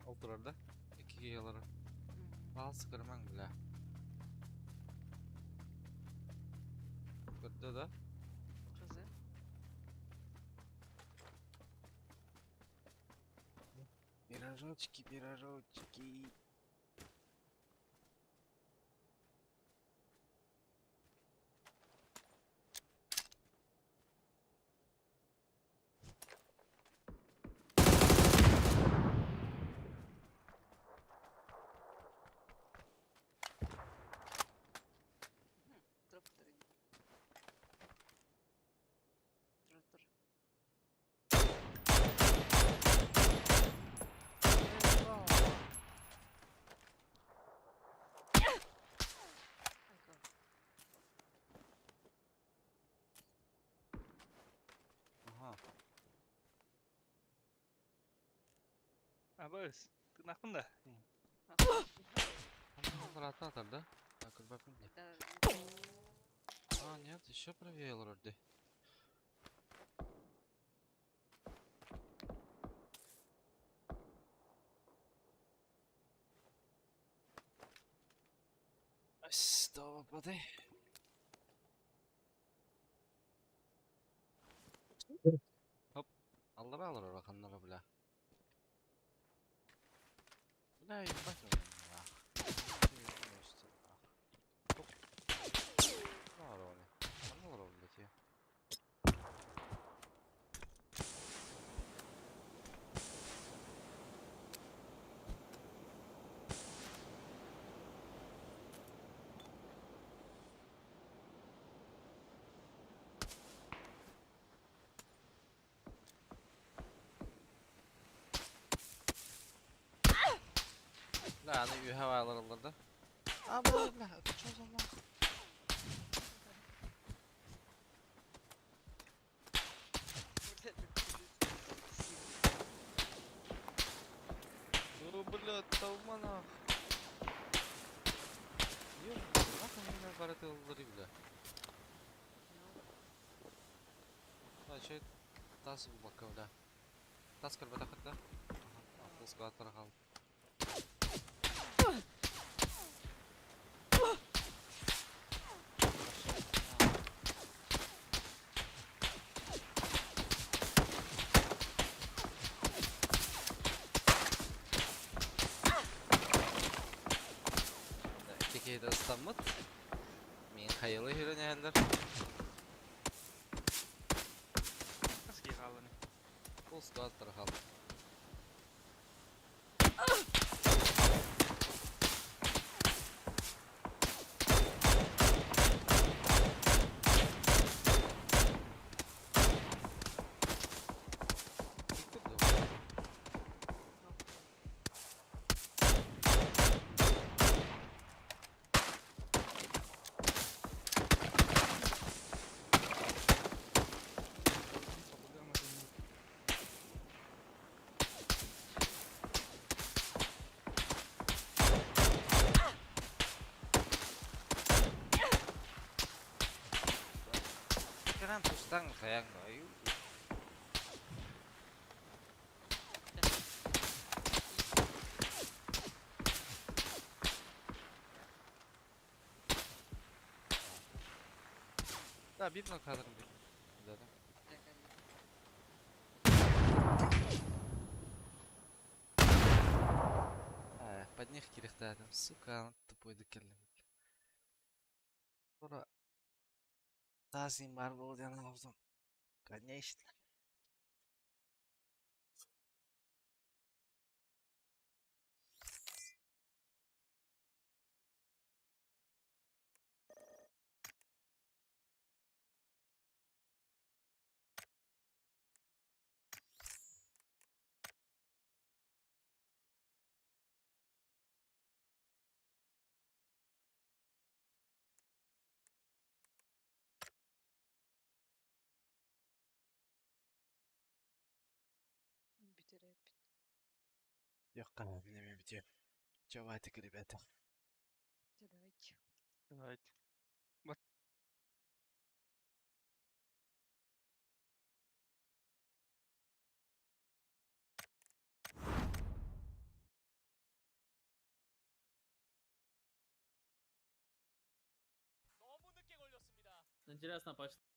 Алтырар да? Екі кейлары. Алсы кірмәң, бля. Көрді да? Қызы. Пирожочки. Дроп тұрын. Дроп. Ага. Абыс, ты нахуй да? Он атар, да? Так, как бы мне. Да. А, нет, еще правее вроде. Стоп, подай. Хоп. Аллара, бля. Бля, ебать он, нах. Здорово. Здорово, блядь, я. Bля, аны үйһә алырлар да. Бля, что за нах? Ну, блядь, толма нах. Ёб, нахуй меня бараты аллары, бля. А, чё тас булмакка, бля. Тас кырбата хатта. Пулска атыргал. Кекейді ыстамыт. Мен хайылы үйренелер. Kas kiihallani? Пулска атыргал. Kan tustang sayang ayu. Да, битна кадрым бит. Да. Под них кирихтадым. Сука, тупой декерлем. Скоро тазим бар болден алдым. Конечно. Битереппит. Yok, ne bitiyor. Давайте, ребята. Давайте. Давайте. Интересно, почти